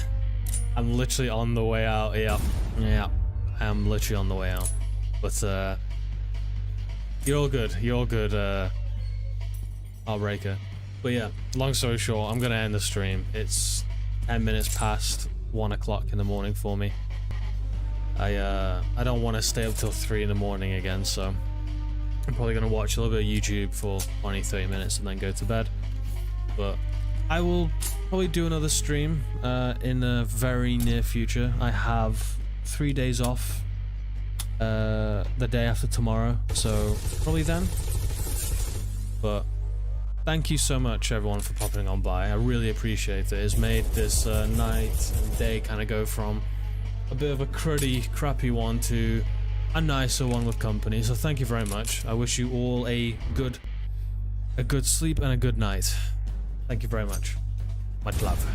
I'm literally on the way out. Yeah, I'm literally on the way out. But you're all good. You're all good, Heartbreaker. But yeah, long story short, I'm gonna end the stream. It's 10 minutes past 1 o'clock in the morning for me. I don't want to stay up till 3 in the morning again, so I'm probably gonna watch a little bit of YouTube for 20-30 minutes and then go to bed. But I will probably do another stream in the very near future. I have 3 days off. The day after tomorrow, so probably then. But thank you so much everyone for popping on by. I really appreciate it. It's made this night and day kind of go from a bit of a crappy one to a nicer one with company, so thank you very much. I wish you all a good sleep and a good night. Thank you very much. Much love.